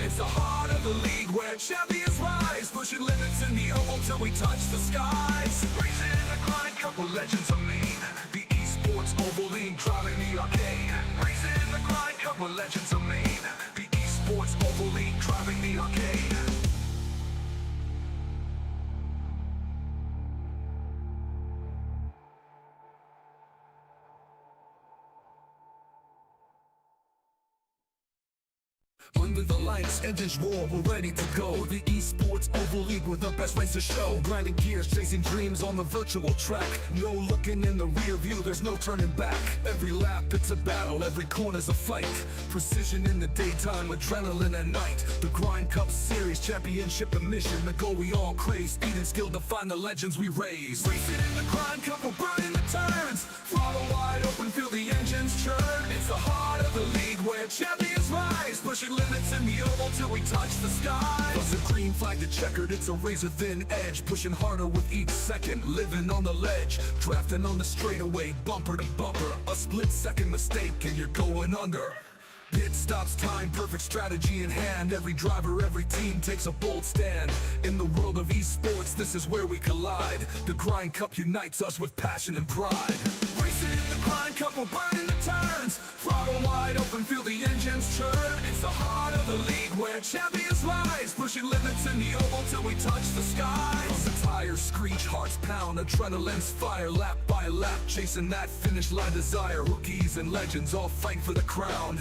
It's the heart of the league where champions rise, pushing limits in the oval till we touch the skies. Racing in the grind, couple legends of me. The esports oval league driving the arcade. Racing in the grind, couple legends of me. The esports oval league driving the arcade. Under the lights, engines roar, we're ready to go. The esports oval league with the best race to show. Grinding gears, chasing dreams on the virtual track. No looking in the rear view, there's no turning back. Every lap it's a battle, every corner's a fight. Precision in the daytime, adrenaline at night. The Grind Cup Series, championship and mission. The goal we all crave, speed and skill define the legends we raise. Racing in the Grind Cup, we're burning the turns. Throttle wide open, feel the engines churn. It's the heart of the league where champions rise, pushing limits in the oval till we touch the sky. Plus a green flag to checkered, it's a razor thin edge, pushing harder with each second, living on the ledge, drafting on the straightaway, bumper to bumper. A split second mistake and you're going under. Pit stops, time, perfect strategy in hand. Every driver, every team takes a bold stand. In the world of esports, this is where we collide. The Grind Cup unites us with passion and pride. Racing in the Grind Cup, we're burning the turns. Throttle wide open, feel the engines churn. It's the heart of the league where champions rise, pushing limits in the oval till we touch the skies. The tires screech, hearts pound, adrenaline's fire. Lap by lap, chasing that finish line desire. Rookies and legends all fight for the crown,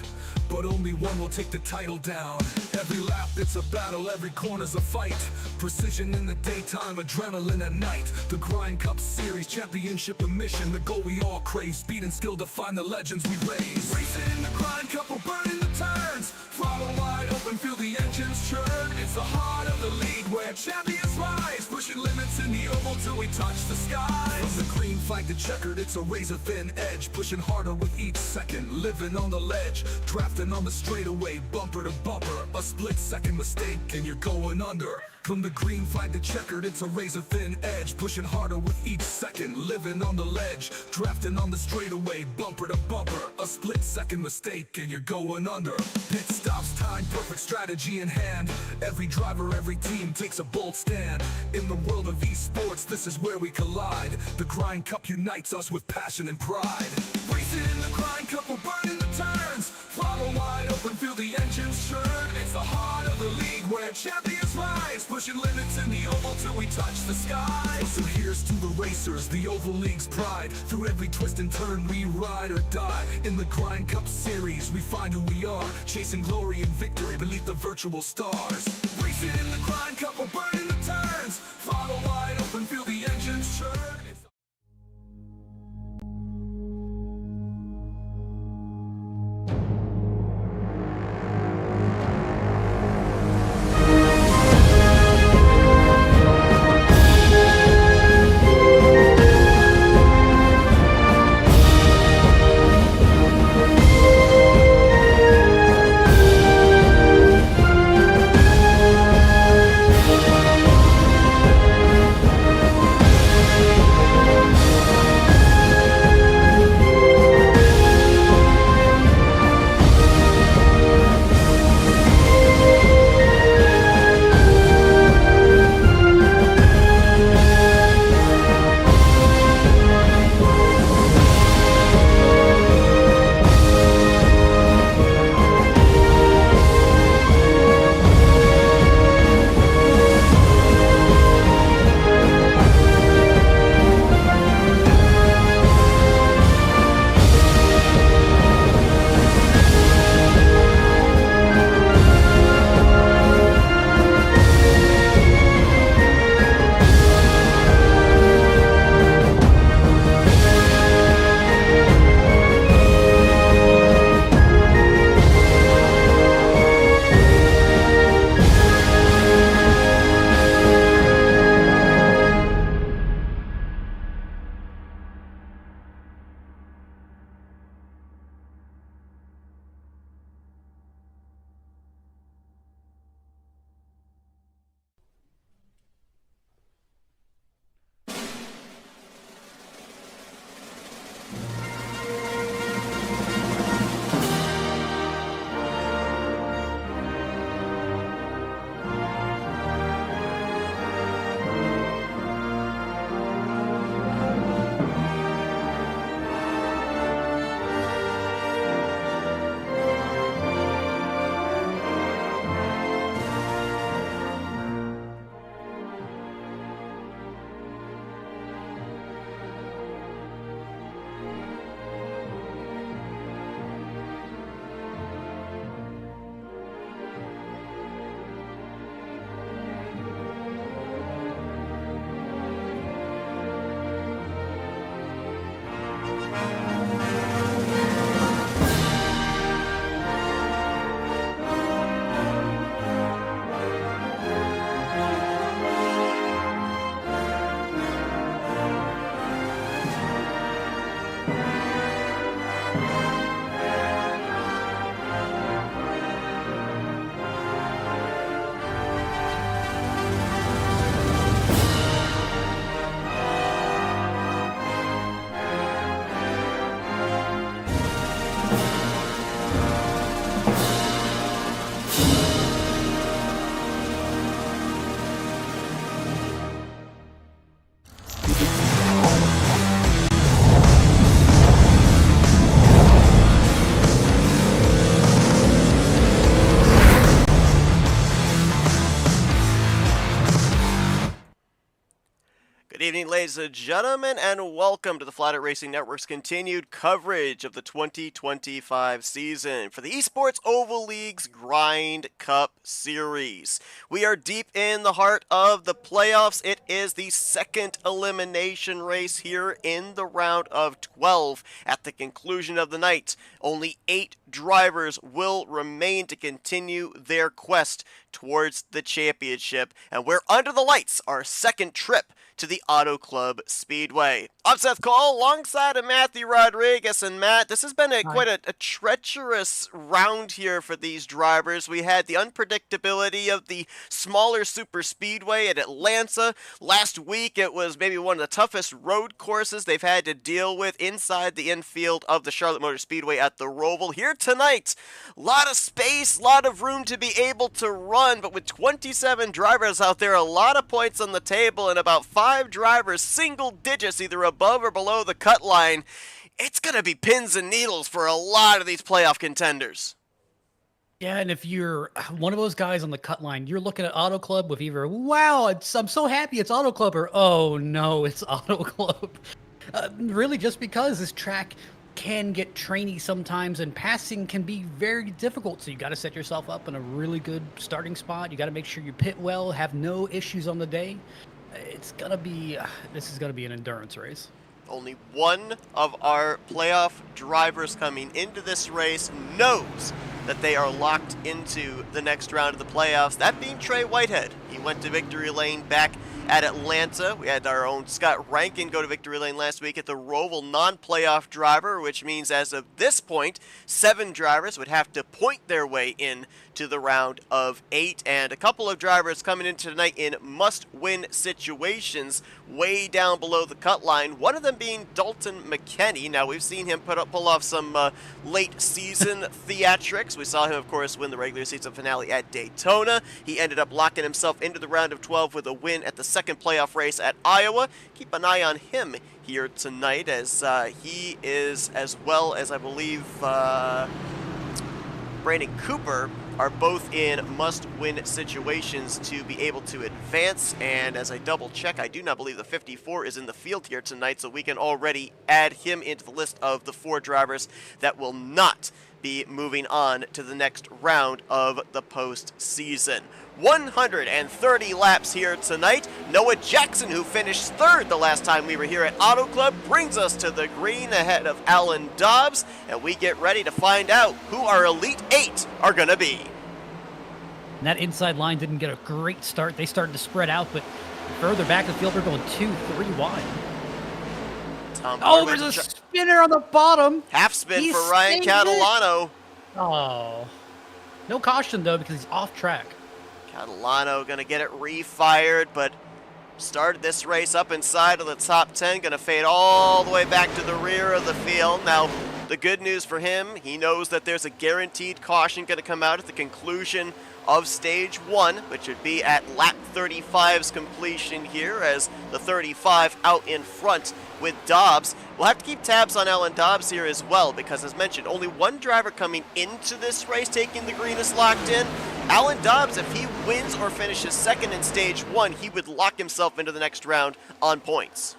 but only one will take the title down. Every lap it's a battle, every corner's a fight. Precision in the daytime, adrenaline at night. The Grind Cup Series, championship and mission. The goal we all crave, speed and skill define the legends we raise. Racing in the Grind Cup, we're burning the turns. Throttle wide open, feel the engines churn. It's the heart of the league where champions rise, pushing limits in the oval till we touch the skies. From the green flag to checkered, it's a razor thin edge, pushing harder with each second, living on the ledge, drafting on the straightaway, bumper to bumper. A split second mistake and you're going under. From the green flag to checkered, it's a razor thin edge, pushing harder with each second, living on the ledge, drafting on the straightaway, bumper to bumper. A split second mistake and you're going under. Pit stops, time, perfect strategy in hand. Every driver, every team takes a bold stand. In the world of esports, this is where we collide. The Grind Cup unites us with passion and pride. Racing in the Grind Cup, we're burning the turns. Throttle wide open, feel the engines churn. It's the heart of the league where champions rise, pushing limits in the oval till we touch the skies. So here's to the racers, the oval league's pride. Through every twist and turn we ride or die. In the Grind Cup Series we find who we are, chasing glory and victory beneath the virtual stars. Racing in the Grind Cup, we're burning the turns. Throttle wide open, feel the engines churn. Good evening, ladies and gentlemen, and welcome to the Flatout Racing Network's continued coverage of the 2025 season for the ESports Oval League's Grind Cup Series. We are deep in the heart of the playoffs. It is the second elimination race here in the round of 12. At the conclusion of the night, only 8 drivers will remain to continue their quest towards the championship, and we're under the lights, our second trip to the Auto Club Speedway. I'm Seth Cole, alongside of Matthew Rodriguez. And Matt, this has been quite a treacherous round here for these drivers. We had the unpredictability of the smaller super speedway at Atlanta. Last week, it was maybe one of the toughest road courses they've had to deal with inside the infield of the Charlotte Motor Speedway at the Roval. Here tonight, a lot of space, a lot of room to be able to run, but with 27 drivers out there, a lot of points on the table, and about 5 drivers, single digits, either above or below the cut line. It's going to be pins and needles for a lot of these playoff contenders. Yeah, and if you're one of those guys on the cut line, you're looking at Auto Club with either, wow, I'm so happy it's Auto Club, or, oh no, it's Auto Club. Really, just because this track can get trainy sometimes, and passing can be very difficult. So you got to set yourself up in a really good starting spot. You got to make sure you pit well, have no issues on the day. This is gonna be an endurance race. Only one of our playoff drivers coming into this race knows that they are locked into the next round of the playoffs, that being Trey Whitehead. He went to victory lane back at Atlanta. We had our own Scott Rankin go to victory lane last week at the Roval non-playoff driver, which means as of this point, 7 drivers would have to point their way in to the round of 8, and a couple of drivers coming into tonight in must-win situations way down below the cut line, one of them being Dalton McKenney. Now, we've seen him pull off some late-season theatrics. We saw him, of course, win the regular season finale at Daytona. He ended up locking himself into the round of 12 with a win at the second playoff race at Iowa. Keep an eye on him here tonight, as he is, as well as I believe Brandon Cooper, are both in must-win situations to be able to advance. And as I double-check, I do not believe the 54 is in the field here tonight, so we can already add him into the list of the 4 drivers that will not be moving on to the next round of the postseason. 130 laps here tonight. Noah Jackson, who finished 3rd the last time we were here at Auto Club, brings us to the green ahead of Alan Dobbs, and we get ready to find out who our Elite 8 are going to be. And that inside line didn't get a great start. They started to spread out, but further back the field, they're going 2-3 wide. There's a spinner on the bottom. Half spin for Ryan Catalano. Oh. No caution, though, because he's off track. Catalano going to get it refired, but started this race up inside of the top 10, going to fade all the way back to the rear of the field. Now, the good news for him, he knows that there's a guaranteed caution going to come out at the conclusion of stage 1, which would be at lap 35's completion here, as the 35 out in front with Dobbs. We'll have to keep tabs on Alan Dobbs here as well, because as mentioned, only one driver coming into this race taking the green is locked in. Alan Dobbs, if he wins or finishes second in stage 1, he would lock himself into the next round on points.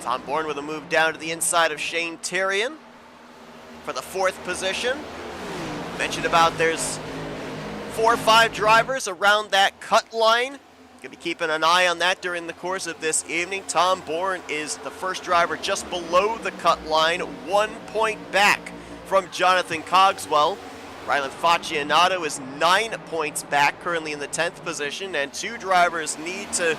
Tom Bourne with a move down to the inside of Shane Terrian for the 4th position. Mentioned about there's 4 or 5 drivers around that cut line. Gonna be keeping an eye on that during the course of this evening. Tom Bourne is the first driver just below the cut line, 1 point back from Jonathan Cogswell. Rylan Faccianato is 9 points back, currently in the 10th position, and 2 drivers need to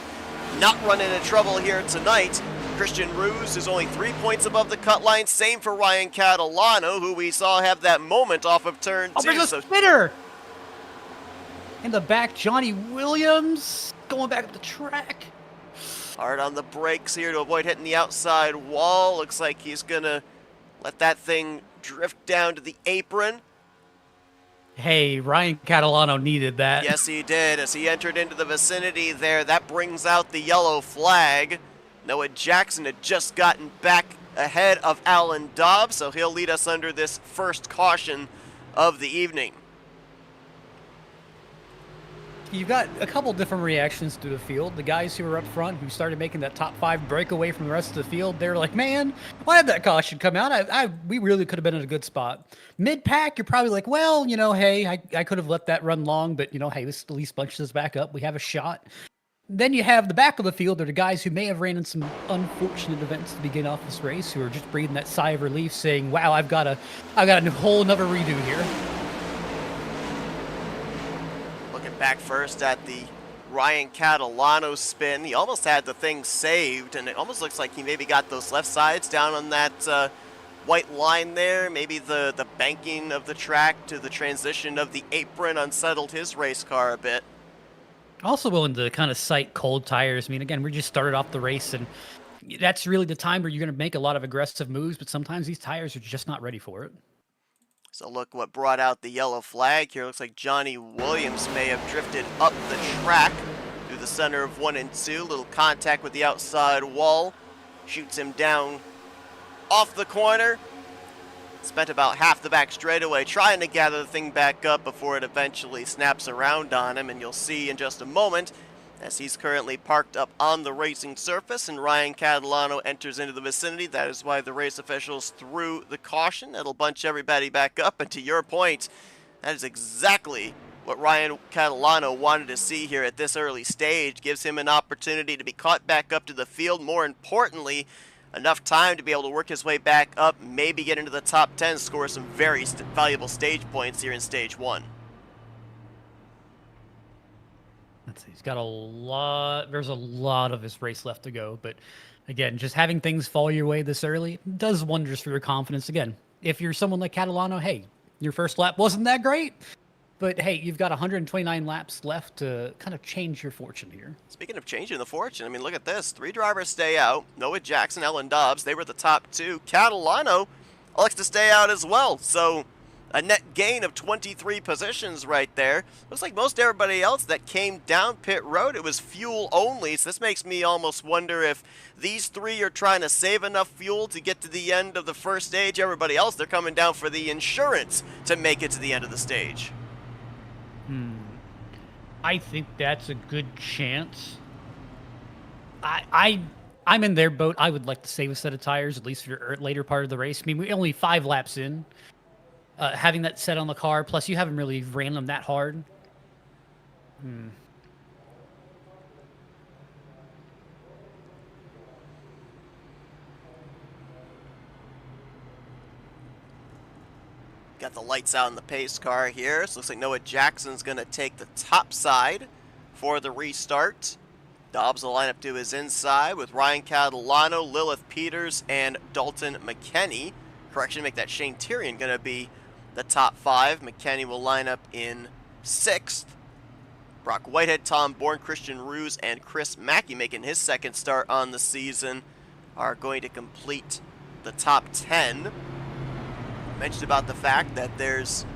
not run into trouble here tonight. Christian Ruse is only 3 points above the cut line. Same for Ryan Catalano, who we saw have that moment off of turn 2. There's a spinner! In the back, Johnny Williams going back up the track. Hard on the brakes here to avoid hitting the outside wall. Looks like he's going to let that thing drift down to the apron. Hey, Ryan Catalano needed that. Yes, he did. As he entered into the vicinity there, that brings out the yellow flag. Noah Jackson had just gotten back ahead of Alan Dobbs, so he'll lead us under this first caution of the evening. you've got a couple different reactions to the field. The guys who were up front who started making that top 5 breakaway from the rest of the field, they're like, man, why did that caution come out? We really could have been in a good spot. Mid-pack, you're probably like, well, hey, I could have let that run long, but, hey, this at least bunches us back up. We have a shot. Then you have the back of the field, are the guys who may have ran in some unfortunate events to begin off this race, who are just breathing that sigh of relief, saying, wow, I've got a whole another redo here. Looking back first at the Ryan Catalano spin, he almost had the thing saved, and it almost looks like he maybe got those left sides down on that white line there. Maybe the banking of the track to the transition of the apron unsettled his race car a bit. Also willing to kind of cite cold tires. I mean, again, we just started off the race, and that's really the time where you're going to make a lot of aggressive moves, but sometimes these tires are just not ready for it. So look what brought out the yellow flag here. Looks like Johnny Williams may have drifted up the track through the center of 1 and 2. Little contact with the outside wall. Shoots him down off the corner. Spent about half the back straightaway trying to gather the thing back up before it eventually snaps around on him. And you'll see in just a moment, as he's currently parked up on the racing surface and Ryan Catalano enters into the vicinity. That is why the race officials threw the caution. That'll bunch everybody back up. And to your point, that is exactly what Ryan Catalano wanted to see here at this early stage. Gives him an opportunity to be caught back up to the field. More importantly, enough time to be able to work his way back up, maybe get into the top 10, score some very valuable stage points here in stage 1. Let's see, he's got there's a lot of his race left to go, but again, just having things fall your way this early does wonders for your confidence. Again, if you're someone like Catalano, hey, your first lap wasn't that great, but hey, you've got 129 laps left to kind of change your fortune here. Speaking of changing the fortune, I mean, look at this. 3 drivers stay out. Noah Jackson, Ellen Dobbs, they were the top 2. Catalano elects to stay out as well. So a net gain of 23 positions right there. Looks like most everybody else that came down pit road, it was fuel only. So this makes me almost wonder if these 3 are trying to save enough fuel to get to the end of the first stage. Everybody else, they're coming down for the insurance to make it to the end of the stage. I think that's a good chance. I'm in their boat. I would like to save a set of tires, at least for the later part of the race. I mean, we're only 5 laps in. Having that set on the car, plus you haven't really ran them that hard. Got the lights out in the pace car here. So looks like Noah Jackson's going to take the top side for the restart. Dobbs will line up to his inside with Ryan Catalano, Lilith Peters, and Dalton McKenney. Correction, make that Shane Tyrion going to be the top 5. McKenney will line up in 6th. Brock Whitehead, Tom Bourne, Christian Ruse, and Chris Mackey, making his second start on the season, are going to complete the top 10. Mentioned about the fact that there's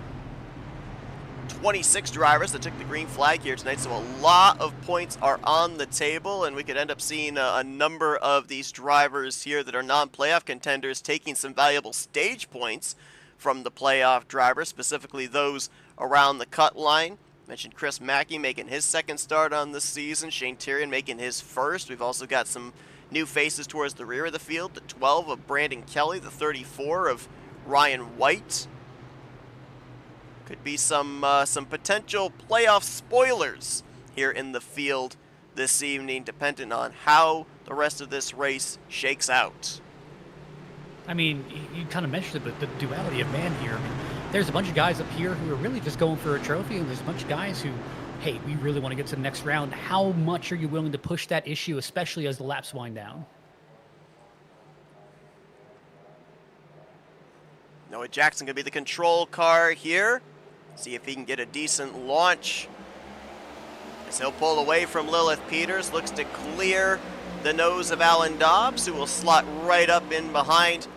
26 drivers that took the green flag here tonight, so a lot of points are on the table, and we could end up seeing a number of these drivers here that are non-playoff contenders taking some valuable stage points from the playoff drivers, specifically those around the cut line. Mentioned Chris Mackey making his second start on the season, Shane Tyrion making his first. We've also got some new faces towards the rear of the field, the 12 of Brandon Kelly, the 34 of Ryan White. Could be some potential playoff spoilers here in the field this evening, dependent on how the rest of this race shakes out. I mean, you kind of mentioned it, but the duality of man here. I mean, there's a bunch of guys up here who are really just going for a trophy, and there's a bunch of guys who, hey, we really want to get to the next round. How much are you willing to push that issue, especially as the laps wind down? Noah Jackson going to be the control car here. See if he can get a decent launch. As he'll pull away from Lilith Peters. Looks to clear the nose of Alan Dobbs, who will slot right up in behind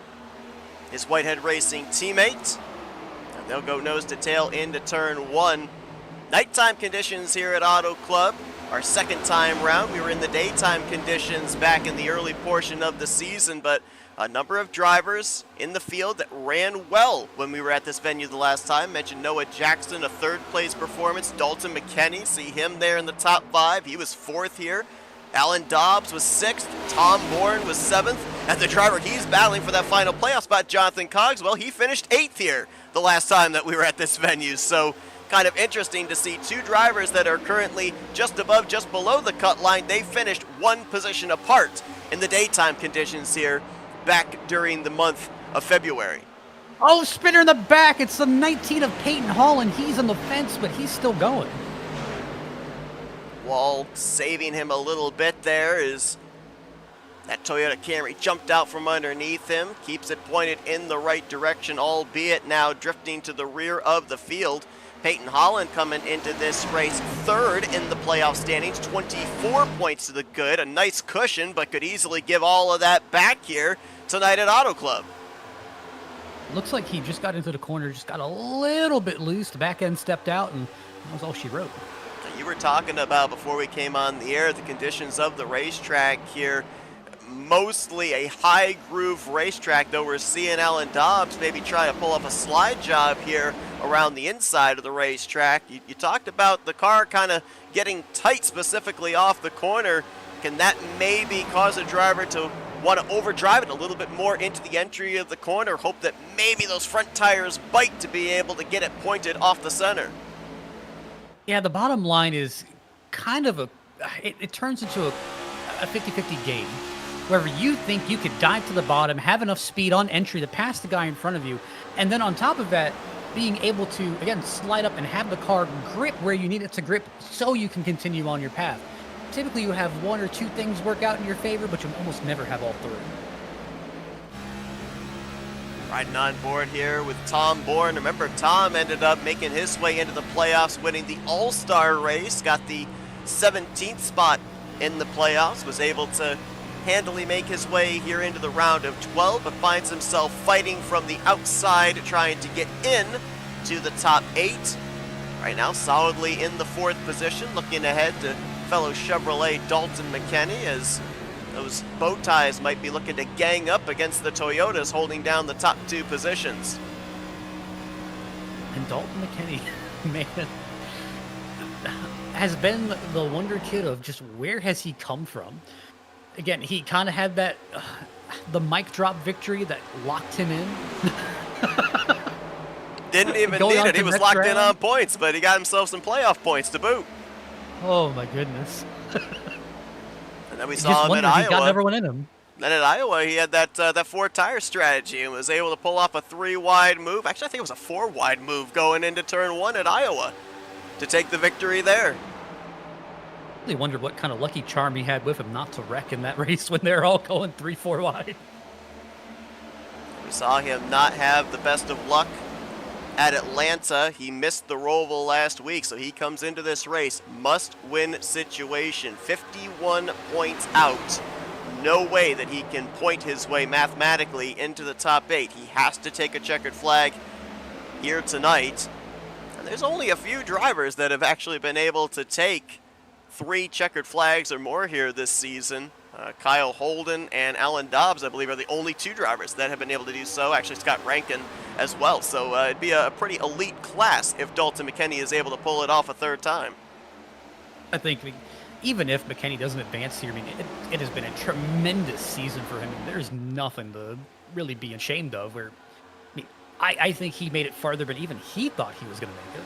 his Whitehead Racing teammate. And they'll go nose to tail into turn 1. Nighttime conditions here at Auto Club. Our second time round. We were in the daytime conditions back in the early portion of the season, but a number of drivers in the field that ran well when we were at this venue the last time. Mentioned Noah Jackson, a third place performance. Dalton McKinney, see him there in the top 5. He was 4th here. Alan Dobbs was 6th. Tom Bourne was 7th. And the driver he's battling for that final playoff spot, Jonathan Cogswell, he finished 8th here the last time that we were at this venue. So kind of interesting to see 2 drivers that are currently just above, just below the cut line. They finished 1 position apart in the daytime conditions here back during the month of February. Oh, spinner in the back. It's the 19 of Peyton Hall, and he's on the fence, but he's still going. Wall saving him a little bit there is that Toyota Camry jumped out from underneath him, keeps it pointed in the right direction, albeit now drifting to the rear of the field. Peyton Holland coming into this race 3rd in the playoff standings, 24 points to the good, a nice cushion, but could easily give all of that back here tonight at Auto Club. Looks like he just got into the corner, just got a little bit loose. The back end stepped out, and that was all she wrote. You were talking about before we came on the air the conditions of the racetrack here. Mostly a high groove racetrack, though we're seeing Alan Dobbs maybe try to pull off a slide job here around the inside of the racetrack. You talked about the car kind of getting tight specifically off the corner. Can that maybe cause a driver to want to overdrive it a little bit more into the entry of the corner, hope that maybe those front tires bite to be able to get it pointed off the center? Yeah, the bottom line is kind of it turns into a 50-50 game. Wherever you think you could dive to the bottom, have enough speed on entry to pass the guy in front of you, and then on top of that, being able to, again, slide up and have the car grip where you need it to grip so you can continue on your path. Typically, you have 1 or 2 things work out in your favor, but you almost never have all 3. Riding on board here with Tom Bourne. Remember, Tom ended up making his way into the playoffs, winning the All-Star race, got the 17th spot in the playoffs, was able to handily make his way here into the round of 12, but finds himself fighting from the outside, trying to get in to the top 8. Right now, solidly in the 4th position, looking ahead to fellow Chevrolet Dalton McKinney, as those bow ties might be looking to gang up against the Toyotas, holding down the top 2 positions. And Dalton McKinney, man, has been the wonder kid of just where has he come from. Again, he kind of had that, the mic drop victory that locked him in. Didn't even need it. He was locked in on points, but he got himself some playoff points to boot. Oh, my goodness. And then we saw him at Iowa. He got everyone in him. Then at Iowa, he had that 4-tire strategy and was able to pull off a 3-wide move. Actually, I think it was a 4-wide move going into turn 1 at Iowa to take the victory there. I really wondered what kind of lucky charm he had with him not to wreck in that race when they're all going 3-4 wide. We saw him not have the best of luck at Atlanta. He missed the Roval last week, so he comes into this race. Must-win situation. 51 points out. No way that he can point his way mathematically into the top 8. He has to take a checkered flag here tonight. And there's only a few drivers that have actually been able to take 3 checkered flags or more here this season. Kyle Holden and Alan Dobbs, I believe, are the only 2 drivers that have been able to do so. Actually, Scott Rankin as well. So it'd be a pretty elite class if Dalton McKinney is able to pull it off a 3rd time. I think even if McKinney doesn't advance here, I mean, it has been a tremendous season for him. There's nothing to really be ashamed of. Where I think he made it farther, but even he thought he was going to make it.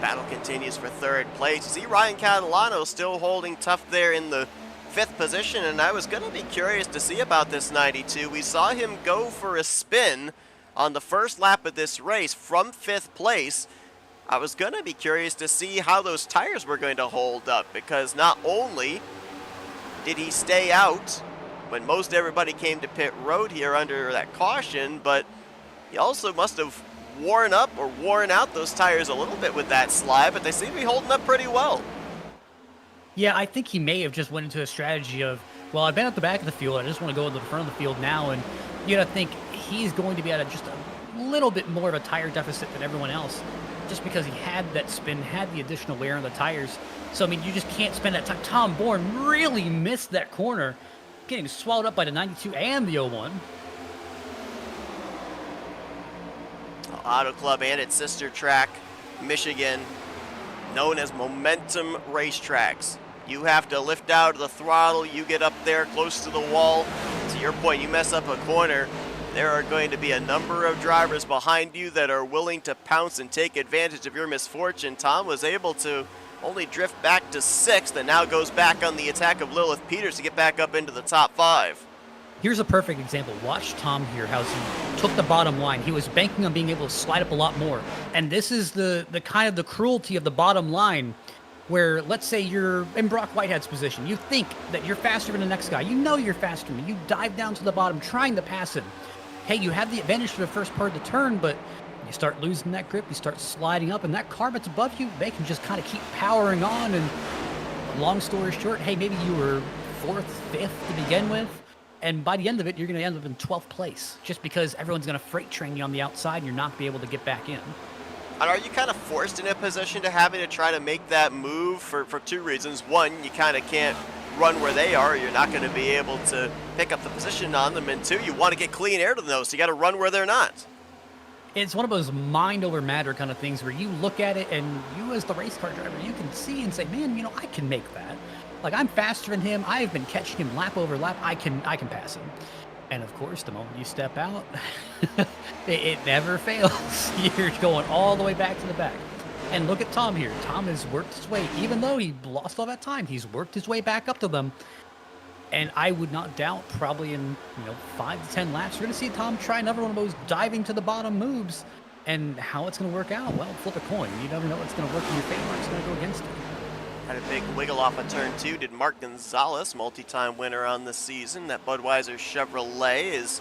Battle continues for 3rd place. You see Ryan Catalano still holding tough there in the 5th position, and I was going to be curious to see about this 92. We saw him go for a spin on the first lap of this race from 5th place. I was going to be curious to see how those tires were going to hold up, because not only did he stay out when most everybody came to pit road here under that caution, but he also must have worn up or worn out those tires a little bit with that slide, but they seem to be holding up pretty well. Yeah, I think he may have just went into a strategy of, well, I've been at the back of the field, I just want to go to the front of the field now, and you know, think he's going to be at just a little bit more of a tire deficit than everyone else, just because he had that spin, had the additional wear on the tires. So, I mean, you just can't spend that time. Tom Bourne really missed that corner, getting swallowed up by the 92 and the 01. Auto Club and its sister track, Michigan, known as momentum racetracks. You have to lift out of the throttle, you get up there close to the wall. To your point, you mess up a corner, there are going to be a number of drivers behind you that are willing to pounce and take advantage of your misfortune. Tom was able to only drift back to 6th and now goes back on the attack of Lilith Peters to get back up into the top 5. Here's a perfect example. Watch Tom here, how he took the bottom line. He was banking on being able to slide up a lot more. And this is the kind of the cruelty of the bottom line, where let's say you're in Brock Whitehead's position. You think that you're faster than the next guy. You know you're faster than him. You dive down to the bottom trying to pass him. Hey, you have the advantage for the first part of the turn, but you start losing that grip, you start sliding up, and that car that's above you, they can just kind of keep powering on. And long story short, hey, maybe you were 4th, 5th to begin with, and by the end of it, you're going to end up in 12th place, just because everyone's going to freight train you on the outside, and you're not going to be able to get back in. And are you kind of forced in a position to having to try to make that move for 2 reasons? One, you kind of can't run where they are, or you're not going to be able to pick up the position on them, and 2, you want to get clean air to those, so you got to run where they're not. It's one of those mind over matter kind of things where you look at it and you as the race car driver, you can see and say, man, you know, I can make that. Like, I'm faster than him. I've been catching him lap over lap. I can pass him. And of course, the moment you step out, it never fails. You're going all the way back to the back. And look at Tom here. Tom has worked his way, even though he lost all that time, he's worked his way back up to them. And I would not doubt, probably in 5 to 10 laps, we're going to see Tom try another one of those diving to the bottom moves. And how it's going to work out, well, flip a coin. You never know what's going to work in your favor. It's going to go against you. Had a big wiggle off of turn 2. Did Mark Gonzalez, multi-time winner on the season. That Budweiser Chevrolet is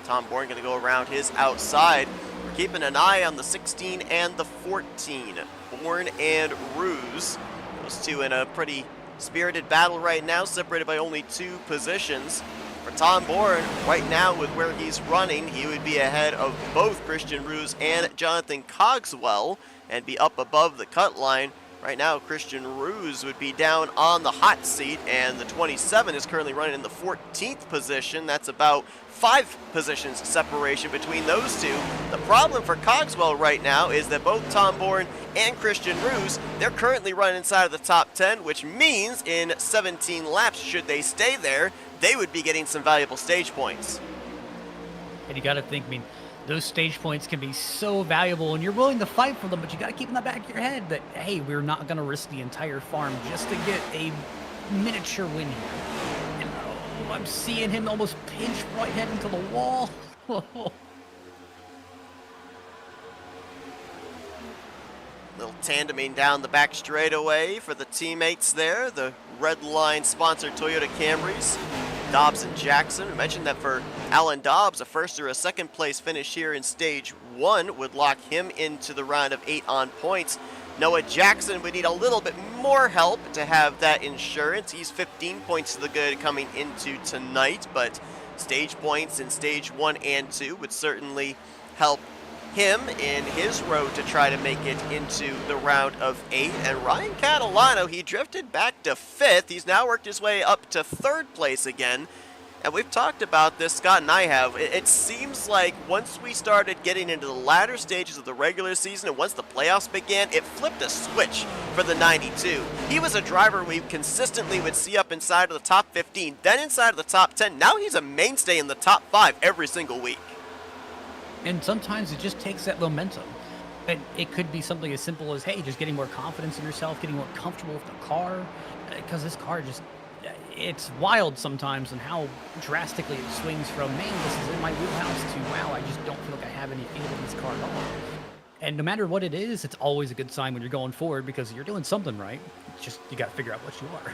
Tom Bourne going to go around his outside. We're keeping an eye on the 16 and the 14. Bourne and Ruse. Those two in a pretty spirited battle right now, separated by only 2 positions. For Tom Bourne, right now with where he's running, he would be ahead of both Christian Ruse and Jonathan Cogswell and be up above the cut line. Right now, Christian Ruse would be down on the hot seat, and the 27 is currently running in the 14th position. That's about 5 positions separation between those two. The problem for Cogswell right now is that both Tom Bourne and Christian Ruse, they're currently running inside of the top 10, which means in 17 laps, should they stay there, they would be getting some valuable stage points. And you got to think, those stage points can be so valuable, and you're willing to fight for them, but you got to keep in the back of your head that, hey, we're not going to risk the entire farm just to get a miniature win here. And I'm seeing him almost pinch Whitehead into the wall. Little tandeming down the back straightaway for the teammates there. The Red Line sponsored Toyota Camrys, Dobbs and Jackson. We mentioned that for Alan Dobbs, a first or a second place finish here in stage 1 would lock him into the round of 8 on points. Noah Jackson would need a little bit more help to have that insurance. He's 15 points to the good coming into tonight, but stage points in stage 1 and 2 would certainly help him in his road to try to make it into the round of 8. And Ryan Catalano, he drifted back to 5th. He's now worked his way up to 3rd place again. And we've talked about this, Scott and I have. It seems like once we started getting into the latter stages of the regular season and once the playoffs began, it flipped a switch for the 92. He was a driver we consistently would see up inside of the top 15, then inside of the top 10. Now he's a mainstay in the top 5 every single week. And sometimes it just takes that momentum. And it could be something as simple as, hey, just getting more confidence in yourself, getting more comfortable with the car. Because this car just, it's wild sometimes and how drastically it swings from, man, this is in my wheelhouse to, wow, I just don't feel like I have any feel in this car at all. And no matter what it is, it's always a good sign when you're going forward because you're doing something right. It's just, you got to figure out what you are.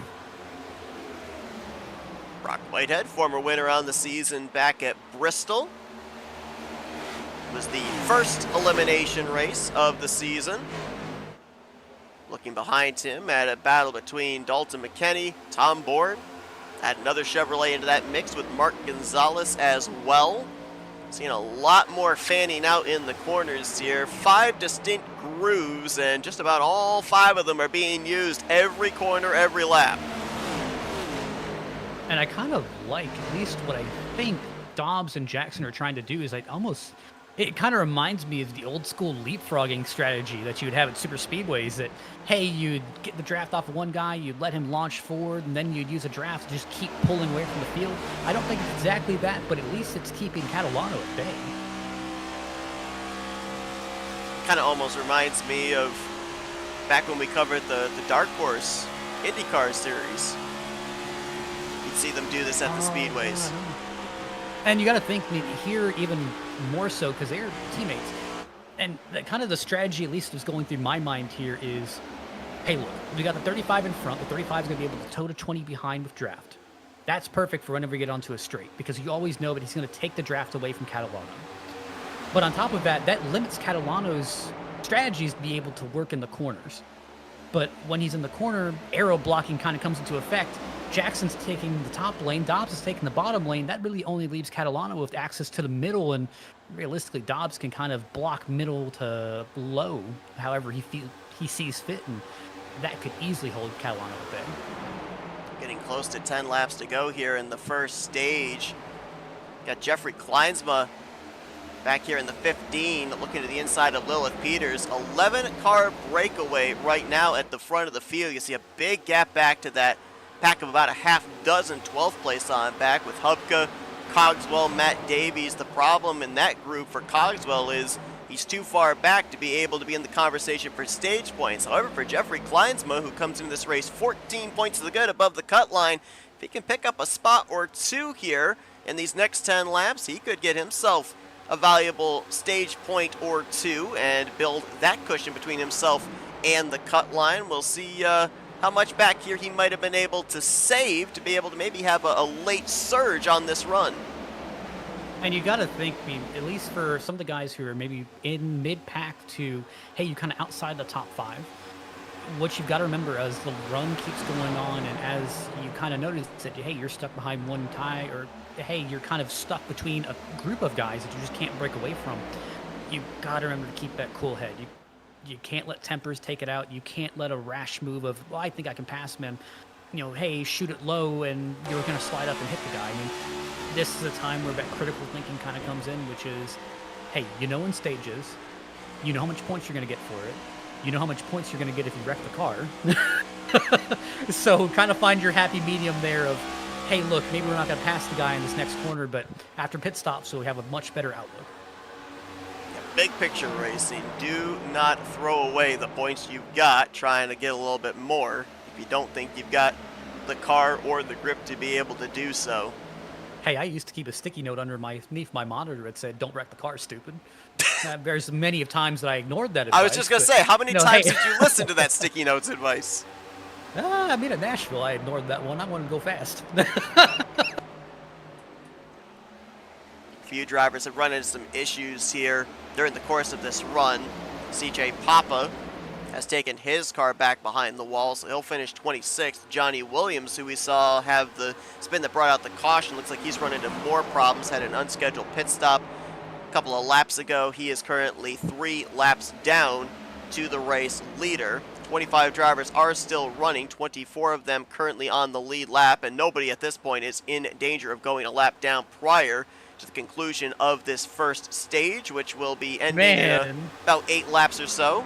Brock Whitehead, former winner on the season back at Bristol. Was the first elimination race of the season. Looking behind him at a battle between Dalton McKenney, Tom Bourne. Add another Chevrolet into that mix with Mark Gonzalez as well. Seeing a lot more fanning out in the corners here. 5 distinct grooves, and just about all 5 of them are being used every corner, every lap. And I kind of like, at least what I think Dobbs and Jackson are trying to do is like almost, it kind of reminds me of the old school leapfrogging strategy that you would have at super speedways that, hey, you'd get the draft off of one guy, you'd let him launch forward, and then you'd use a draft to just keep pulling away from the field. I don't think it's exactly that, but at least it's keeping Catalano at bay. Kind of almost reminds me of back when we covered the Dark Horse IndyCar series. You'd see them do this at the speedways. Yeah, and you got to think maybe here even more so because they're teammates. And kind of the strategy, at least, is going through my mind here is, hey, look, we got the 35 in front. The 35 is going to be able to toe to 20 behind with draft. That's perfect for whenever we get onto a straight because you always know that he's going to take the draft away from Catalano. But on top of that, that limits Catalano's strategies to be able to work in the corners. But when he's in the corner, arrow blocking kind of comes into effect. Jackson's taking the top lane, Dobbs is taking the bottom lane. That really only leaves Catalano with access to the middle, and realistically, Dobbs can kind of block middle to low, however he sees fit, and that could easily hold Catalano at bay. Getting close to 10 laps to go here in the first stage. Got Jeffrey Kleinsma back here in the 15, looking to the inside of Lilith Peters. 11-car breakaway right now at the front of the field. You see a big gap back to that pack of about a half dozen 12th place on back with Hubka, Cogswell, Matt Davies. The problem in that group for Cogswell is he's too far back to be able to be in the conversation for stage points. However, for Jeffrey Kleinsma, who comes into this race 14 points to the good above the cut line, if he can pick up a spot or two here in these next 10 laps, he could get himself a valuable stage point or two and build that cushion between himself and the cut line. We'll see how much back here he might have been able to save to be able to maybe have a late surge on this run. And you got to think, I mean, at least for some of the guys who are maybe in mid-pack to, hey, you're kind of outside the top 5, what you've got to remember as the run keeps going on and as you kind of notice that, hey, you're stuck behind one guy, or hey, you're kind of stuck between a group of guys that you just can't break away from, you got to remember to keep that cool head. You can't let tempers take it out. You can't let a rash move of, well, I think I can pass him, and, you know, hey, shoot it low and you're going to slide up and hit the guy. I mean, this is a time where that critical thinking kind of comes in, which is, hey, you know in stages, you know how much points you're going to get for it. You know how much points you're going to get if you wreck the car. So kind of find your happy medium there of, hey, look, maybe we're not going to pass the guy in this next corner, but after pit stop, so we have a much better outlook. Big picture racing. Do not throw away the points you've got trying to get a little bit more if you don't think you've got the car or the grip to be able to do so. Hey, I used to keep a sticky note underneath my monitor that said, don't wreck the car, stupid. There's many of times that I ignored that advice. I was just going to say, how many times hey. did you listen to that sticky notes advice? I mean, at Nashville, I ignored that one. I wanted to go fast. Few drivers have run into some issues here during the course of this run. CJ Papa has taken his car back behind the wall, so he'll finish 26th. Johnny Williams, who we saw have the spin that brought out the caution, looks like he's run into more problems, had an unscheduled pit stop a couple of laps ago. He is currently 3 laps down to the race leader. 25 drivers are still running, 24 of them currently on the lead lap, and nobody at this point is in danger of going a lap down prior to the conclusion of this first stage, which will be ending in about 8 laps or so.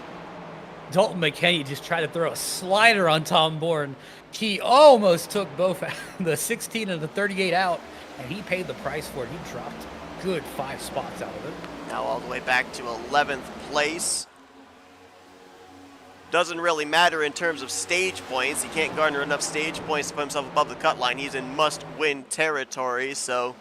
Dalton McKinney just tried to throw a slider on Tom Bourne. He almost took both the 16 and the 38 out, and he paid the price for it. He dropped a good 5 spots out of it. Now all the way back to 11th place. Doesn't really matter in terms of stage points. He can't garner enough stage points to put himself above the cut line. He's in must-win territory, so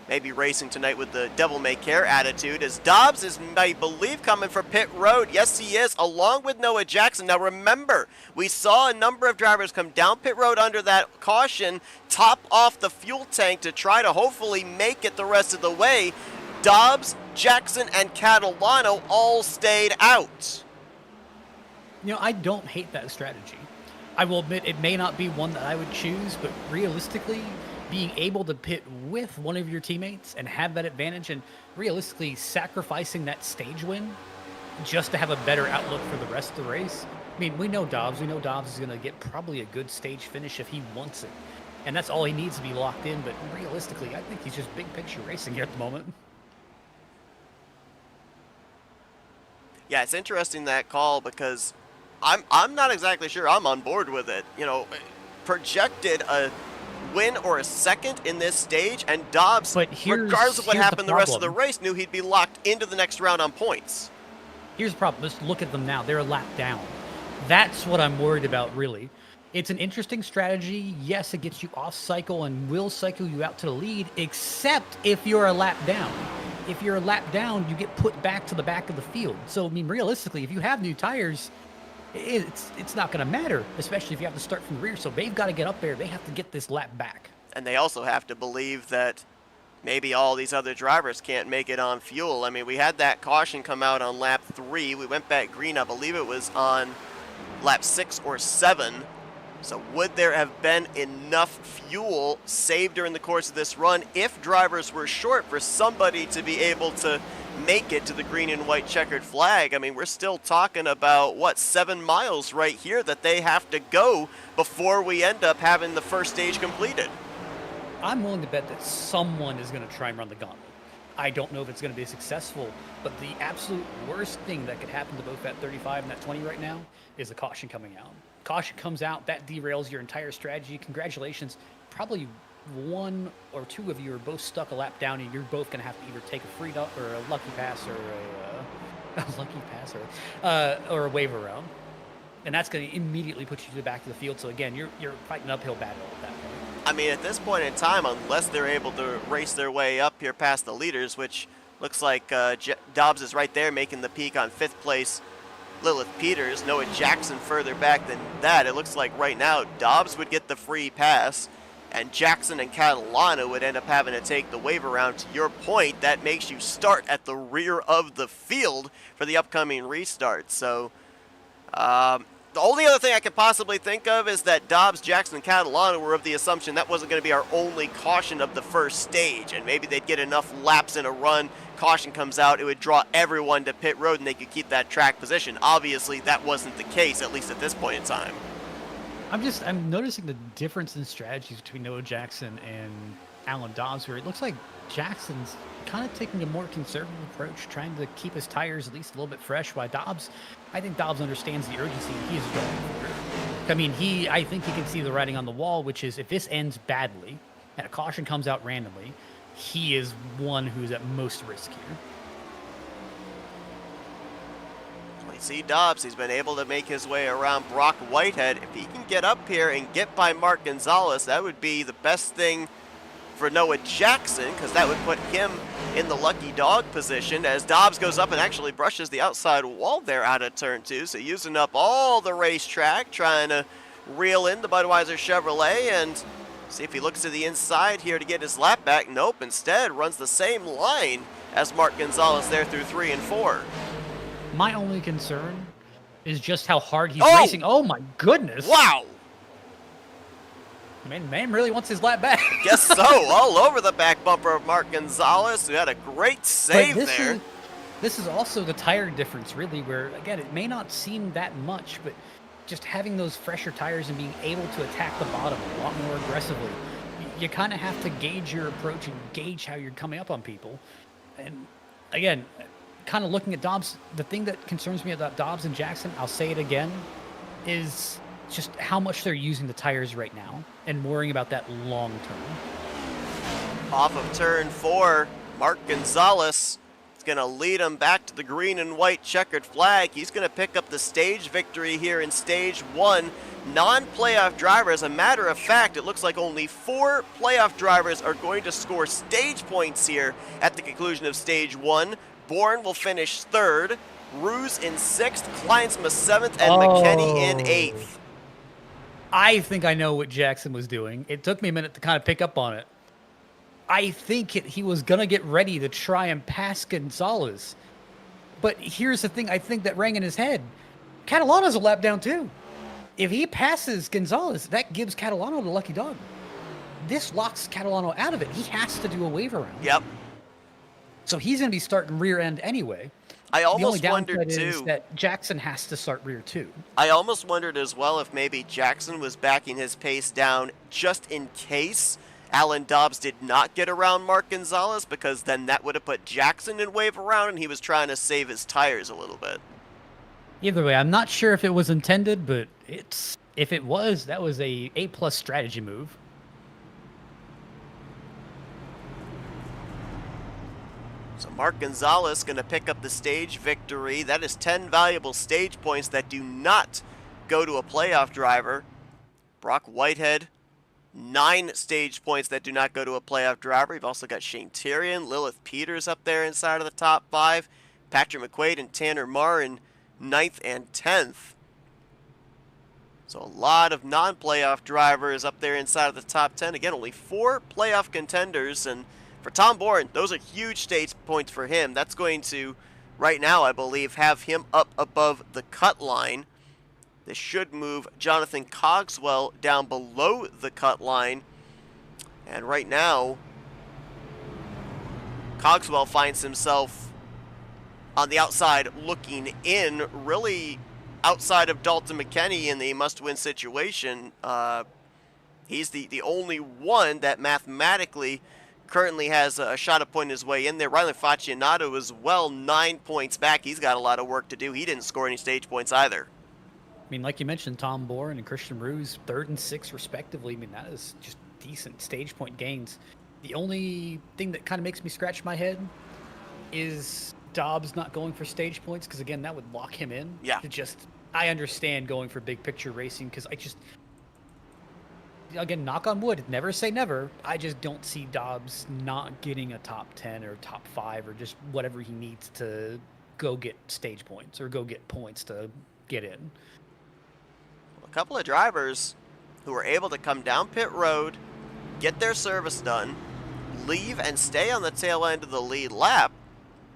maybe racing tonight with the devil-may-care attitude, as Dobbs is, I believe, coming for pit road. Yes, he is, along with Noah Jackson. Now, remember, we saw a number of drivers come down pit road under that caution, top off the fuel tank to try to hopefully make it the rest of the way. Dobbs, Jackson, and Catalano all stayed out. You know, I don't hate that strategy. I will admit it may not be one that I would choose, but realistically, being able to pit with one of your teammates and have that advantage, and realistically sacrificing that stage win just to have a better outlook for the rest of the race. I mean, we know Dobbs is going to get probably a good stage finish if he wants it. And that's all he needs to be locked in. But realistically, I think he's just big picture racing here at the moment. Yeah, it's interesting that call because I'm not exactly sure I'm on board with it. You know, projected a win or a second in this stage, and Dobbs, regardless of what happened the rest of the race, knew he'd be locked into the next round on points. Here's the problem. Let's look at them now. They're a lap down. That's what I'm worried about, really. It's an interesting strategy. Yes, it gets you off cycle and will cycle you out to the lead, except if you're a lap down. If you're a lap down, you get put back to the back of the field. So, I mean, realistically, if you have new tires, it's not going to matter, especially if you have to start from the rear. So they've got to get up there. They have to get this lap back. And they also have to believe that maybe all these other drivers can't make it on fuel. I mean, we had that caution come out on lap 3. We went back green. I believe it was on lap 6 or 7. So would there have been enough fuel saved during the course of this run if drivers were short for somebody to be able to make it to the green and white checkered flag? I mean, we're still talking about, what, 7 miles right here that they have to go before we end up having the first stage completed. I'm willing to bet that someone is going to try and run the gauntlet. I don't know if it's going to be successful, but the absolute worst thing that could happen to both that 35 and that 20 right now is a caution coming out. Caution comes out, that derails your entire strategy. Congratulations. Probably one or two of you are both stuck a lap down, and you're both going to have to either take a free up or a lucky pass or a wave around. And that's going to immediately put you to the back of the field. So again, you're fighting an uphill battle at that point. I mean, at this point in time, unless they're able to race their way up here past the leaders, which looks like Dobbs is right there making the peak on 5th place, Lilith Peters, Noah Jackson further back than that. It looks like right now Dobbs would get the free pass, and Jackson and Catalano would end up having to take the wave around. To your point, that makes you start at the rear of the field for the upcoming restart. So the only other thing I could possibly think of is that Dobbs, Jackson, and Catalano were of the assumption that wasn't going to be our only caution of the first stage, and maybe they'd get enough laps in a run, caution comes out, it would draw everyone to pit road and they could keep that track position. Obviously, that wasn't the case, at least at this point in time. I'm noticing the difference in strategies between Noah Jackson and Alan Dobbs, where it looks like Jackson's kind of taking a more conservative approach, trying to keep his tires at least a little bit fresh, while I think Dobbs understands the urgency and he's going for it. I mean, I think he can see the writing on the wall, which is if this ends badly and a caution comes out randomly, he is one who's at most risk here. We see Dobbs, he's been able to make his way around Brock Whitehead. If he can get up here and get by Mark Gonzalez, that would be the best thing for Noah Jackson, because that would put him in the lucky dog position as Dobbs goes up and actually brushes the outside wall there out of turn 2. So using up all the racetrack, trying to reel in the Budweiser Chevrolet and see if he looks to the inside here to get his lap back. Nope, instead runs the same line as Mark Gonzalez there through 3 and 4. My only concern is just how hard he's racing. Oh my goodness. Wow. Man really wants his lap back. Guess so. All over the back bumper of Mark Gonzalez, who had a great save there. This is also the tire difference, really, where, again, it may not seem that much, but just having those fresher tires and being able to attack the bottom a lot more aggressively, you kind of have to gauge your approach and gauge how you're coming up on people. And, again, kind of looking at Dobbs, the thing that concerns me about Dobbs and Jackson, I'll say it again, is just how much they're using the tires right now and worrying about that long term. Off of turn 4, Mark Gonzalez is going to lead him back to the green and white checkered flag. He's going to pick up the stage victory here in stage 1. Non-playoff drivers, a matter of fact, it looks like only 4 playoff drivers are going to score stage points here at the conclusion of stage 1. Bourne will finish 3rd, Ruse in 6th, Kleinsma 7th, and McKinney in 8th. I think I know what Jackson was doing. It took me a minute to kind of pick up on it. I think he was going to get ready to try and pass Gonzalez. But here's the thing I think that rang in his head. Catalano's a lap down too. If he passes Gonzalez, that gives Catalano the lucky dog. This locks Catalano out of it. He has to do a wave around. Yep. So he's going to be starting rear end anyway. I The only almost downside wondered is too. that Jackson has to start rear too. I almost wondered as well if maybe Jackson was backing his pace down just in case Alan Dobbs did not get around Mark Gonzalez, because then that would have put Jackson in wave around and he was trying to save his tires a little bit. Either way, I'm not sure if it was intended, but if it was, that was a A+ strategy move. So Mark Gonzalez going to pick up the stage victory. That is 10 valuable stage points that do not go to a playoff driver. Brock Whitehead, 9 stage points that do not go to a playoff driver. You've also got Shane Tyrion, Lilith Peters up there inside of the top 5. Patrick McQuaid and Tanner Marr in 9th and 10th. So a lot of non-playoff drivers up there inside of the top 10. Again, only 4 playoff contenders. And for Tom Bourne, those are huge stage points for him. That's going to, right now, I believe, have him up above the cut line. This should move Jonathan Cogswell down below the cut line. And right now, Cogswell finds himself on the outside looking in, really outside of Dalton McKenney in the must-win situation. He's the only one that mathematically currently has a shot at pointing his way in there. Rylan Faccianato as well, 9 points back. He's got a lot of work to do. He didn't score any stage points either. I mean, like you mentioned, Tom Bourne and Christian Ruse, 3rd and 6th respectively. I mean, that is just decent stage point gains. The only thing that kind of makes me scratch my head is Dobbs not going for stage points, because again, that would lock him in. Yeah. I understand going for big picture racing, because again, knock on wood, never say never. I just don't see Dobbs not getting a top 10 or top 5 or just whatever he needs to go get stage points or go get points to get in. A couple of drivers who were able to come down pit road, get their service done, leave and stay on the tail end of the lead lap.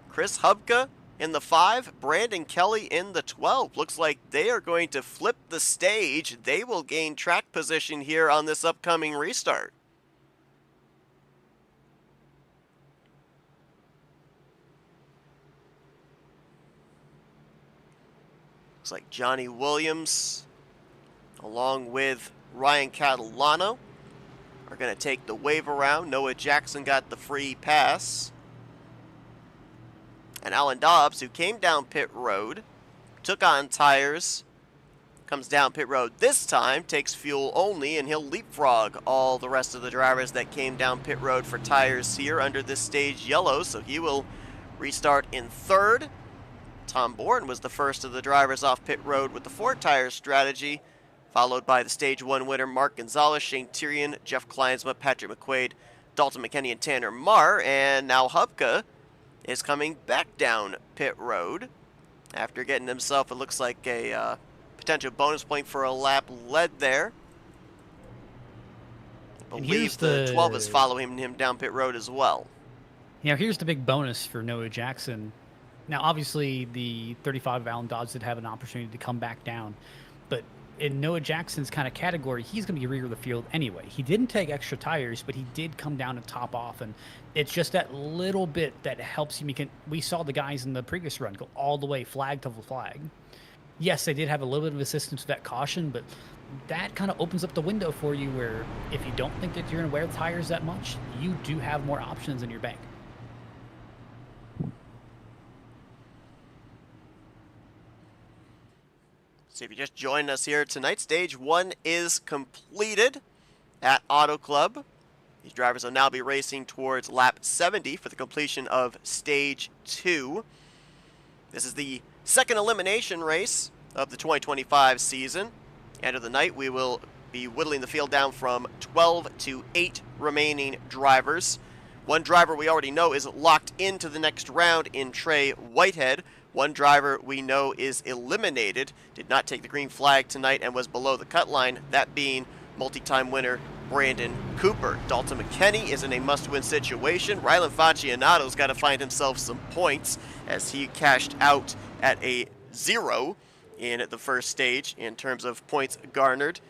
Chris Hubka in the 5, Brandon Kelly in the 12. Looks like they are going to flip the stage. They will gain track position here on this upcoming restart. Looks like Johnny Williams, along with Ryan Catalano, are going to take the wave around. Noah Jackson got the free pass. And Alan Dobbs, who came down pit road, took on tires, comes down pit road this time, takes fuel only, and he'll leapfrog all the rest of the drivers that came down pit road for tires here under this stage yellow, so he will restart in 3rd. Tom Bourne was the first of the drivers off pit road with the 4-tire strategy, followed by the stage 1 winner Mark Gonzalez, Shane Tyrion, Jeff Kleinsma, Patrick McQuaid, Dalton McKenney, and Tanner Marr. And now Hubka is coming back down pit road after getting himself, it looks like, a potential bonus point for a lap led there. I believe the 12 is following him down pit road as well. Now, here's the big bonus for Noah Jackson. Now, obviously, the 35 of Alan Dobbs did have an opportunity to come back down, but in Noah Jackson's kind of category, he's going to be rear of the field anyway. He didn't take extra tires, but he did come down and top off, and it's just that little bit that helps him. We saw the guys in the previous run go all the way flag to flag. Yes, they did have a little bit of assistance with that caution, but that kind of opens up the window for you where if you don't think that you're going to wear the tires that much, you do have more options in your bank. So if you just joined us here tonight, stage 1 is completed at Auto Club. These drivers will now be racing towards lap 70 for the completion of stage 2. This is the second elimination race of the 2025 season. End of the night, we will be whittling the field down from 12 to 8 remaining drivers. One driver we already know is locked into the next round in Trey Whitehead. One driver we know is eliminated, did not take the green flag tonight and was below the cut line, that being multi-time winner Brandon Cooper. Dalton McKenney is in a must-win situation. Rylan Faccianato's got to find himself some points as he cashed out at a 0 in the first stage in terms of points garnered.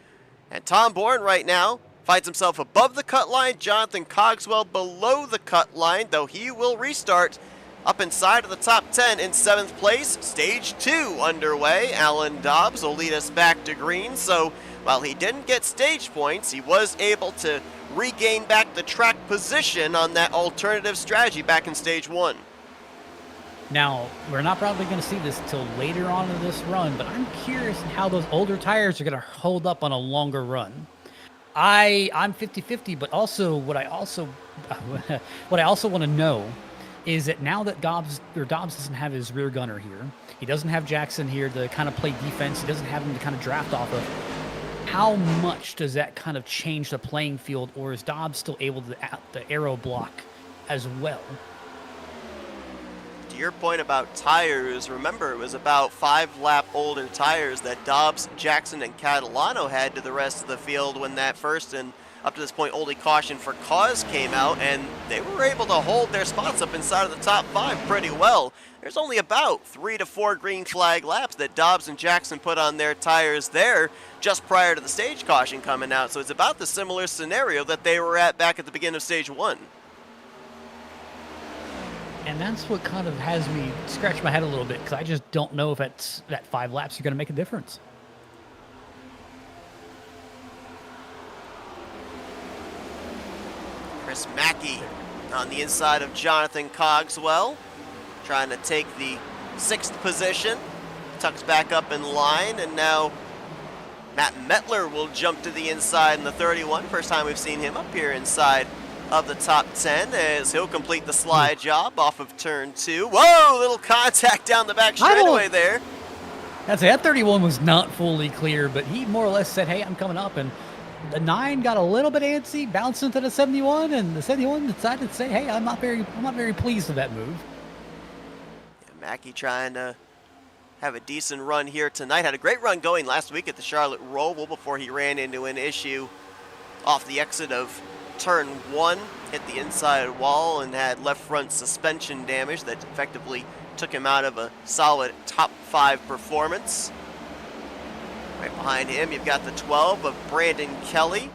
And Tom Bourne right now finds himself above the cut line. Jonathan Cogswell below the cut line, though he will restart Up inside of the top 10 in 7th place, stage 2 underway. Alan Dobbs will lead us back to green, so while he didn't get stage points, he was able to regain back the track position on that alternative strategy back in stage 1. Now, we're not probably going to see this till later on in this run, but I'm curious how those older tires are going to hold up on a longer run. I'm 50-50, but also what I also want to know is that now that Dobbs doesn't have his rear gunner here, he doesn't have Jackson here to kind of play defense, he doesn't have him to kind of draft off of. How much does that kind of change the playing field, or is Dobbs still able to aero block as well? To your point about tires, remember it was about 5 lap older tires that Dobbs, Jackson, and Catalano had to the rest of the field when that first and up to this point only caution for cause came out, and they were able to hold their spots up inside of the top 5 pretty well. There's only about 3 to 4 green flag laps that Dobbs and Jackson put on their tires there just prior to the stage caution coming out, so it's about the similar scenario that they were at back at the beginning of stage 1. And that's what kind of has me scratch my head a little bit, because I just don't know if that 5 laps are going to make a difference. Chris Mackey on the inside of Jonathan Cogswell, trying to take the 6th position. Tucks back up in line, and now Matt Mettler will jump to the inside in the 31. First time we've seen him up here inside of the top 10 as he'll complete the slide job off of turn 2. Whoa, little contact down the back straightaway there. That 31 was not fully clear, but he more or less said, hey, I'm coming up, and the 9 got a little bit antsy, bounced into the 71, and the 71 decided to say, hey, I'm not very pleased with that move. Yeah, Mackey trying to have a decent run here tonight. Had a great run going last week at the Charlotte Roval before he ran into an issue off the exit of turn 1, hit the inside wall and had left front suspension damage that effectively took him out of a solid top 5 performance. Right behind him, you've got the 12 of Brandon Kelly,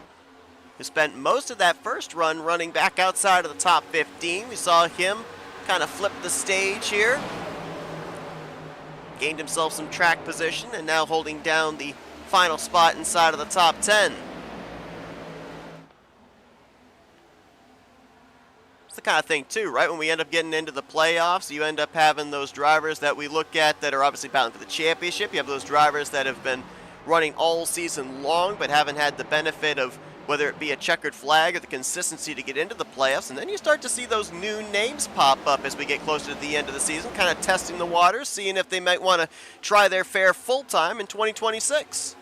who spent most of that first run running back outside of the top 15. We saw him kind of flip the stage here. Gained himself some track position and now holding down the final spot inside of the top 10. It's the kind of thing too, right? When we end up getting into the playoffs, you end up having those drivers that we look at that are obviously battling for the championship. You have those drivers that have been running all season long but haven't had the benefit of whether it be a checkered flag or the consistency to get into the playoffs, and then you start to see those new names pop up as we get closer to the end of the season, kind of testing the waters, seeing if they might want to try their fare full-time in 2026.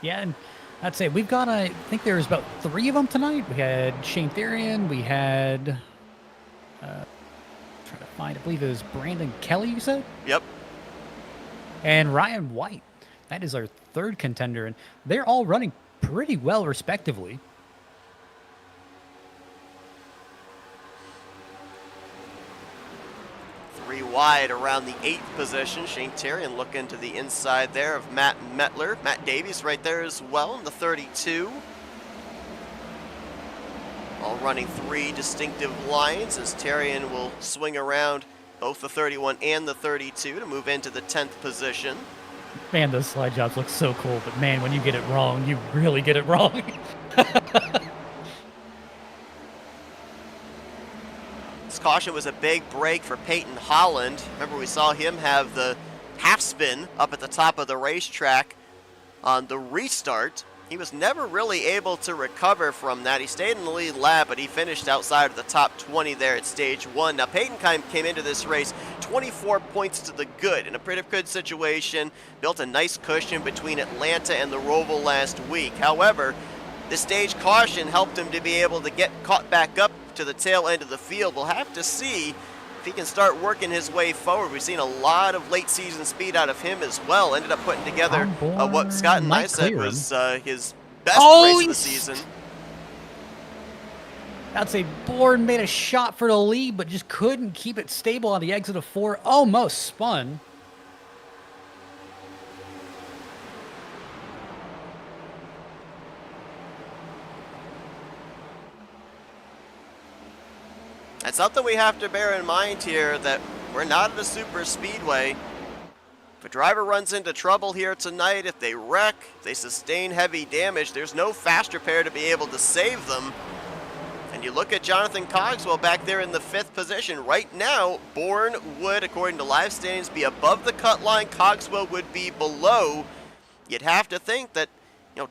Yeah, and I'd say we've got, I think there was about 3 of them tonight. We had Shane Therian, we had, trying to find, I believe it was Brandon Kelly, you said? Yep. And Ryan White. That is our 3rd contender, and they're all running pretty well respectively. Three wide around the 8th position. Shane Therian looking to the inside there of Matt Mettler. Matt Davies right there as well in the 32. All running 3 distinctive lines as Therian will swing around both the 31 and the 32 to move into the 10th position. Man, those slide jobs look so cool, but man, when you get it wrong, you really get it wrong. This caution was a big break for Peyton Holland. Remember, we saw him have the half spin up at the top of the racetrack on the restart. He was never really able to recover from that. He stayed in the lead lap, but he finished outside of the top 20 there at stage 1. Now, Peyton came into this race 24 points to the good in a pretty good situation, built a nice cushion between Atlanta and the Roval last week. However, the stage caution helped him to be able to get caught back up to the tail end of the field. We'll have to see if he can start working his way forward. We've seen a lot of late season speed out of him as well. Ended up putting together what Scott and I said was his best race of the season. I'd say Bourne made a shot for the lead, but just couldn't keep it stable on the exit of 4. Almost spun. And something we have to bear in mind here, that we're not at a super speedway. If a driver runs into trouble here tonight, if they wreck, if they sustain heavy damage, there's no fast repair to be able to save them. And you look at Jonathan Cogswell back there in the 5th position. Right now, Bourne would, according to live standings, be above the cut line. Cogswell would be below. You'd have to think that,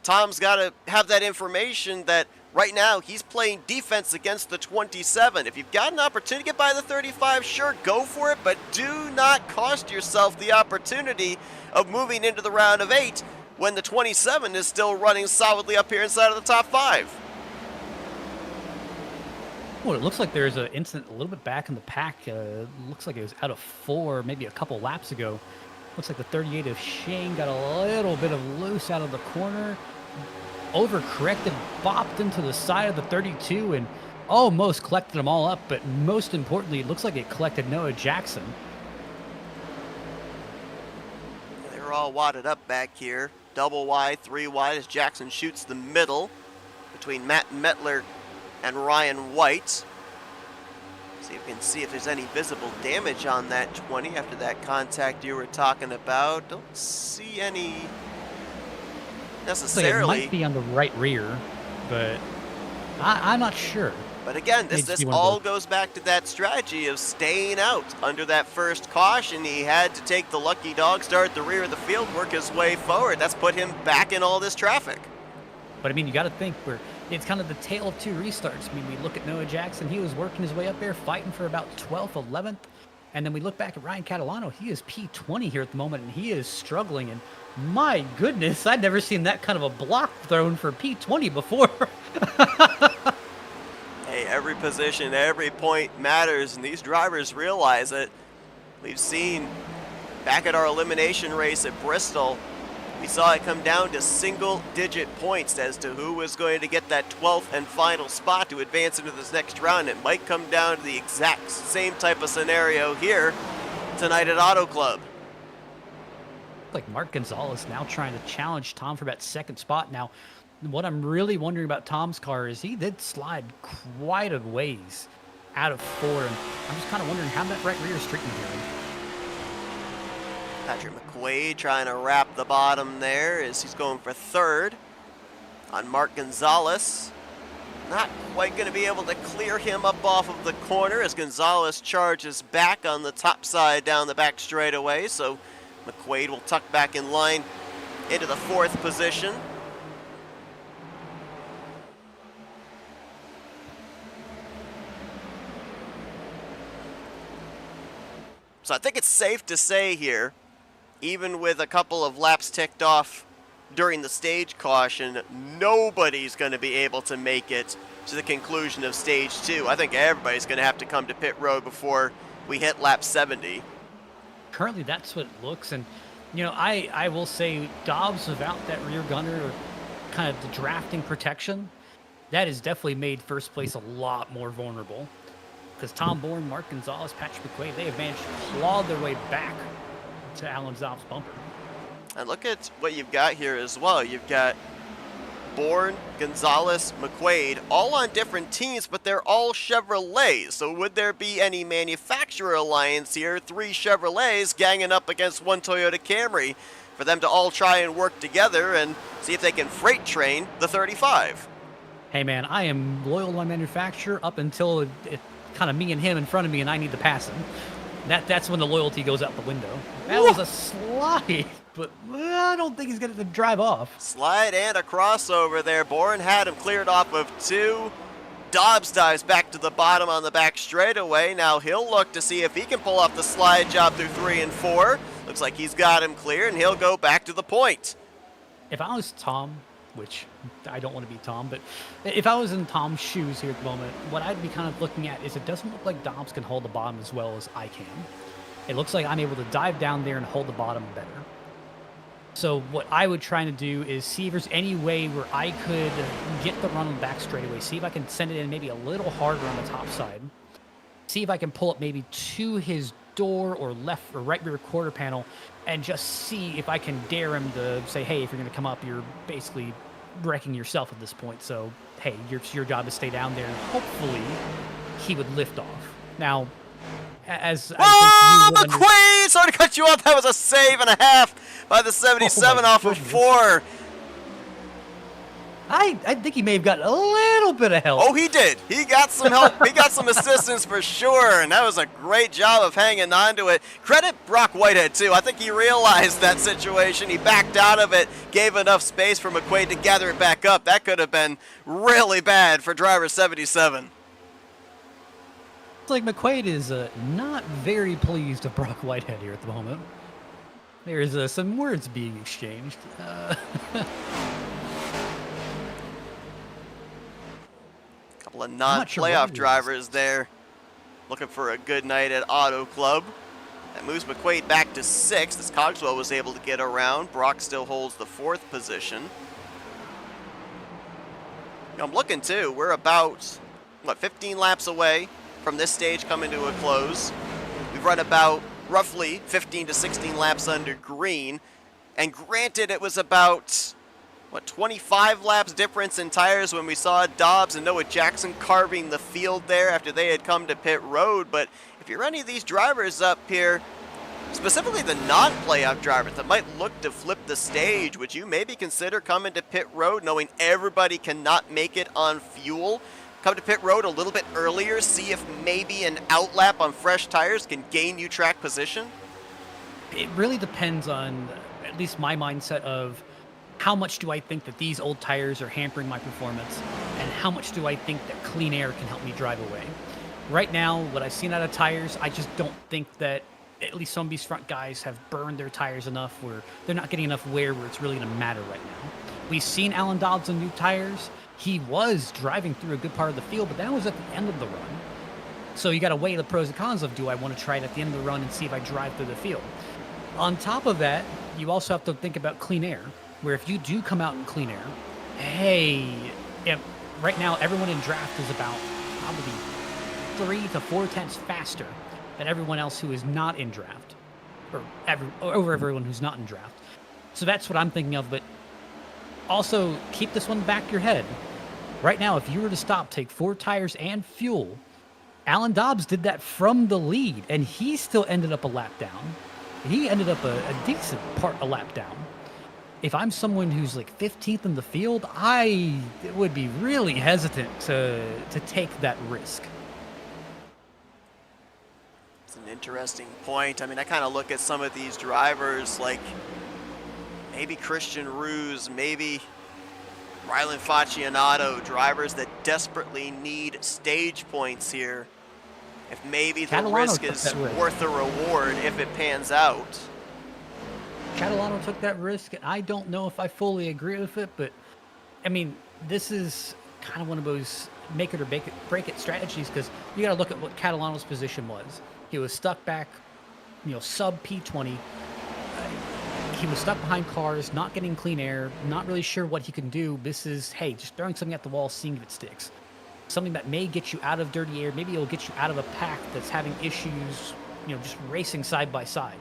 Tom's got to have that information that right now he's playing defense against the 27. If you've got an opportunity to get by the 35, sure, go for it, but do not cost yourself the opportunity of moving into the round of 8 when the 27 is still running solidly up here inside of the top 5. Well, it looks like there's an incident a little bit back in the pack. Looks like it was out of 4, maybe a couple laps ago. Looks like the 38 of Shane got a little bit of loose out of the corner. Overcorrected, bopped into the side of the 32, and almost collected them all up. But most importantly, it looks like it collected Noah Jackson. They're all wadded up back here. Double wide, 3 wide as Jackson shoots the middle between Matt Mettler and Ryan White. See if we can see if there's any visible damage on that 20 after that contact you were talking about. Don't see any necessarily. So it might be on the right rear, but I'm not sure. But again, this all goes back to that strategy of staying out under that first caution. He had to take the lucky dog, start at the rear of the field, work his way forward. That's put him back in all this traffic. But I mean, you got to think it's kind of the tale of 2 restarts. I mean, we look at Noah Jackson. He was working his way up there, fighting for about 12th, 11th. And then we look back at Ryan Catalano. He is P20 here at the moment, and he is struggling. And my goodness, I'd never seen that kind of a block thrown for P20 before. Hey, every position, every point matters, and these drivers realize it. We've seen back at our elimination race at Bristol, we saw it come down to single-digit points as to who was going to get that 12th and final spot to advance into this next round. It might come down to the exact same type of scenario here tonight at Auto Club. Like Mark Gonzalez now trying to challenge Tom for that 2nd spot. Now, what I'm really wondering about Tom's car is he did slide quite a ways out of 4, and I'm just kind of wondering how that right rear is treating him. Patrick McQuaid trying to wrap the bottom there as he's going for 3rd on Mark Gonzalez. Not quite going to be able to clear him up off of the corner as Gonzalez charges back on the top side down the back straightaway. So McQuaid will tuck back in line into the 4th position. So I think it's safe to say here, even with a couple of laps ticked off during the stage caution, nobody's going to be able to make it to the conclusion of stage 2. I think everybody's going to have to come to pit road before we hit lap 70. Currently, that's what it looks, and I will say Dobbs without that rear gunner, kind of the drafting protection, that has definitely made first place a lot more vulnerable. Because Tom Bourne, Mark Gonzalez, Patrick McQuaid, they have managed to claw their way back to Alan Zoff's bumper. And look at what you've got here as well. You've got Bourne, Gonzalez, McQuaid, all on different teams, but they're all Chevrolets. So would there be any manufacturer alliance here? 3 Chevrolets ganging up against 1 Toyota Camry for them to all try and work together and see if they can freight train the 35. Hey man, I am loyal to my manufacturer up until it kind of me and him in front of me and I need to pass him. That's when the loyalty goes out the window. That was a slide, but I don't think he's going to drive off. Slide and a crossover there. Bourne had him cleared off of 2. Dobbs dives back to the bottom on the back straightaway. Now he'll look to see if he can pull off the slide job through 3 and 4. Looks like he's got him clear, and he'll go back to the point. If I was Tom, which I don't want to be Tom, but if I was in Tom's shoes here at the moment, what I'd be kind of looking at is it doesn't look like Dobbs can hold the bottom as well as I can. It looks like I'm able to dive down there and hold the bottom better. So what I would try to do is see if there's any way where I could get the run on the back straightaway, see if I can send it in maybe a little harder on the top side, see if I can pull up maybe to his door or left or right rear quarter panel, and just see if I can dare him to say, hey, if you're going to come up, you're basically wrecking yourself at this point. So, hey, your job is stay down there and hopefully he would lift off. Now, as Whoa, I think you would McQueen! Sorry to cut you off. That was a save and a half by the 77 off of goodness. 4. I think he may have got a little bit of help. Oh, he did. He got some help. He got some assistance for sure, and that was a great job of hanging on to it. Credit Brock Whitehead, too. I think he realized that situation. He backed out of it, gave enough space for McQuaid to gather it back up. That could have been really bad for driver 77. It's like McQuaid is not very pleased with Brock Whitehead here at the moment. There's some words being exchanged. Couple of non-playoff drivers there looking for a good night at Auto Club. That moves McQuaid back to 6th as Cogswell was able to get around. Brock still holds the 4th position. I'm looking too. We're about, 15 laps away from this stage coming to a close. We've run about roughly 15 to 16 laps under green. And granted, it was about 25 laps difference in tires when we saw Dobbs and Noah Jackson carving the field there after they had come to pit road. But if you're any of these drivers up here, specifically the non-playoff drivers that might look to flip the stage, would you maybe consider coming to pit road knowing everybody cannot make it on fuel? Come to pit road a little bit earlier, see if maybe an outlap on fresh tires can gain you track position? It really depends on at least my mindset of how much do I think that these old tires are hampering my performance, and how much do I think that clean air can help me drive away? Right now, what I've seen out of tires, I just don't think that at least some of these front guys have burned their tires enough where they're not getting enough wear where it's really going to matter right now. We've seen Alan Dobbs on new tires. He was driving through a good part of the field, but that was at the end of the run. So you got to weigh the pros and cons of, do I want to try it at the end of the run and see if I drive through the field? On top of that, you also have to think about clean air, where if you do come out in clean air, right now everyone in draft is about probably 3 to 4 tenths faster than everyone else who is not in draft, or over everyone who's not in draft. So that's what I'm thinking of, but also keep this one in the back of your head. Right now, if you were to stop, take 4 tires and fuel, Alan Dobbs did that from the lead, and he still ended up a lap down. He ended up a decent part a lap down. If I'm someone who's like 15th in the field, I would be really hesitant to take that risk. It's an interesting point. I mean, I kind of look at some of these drivers like maybe Christian Ruse, maybe Rylan Faccianato, drivers that desperately need stage points here. If maybe the risk is worth the reward if it pans out. Catalano took that risk, and I don't know if I fully agree with it, but I mean, this is kind of one of those make it or break it strategies, because you got to look at what Catalano's position was. He was stuck back, sub P20. He was stuck behind cars, not getting clean air, not really sure what he can do. This is, hey, just throwing something at the wall, seeing if it sticks. Something that may get you out of dirty air. Maybe it'll get you out of a pack that's having issues, just racing side by side.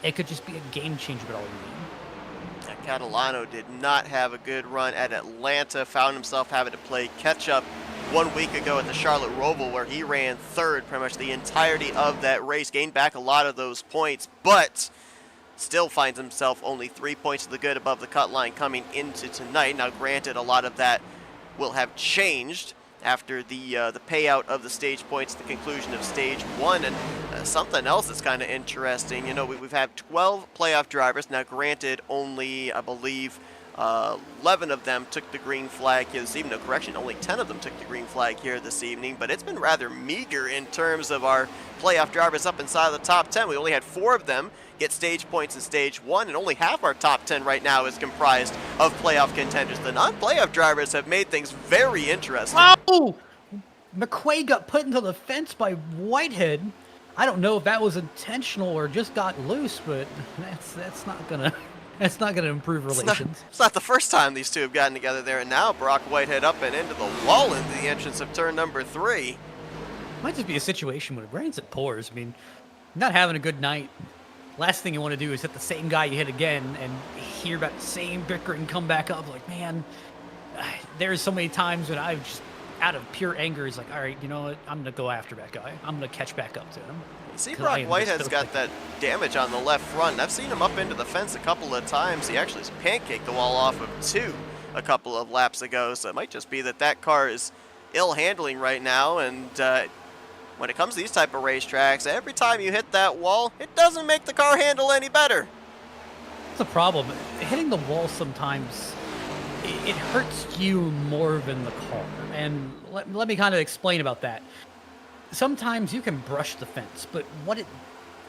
It could just be a game changer, but all you need. Catalano did not have a good run at Atlanta, found himself having to play catch-up 1 week ago at the Charlotte Roval, where he ran 3rd pretty much the entirety of that race, gained back a lot of those points, but still finds himself only 3 points to the good above the cut line coming into tonight. Now, granted, a lot of that will have changed after the payout of the stage points at the conclusion of stage 1. And something else that's kind of interesting, we've had 12 playoff drivers. Now, granted, only, I believe, 11 of them took the green flag here this evening. No, correction, only 10 of them took the green flag here this evening, but it's been rather meager in terms of our playoff drivers up inside of the top 10. We only had 4 of them get stage points in stage 1, and only half our top 10 right now is comprised of playoff contenders. The non-playoff drivers have made things very interesting. Oh! McQuaid got put into the fence by Whitehead. I don't know if that was intentional or just got loose, but that's not gonna improve relations. It's not the first time these two have gotten together there, and now Brock Whitehead up and into the wall into the entrance of turn number 3. Might just be a situation when it rains, it pours. I mean, not having a good night. Last thing you want to do is hit the same guy you hit again and hear about the same bickering come back up. Like, man, there's so many times when I've just out of pure anger, he's like, all right, you know what? I'm going to go after that guy. I'm going to catch back up to him. You see 'Cause I Brock am just Whitehead's so got sick that damage on the left front. I've seen him up into the fence a couple of times. He actually pancaked the wall off of 2 a couple of laps ago, so it might just be that car is ill handling right now. And when it comes to these type of racetracks, every time you hit that wall, it doesn't make the car handle any better. That's a problem. Hitting the wall sometimes, it hurts you more than the car. And let me kind of explain about that. Sometimes you can brush the fence, but what it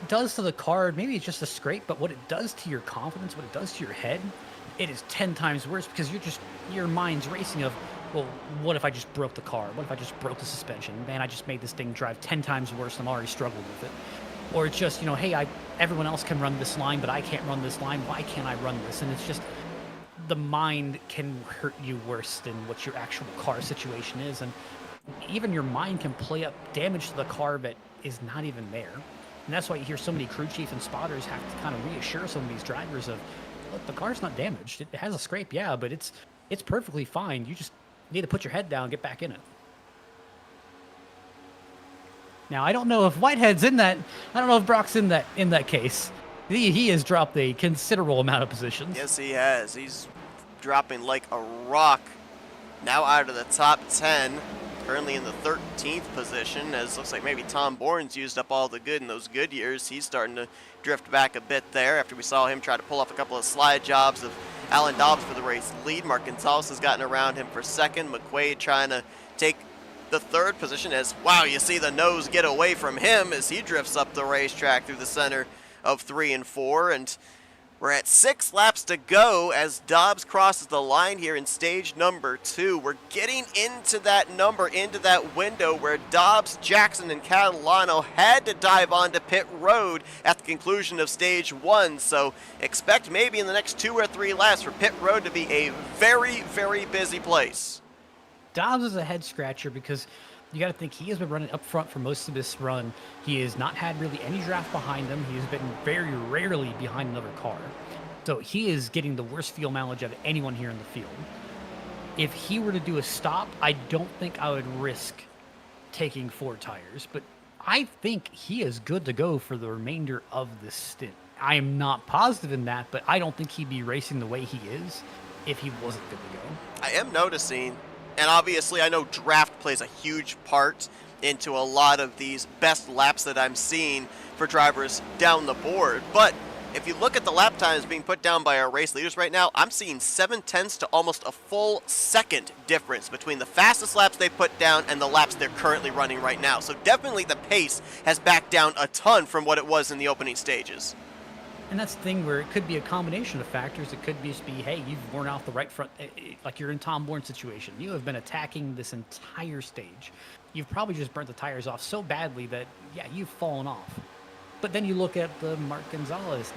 does to the car, maybe it's just a scrape, but what it does to your confidence, what it does to your head, it is 10 times worse because your mind's racing of, well, what if I just broke the car? What if I just broke the suspension? Man, I just made this thing drive 10 times worse and I'm already struggling with it. Or it's just, hey, everyone else can run this line, but I can't run this line. Why can't I run this? And it's just, the mind can hurt you worse than what your actual car situation is. And even your mind can play up damage to the car that is not even there. And that's why you hear so many crew chief and spotters have to kind of reassure some of these drivers of, look, the car's not damaged. It has a scrape, yeah, but it's perfectly fine. You just need to put your head down and get back in it. Now, I don't know if Whitehead's in that. I don't know if Brock's in that case. He has dropped a considerable amount of positions. Yes, he has. He's dropping like a rock. Now out of the top 10. Currently in the 13th position, as looks like maybe Tom Bourne's used up all the good in those good years. He's starting to drift back a bit there after we saw him try to pull off a couple of slide jobs of Alan Dobbs for the race lead. Mark Gonzalez has gotten around him for second. McQuaid trying to take the third position as, wow, you see the nose get away from him as he drifts up the racetrack through the center of 3 and 4. And we're at 6 laps to go as Dobbs crosses the line here in stage number 2. We're getting into that window where Dobbs, Jackson, and Catalano had to dive onto pit road at the conclusion of stage 1. So expect maybe in the next 2 or 3 laps for pit road to be a very, very busy place. Dobbs is a head scratcher because you got to think he has been running up front for most of this run. He has not had really any draft behind him. He has been very rarely behind another car. So he is getting the worst fuel mileage out of anyone here in the field. If he were to do a stop, I don't think I would risk taking 4 tires. But I think he is good to go for the remainder of this stint. I am not positive in that, but I don't think he'd be racing the way he is if he wasn't good to go. I am noticing, and obviously I know draft plays a huge part into a lot of these best laps that I'm seeing for drivers down the board. But if you look at the lap times being put down by our race leaders right now, I'm seeing 7/10 to almost a full second difference between the fastest laps they put down and the laps they're currently running right now. So definitely the pace has backed down a ton from what it was in the opening stages. And that's the thing where it could be a combination of factors. It could just be, hey, you've worn off the right front, like you're in Tom Bourne's situation. You have been attacking this entire stage. You've probably just burnt the tires off so badly that, yeah, you've fallen off. But then you look at the Mark Gonzalez,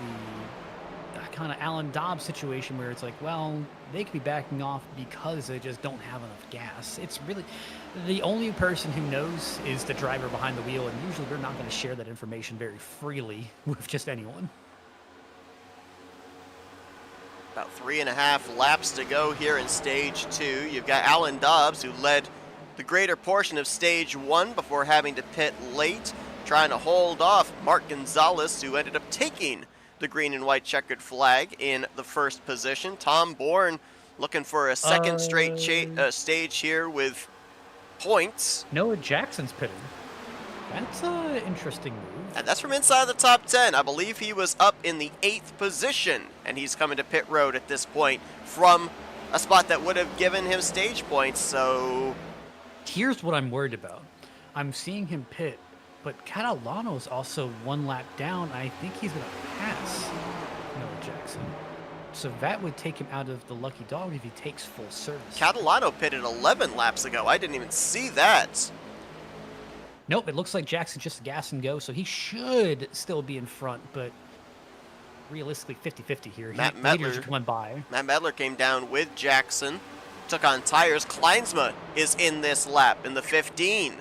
the kind of Alan Dobbs situation where it's like, well, they could be backing off because they just don't have enough gas. It's really, the only person who knows is the driver behind the wheel, and usually they're not going to share that information very freely with just anyone. About 3.5 laps to go here in stage 2. You've got Alan Dobbs, who led the greater portion of stage 1 before having to pit late, trying to hold off Mark Gonzalez, who ended up taking the green and white checkered flag in the first position. Tom Bourne looking for a second straight stage here with points. Noah Jackson's pitting. That's an interesting move. And that's from inside the top 10. I believe he was up in the 8th position, and he's coming to pit road at this point from a spot that would have given him stage points, so... Here's what I'm worried about. I'm seeing him pit, but Catalano's also 1 lap down. I think he's going to pass Noah Jackson. So that would take him out of the lucky dog if he takes full service. Catalano pitted 11 laps ago. I didn't even see that. Nope, it looks like Jackson just gas and go, so he should still be in front, but realistically 50-50 here. Matt Leaders Medler are coming by. Matt Medler came down with Jackson, took on tires. Kleinsma is in this lap in the 15.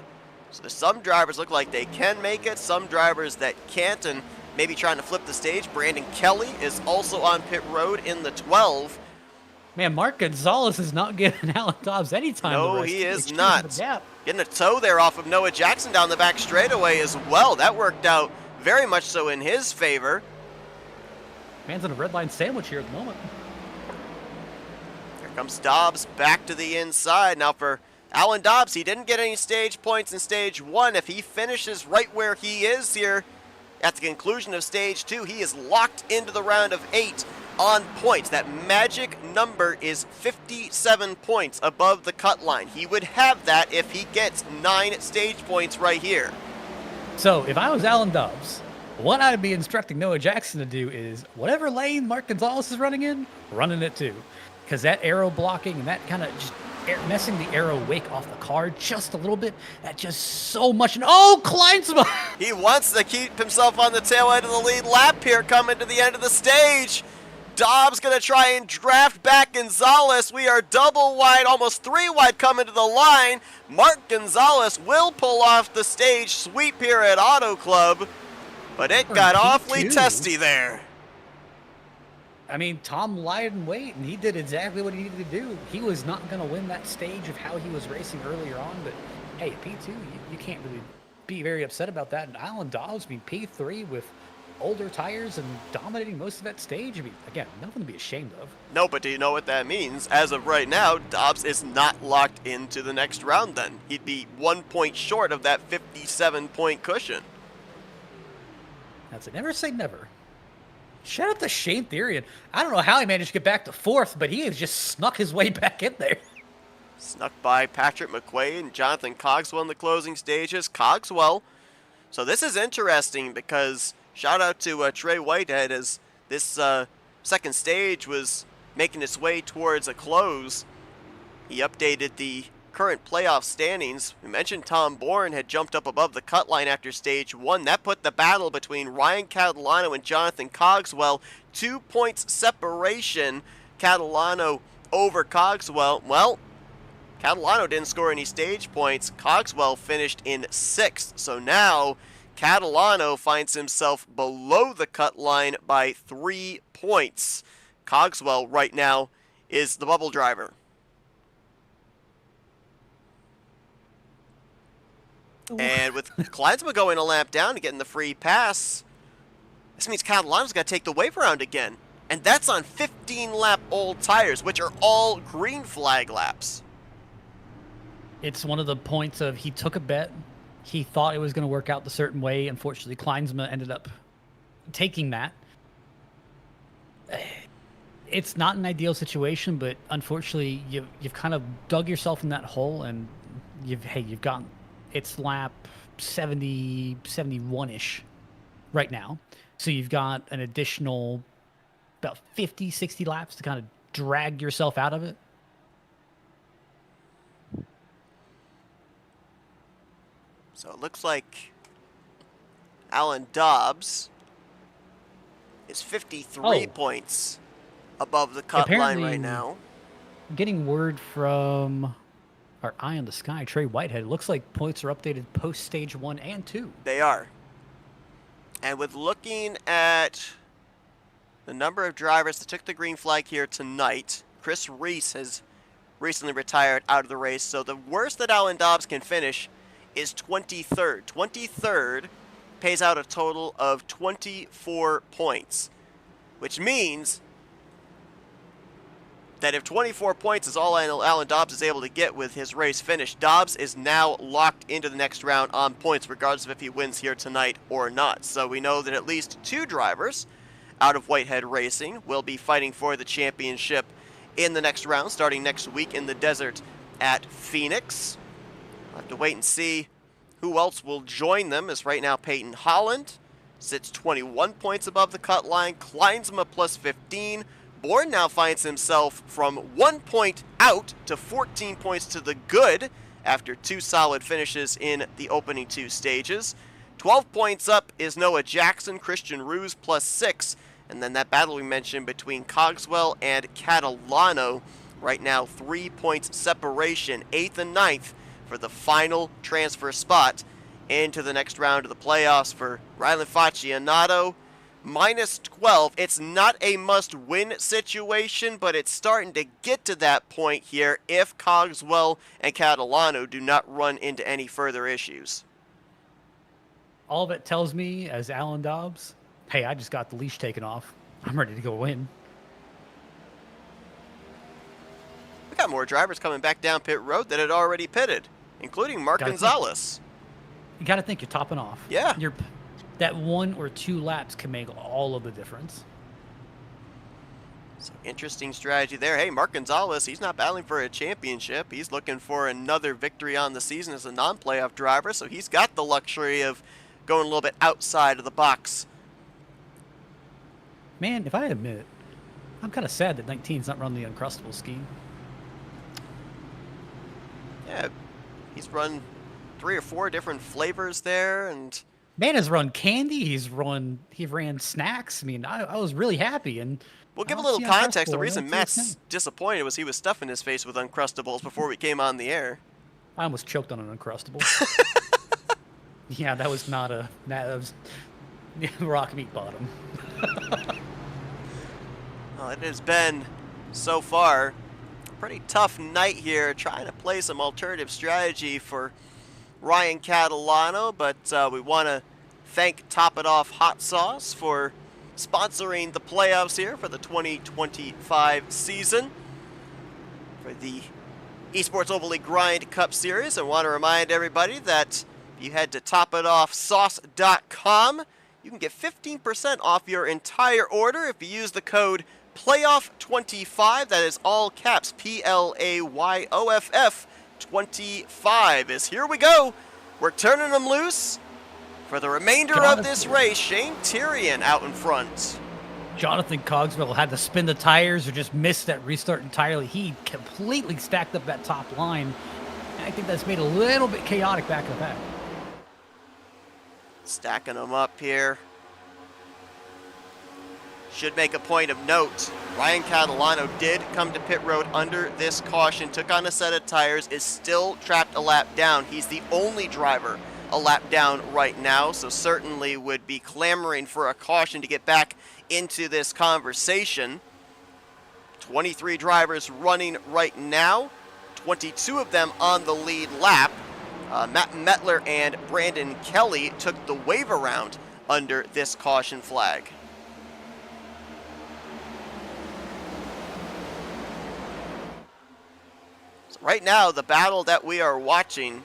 So there's some drivers look like they can make it, some drivers that can't, and maybe trying to flip the stage. Brandon Kelly is also on pit road in the 12. Man, Mark Gonzalez is not giving Alan Dobbs any time to No, rest. he is He's not. choosing the gap. Getting a toe there off of Noah Jackson down the back straightaway as well. That worked out very much so in his favor. Man's in a red line sandwich here at the moment. Here comes Dobbs back to the inside. Now for Alan Dobbs, he didn't get any stage points in stage 1. If he finishes right where he is here at the conclusion of stage 2, he is locked into the round of 8 on points. That magic number is 57 points above the cut line. He would have that if he gets 9 stage points right here. So if I was Alan Dobbs, what I'd be instructing Noah Jackson to do is whatever lane Mark Gonzalez is running in, running it too. Because that arrow blocking and that kind of just messing the arrow wake off the car just a little bit, that just so much. Oh, Kleinsma! He wants to keep himself on the tail end of the lead lap here coming to the end of the stage. Dobbs going to try and draft back Gonzalez. We are double wide, almost 3 wide coming to the line. Mark Gonzalez will pull off the stage sweep here at Auto Club, but it got awfully testy there. I mean, Tom lied in wait, and he did exactly what he needed to do. He was not going to win that stage of how he was racing earlier on, but hey, P2, you can't really be very upset about that. And Alan Dobbs, I mean, P3 with older tires and dominating most of that stage. I mean, again, nothing to be ashamed of. No, but do you know what that means? As of right now, Dobbs is not locked into the next round then. He'd be 1 point short of that 57-point cushion. That's it. Never say never. Shout out to Shane Therian. I don't know how he managed to get back to 4th, but he has just snuck his way back in there. Snuck by Patrick McQuaid and Jonathan Cogswell in the closing stages. Cogswell. So this is interesting because shout out to Trey Whitehead as this second stage was making its way towards a close. He updated the current playoff standings. We mentioned Tom Bourne had jumped up above the cut line after stage 1. That put the battle between Ryan Catalano and Jonathan Cogswell, 2 points separation. Catalano over Cogswell. Well, Catalano didn't score any stage points. Cogswell finished in 6th. So now Catalano finds himself below the cut line by 3 points. Cogswell right now is the bubble driver. And with Kleinsma going a lap down and getting the free pass, this means Catalano's got to take the wave around again. And that's on 15-lap old tires, which are all green flag laps. It's one of the points of he took a bet. He thought it was going to work out the certain way. Unfortunately, Kleinsma ended up taking that. It's not an ideal situation, but unfortunately, you've kind of dug yourself in that hole, and you've gotten. It's lap 70, 71-ish right now. So you've got an additional about 50, 60 laps to kind of drag yourself out of it. So it looks like Alan Dobbs is 53 points above the cut line right now. I'm getting word from our eye on the sky, Trey Whitehead. It looks like points are updated post stage 1 and 2. They are. And with looking at the number of drivers that took the green flag here tonight, Chris Reese has recently retired out of the race. So the worst that Alan Dobbs can finish is 23rd. 23rd pays out a total of 24 points, which means that if 24 points is all Alan Dobbs is able to get with his race finish, Dobbs is now locked into the next round on points, regardless of if he wins here tonight or not. So we know that at least 2 drivers out of Whitehead Racing will be fighting for the championship in the next round, starting next week in the desert at Phoenix. We'll have to wait and see who else will join them, as right now Peyton Holland sits 21 points above the cut line, Kleinsma plus 15. Bourne now finds himself from 1 point out to 14 points to the good after 2 solid finishes in the opening 2 stages. 12 points up is Noah Jackson, Christian Ruse plus 6, and then that battle we mentioned between Cogswell and Catalano. Right now 3 points separation, 8th and 9th for the final transfer spot into the next round of the playoffs for Rylan Faccianato, minus 12. It's not a must-win situation, but it's starting to get to that point here if Cogswell and Catalano do not run into any further issues. All of it tells me, as Alan Dobbs, hey, I just got the leash taken off. I'm ready to go win. We got more drivers coming back down pit road that had already pitted, including Mark Gonzalez. You got to think you're topping off. Yeah. That 1 or 2 laps can make all of the difference. So interesting strategy there. Hey, Mark Gonzalez, he's not battling for a championship. He's looking for another victory on the season as a non-playoff driver, so he's got the luxury of going a little bit outside of the box. Man, if I admit, I'm kind of sad that 19's not running the Uncrustable scheme. Yeah, he's run 3 or 4 different flavors there, and Man has run candy. He ran snacks. I mean, I was really happy. And we'll give a little context. The reason Matt's disappointed was he was stuffing his face with Uncrustables before we came on the air. I almost choked on an Uncrustable. Yeah, that was not a... That was rock meat bottom. Well, it has been, so far, a pretty tough night here trying to play some alternative strategy for Ryan Catalano, but we want to thank Top It Off Hot Sauce for sponsoring the playoffs here for the 2025 season for the Esports Oval League Grind Cup Series. I want to remind everybody that if you head to topitoffsauce.com, you can get 15% off your entire order if you use the code PLAYOFF25. That is all caps, PLAYOFF 25. Is here we go. We're turning them loose for the remainder of this race. Shane Tyrion out in front. Jonathan Cogswell had to spin the tires or just missed that restart entirely. He completely stacked up that top line. And I think that's made a little bit chaotic back in the back. Stacking them up here. Should make a point of note, Ryan Catalano did come to pit road under this caution, took on a set of tires, is still trapped a lap down. He's the only driver a lap down right now, so certainly would be clamoring for a caution to get back into this conversation. 23 drivers running right now, 22 of them on the lead lap. Matt Mettler and Brandon Kelly took the wave around under this caution flag. Right now, the battle that we are watching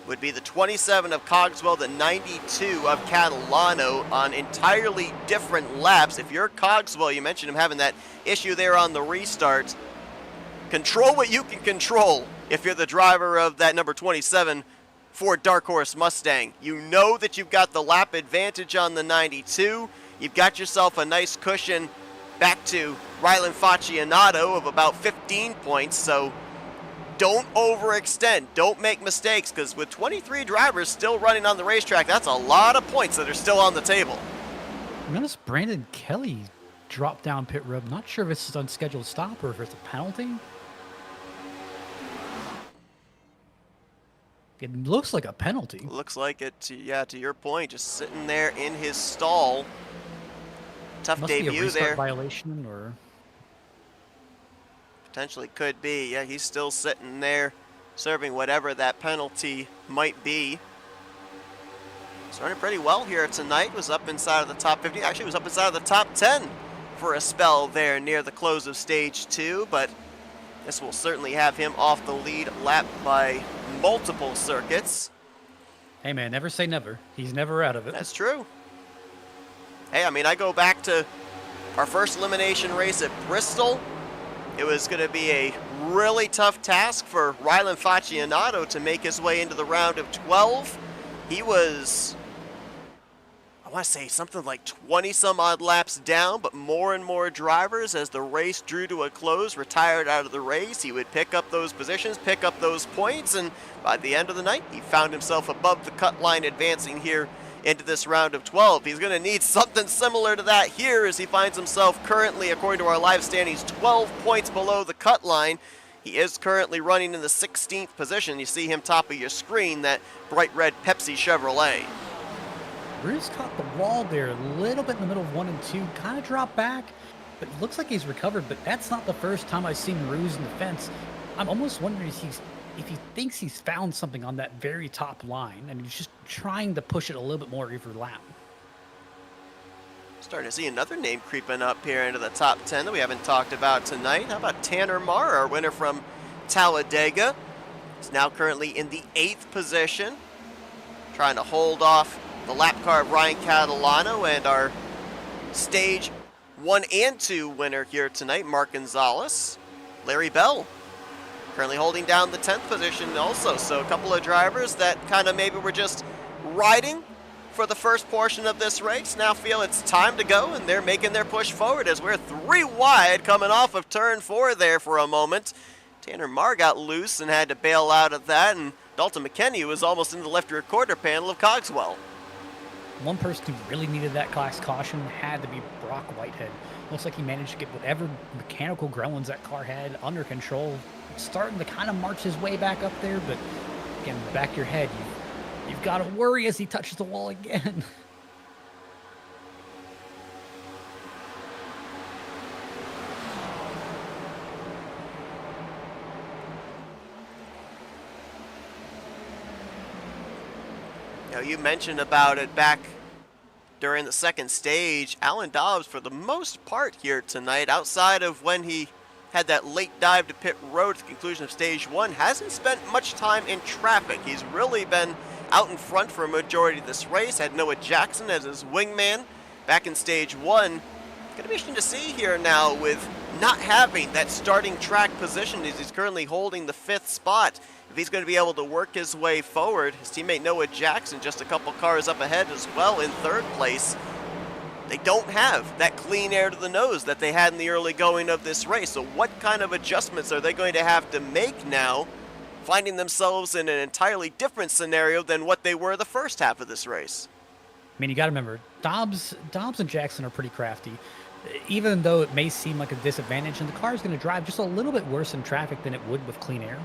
would be the 27 of Cogswell, the 92 of Catalano on entirely different laps. If you're Cogswell, you mentioned him having that issue there on the restart. Control what you can control if you're the driver of that number 27 Ford Dark Horse Mustang. You know that you've got the lap advantage on the 92. You've got yourself a nice cushion back to Rylan Faccianato of about 15 points, so don't overextend. Don't make mistakes, because with 23 drivers still running on the racetrack, that's a lot of points that are still on the table. I noticed Brandon Kelly dropped down pit road. Not sure if it's an unscheduled stop or if it's a penalty. It looks like a penalty. Looks like it, yeah, to your point, just sitting there in his stall. Tough Must be a debut restart there. Violation or... Potentially could be. Yeah, he's still sitting there serving whatever that penalty might be. He's running pretty well here tonight. Was up inside of the top 50. Actually, was up inside of the top 10 for a spell there near the close of stage 2, but this will certainly have him off the lead lap by multiple circuits. Hey, man, never say never. He's never out of it. That's true. Hey, I mean, I go back to our first elimination race at Bristol. It was going to be a really tough task for Rylan Faccianato to make his way into the round of 12. He was, I want to say something like 20-some odd laps down, but more and more drivers, as the race drew to a close, retired out of the race. He would pick up those positions, pick up those points, and by the end of the night, he found himself above the cut line, advancing here into this round of 12. He's going to need something similar to that here, as he finds himself currently, according to our live standings, 12 points below the cut line. He is currently running in the 16th position. You see him top of your screen, that bright red Pepsi Chevrolet. Bruce caught the wall there a little bit in the middle of 1 and 2, kind of dropped back, but it looks like he's recovered. But that's not the first time I've seen Ruse in the fence. I'm almost wondering if he thinks he's found something on that very top line, and he's just trying to push it a little bit more every lap. Starting to see another name creeping up here into the top 10 that we haven't talked about tonight. How about Tanner Marr, our winner from Talladega? He's now currently in the 8th position, trying to hold off the lap car of Ryan Catalano and our stage 1 and 2 winner here tonight, Mark Gonzalez. Larry Bell currently holding down the 10th position also. So a couple of drivers that kind of maybe were just riding for the first portion of this race now feel it's time to go, and they're making their push forward as we're 3 wide coming off of turn 4 there for a moment. Tanner Marr got loose and had to bail out of that, and Dalton McKenney was almost in the left rear quarter panel of Cogswell. One person who really needed that class caution had to be Brock Whitehead. Looks like he managed to get whatever mechanical gremlins that car had under control. Starting to kind of march his way back up there, but again, in the back of your head, you've got to worry as he touches the wall again. You know, you mentioned about it back during the second stage. Alan Dobbs, for the most part here tonight, outside of when he had that late dive to pit road at the conclusion of stage 1, hasn't spent much time in traffic. He's really been out in front for a majority of this race. Had Noah Jackson as his wingman back in stage 1. Going to be interesting to see here now with not having that starting track position as he's currently holding the 5th spot. If he's going to be able to work his way forward, his teammate Noah Jackson just a couple cars up ahead as well in 3rd place. They don't have that clean air to the nose that they had in the early going of this race. So what kind of adjustments are they going to have to make now, finding themselves in an entirely different scenario than what they were the first half of this race? I mean, you got to remember, Dobbs and Jackson are pretty crafty. Even though it may seem like a disadvantage, and the car is going to drive just a little bit worse in traffic than it would with clean air.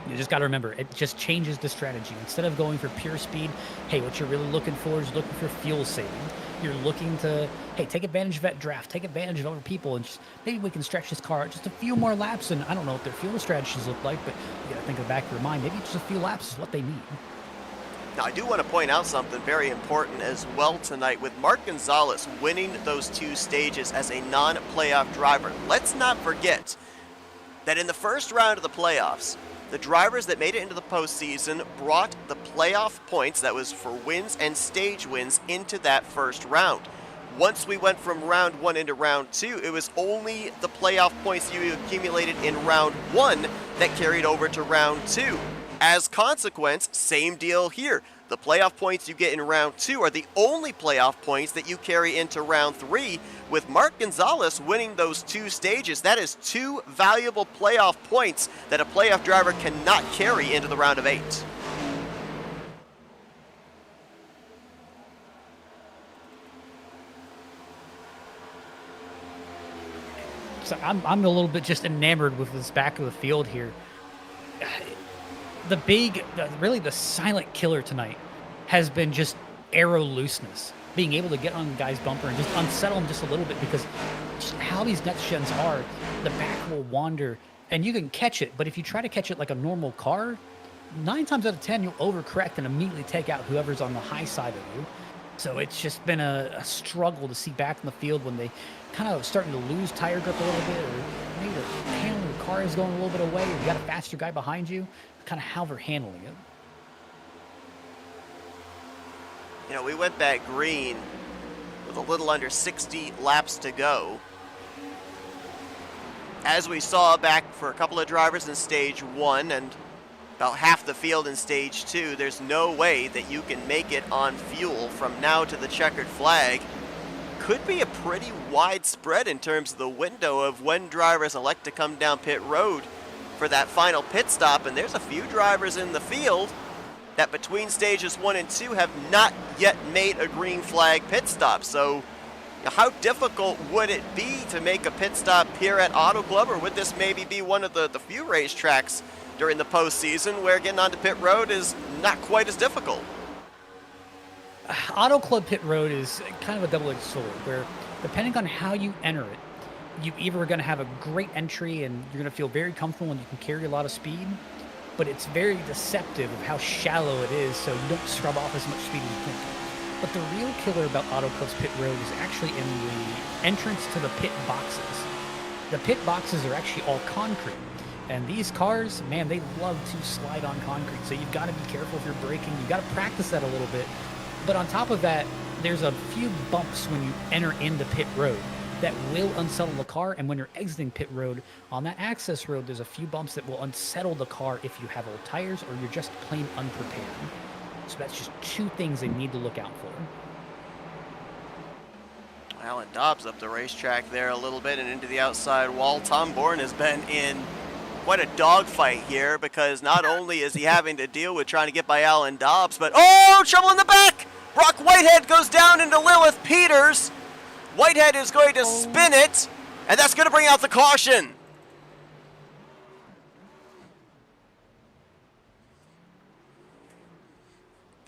You just got to remember, it just changes the strategy. Instead of going for pure speed, hey, what you're really looking for is looking for fuel saving. You're looking to, hey, take advantage of that draft, take advantage of other people, and just maybe we can stretch this car just a few more laps. And I don't know what their fuel strategies look like, but you got to think in the back of your mind, maybe just a few laps is what they need. Now, I do want to point out something very important as well tonight with Mark Gonzalez winning those 2 stages as a non-playoff driver. Let's not forget that in the first round of the playoffs, the drivers that made it into the postseason brought the playoff points, that was for wins and stage wins, into that first round. Once we went from round 1 into round 2, it was only the playoff points you accumulated in round 1 that carried over to round 2. As consequence, same deal here. The playoff points you get in round 2 are the only playoff points that you carry into round 3. With Mark Gonzalez winning those 2 stages, that is 2 valuable playoff points that a playoff driver cannot carry into the round of 8. So I'm a little bit just enamored with this back of the field here. Really the silent killer tonight has been just aero looseness. Being able to get on the guy's bumper and just unsettle him just a little bit, because just how these next gens are, the back will wander and you can catch it. But if you try to catch it like a normal car, 9 times out of 10, you'll overcorrect and immediately take out whoever's on the high side of you. So it's just been a struggle to see back in the field when they kind of starting to lose tire grip a little bit, or maybe the handling of the car is going a little bit away, or you got a faster guy behind you, kind of how they're handling it. You know, we went back green with a little under 60 laps to go. As we saw back for a couple of drivers in stage 1 and about half the field in stage 2, there's no way that you can make it on fuel from now to the checkered flag. Could be a pretty wide spread in terms of the window of when drivers elect to come down pit road for that final pit stop, and there's a few drivers in the field that between stages 1 and 2 have not yet made a green flag pit stop. So how difficult would it be to make a pit stop here at Auto Club, or would this maybe be one of the few racetracks during the postseason where getting onto pit road is not quite as difficult? Auto Club Pit Road is kind of a double-edged sword, where depending on how you enter it, you either are going to have a great entry and you're going to feel very comfortable and you can carry a lot of speed, but it's very deceptive of how shallow it is, so you don't scrub off as much speed as you think. But the real killer about Auto Club's Pit Road is actually in the entrance to the pit boxes. The pit boxes are actually all concrete. And these cars, man, they love to slide on concrete. So you've got to be careful if you're braking. You've got to practice that a little bit. But on top of that, there's a few bumps when you enter into pit road that will unsettle the car. And when you're exiting pit road, on that access road, there's a few bumps that will unsettle the car if you have old tires or you're just plain unprepared. So that's just two things they need to look out for. Alan Dobbs up the racetrack there a little bit and into the outside wall. Tom Bourne has been in quite a dogfight here because not only is he having to deal with trying to get by Alan Dobbs, but oh, trouble in the back! Brock Whitehead goes down into Lilith Peters. Whitehead is going to spin it, and that's going to bring out the caution.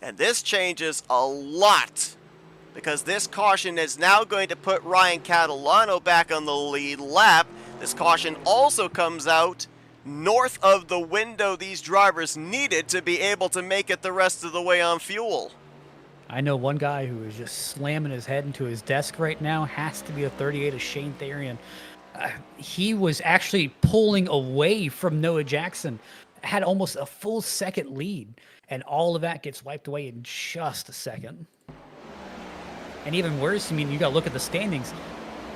And this changes a lot because this caution is now going to put Ryan Catalano back on the lead lap. This caution also comes out north of the window these drivers needed to be able to make it the rest of the way on fuel. I know one guy who is just slamming his head into his desk right now. Has to be a 38 of Shane Therian. He was actually pulling away from Noah Jackson. Had almost a full second lead. And all of that gets wiped away in just a second. And even worse, I mean, you got to look at the standings.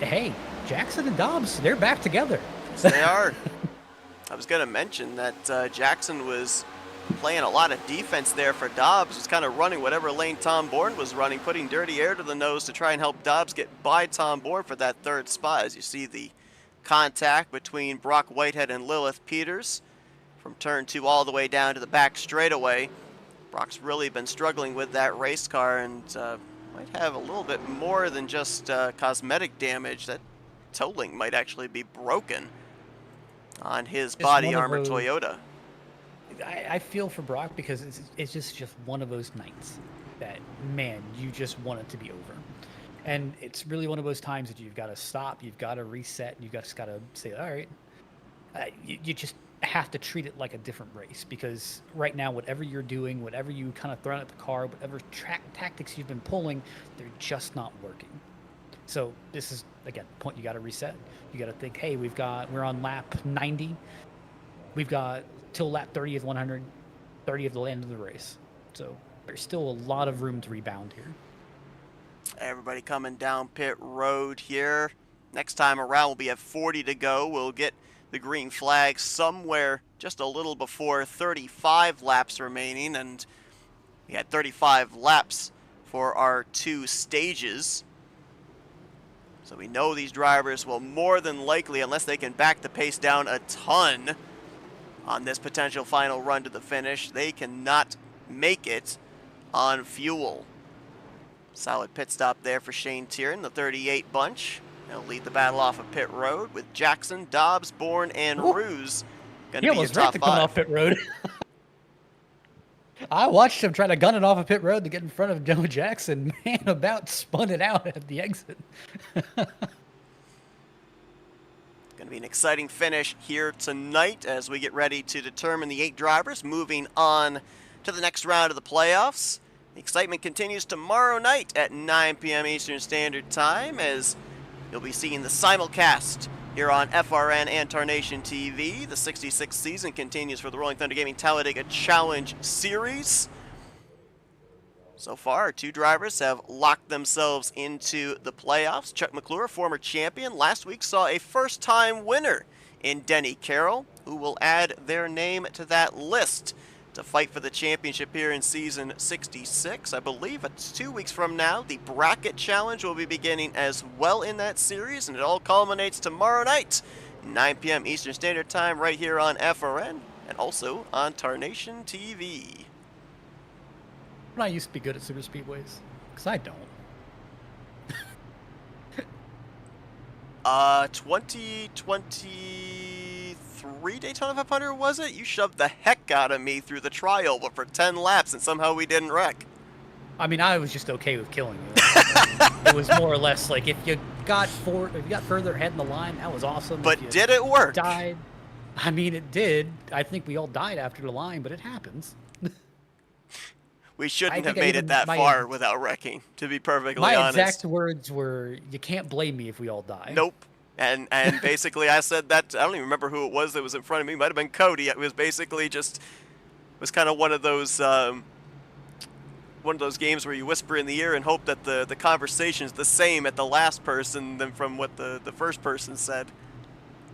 Hey, Jackson and Dobbs, they're back together. They are. I was going to mention that Jackson was playing a lot of defense there for Dobbs. Was kind of running whatever lane Tom Bourne was running, putting dirty air to the nose to try and help Dobbs get by Tom Bourne for that third spot. As you see the contact between Brock Whitehead and Lilith Peters from turn 2 all the way down to the back straightaway. Brock's really been struggling with that race car and might have a little bit more than just cosmetic damage. That toe link might actually be broken on his body armor Toyota. I feel for Brock because it's just one of those nights that, man, you just want it to be over. And it's really one of those times that you've got to stop, you've got to reset, you've just got to say, all right, you just have to treat it like a different race, because right now, whatever you're doing, whatever you kind of throw at the car, whatever tactics you've been pulling, they're just not working. So this is, again, the point you got to reset. You got to think, hey, we're on lap 90. We've got till lap 30th, 100, 30 of the end of the race. So there's still a lot of room to rebound here. Everybody coming down pit road here. Next time around, we'll be at 40 to go. We'll get the green flag somewhere just a little before 35 laps remaining, and we had 35 laps for our 2 stages. So we know these drivers will more than likely, unless they can back the pace down a ton on this potential final run to the finish, they cannot make it on fuel. Solid pit stop there for Shane Tiernan, the 38 bunch. They'll lead the battle off of pit road with Jackson, Dobbs, Bourne, and Ruse going to be his top 5. Coming off pit road. I watched him try to gun it off of pit road to get in front of Joe Jackson. Man, about spun it out at the exit. Going to be an exciting finish here tonight as we get ready to determine the 8 drivers moving on to the next round of the playoffs. The excitement continues tomorrow night at 9 p.m. Eastern Standard Time as you'll be seeing the simulcast here on FRN and Tarnation TV. The 66th season continues for the Rolling Thunder Gaming Talladega Challenge Series. So far, 2 drivers have locked themselves into the playoffs. Chuck McClure, former champion, last week saw a first-time winner in Denny Carroll, who will add their name to that list to fight for the championship here in season 66. I believe it's 2 weeks from now. The bracket challenge will be beginning as well in that series, and it all culminates tomorrow night, 9 p.m. Eastern Standard Time, right here on FRN and also on Tarnation TV. I used to be good at super speedways, because I don't. 2023 Daytona 500, was it? You shoved the heck out of me through the trial, but for 10 laps, and somehow we didn't wreck. I mean, I was just okay with killing you. It was more or less like if you got further ahead in the line, that was awesome. But If you did it work? died, I mean, it did. I think we all died after the line, but it happens. We shouldn't have think made it that my far without wrecking, to be perfectly my honest. exact words were, "You can't blame me if we all die." Nope. And basically I said that, I don't even remember who it was that was in front of me. It might have been Cody. It was basically just, it was kind of one of those games where you whisper in the ear and hope that the conversation's the same at the last person than from what the first person said.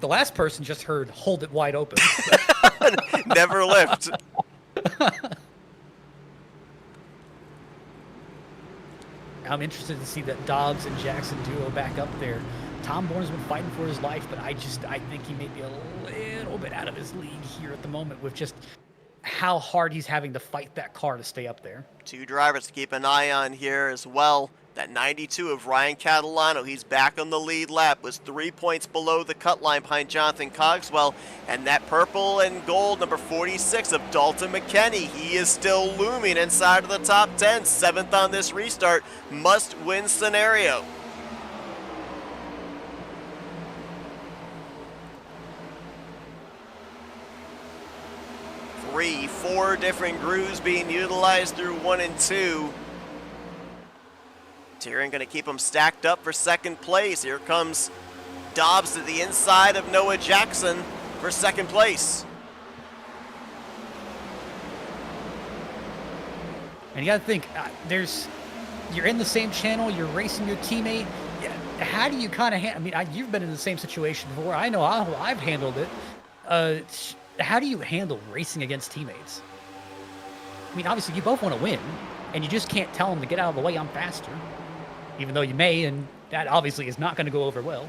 The last person just heard, "Hold it wide open." Never lift. I'm interested to see that Dobbs and Jackson duo back up there. Tom Bourne's been fighting for his life, but I think he may be a little bit out of his league here at the moment with just how hard he's having to fight that car to stay up there. 2 drivers to keep an eye on here as well. That 92 of Ryan Catalano, he's back on the lead lap, was 3 points below the cut line behind Jonathan Cogswell. And that purple and gold, number 46 of Dalton McKenney, he is still looming inside of the top 10, 7th on this restart, must-win scenario. Four different grooves being utilized through 1 and 2. Tyrion going to keep them stacked up for second place. Here comes Dobbs to the inside of Noah Jackson for second place. And you got to think, you're in the same channel, you're racing your teammate. How do you kind of I mean, you've been in the same situation before. I know how I've handled it. How do you handle racing against teammates? I mean, obviously, you both want to win, and you just can't tell them to get out of the way, I'm faster. Even though you may, and that obviously is not going to go over well.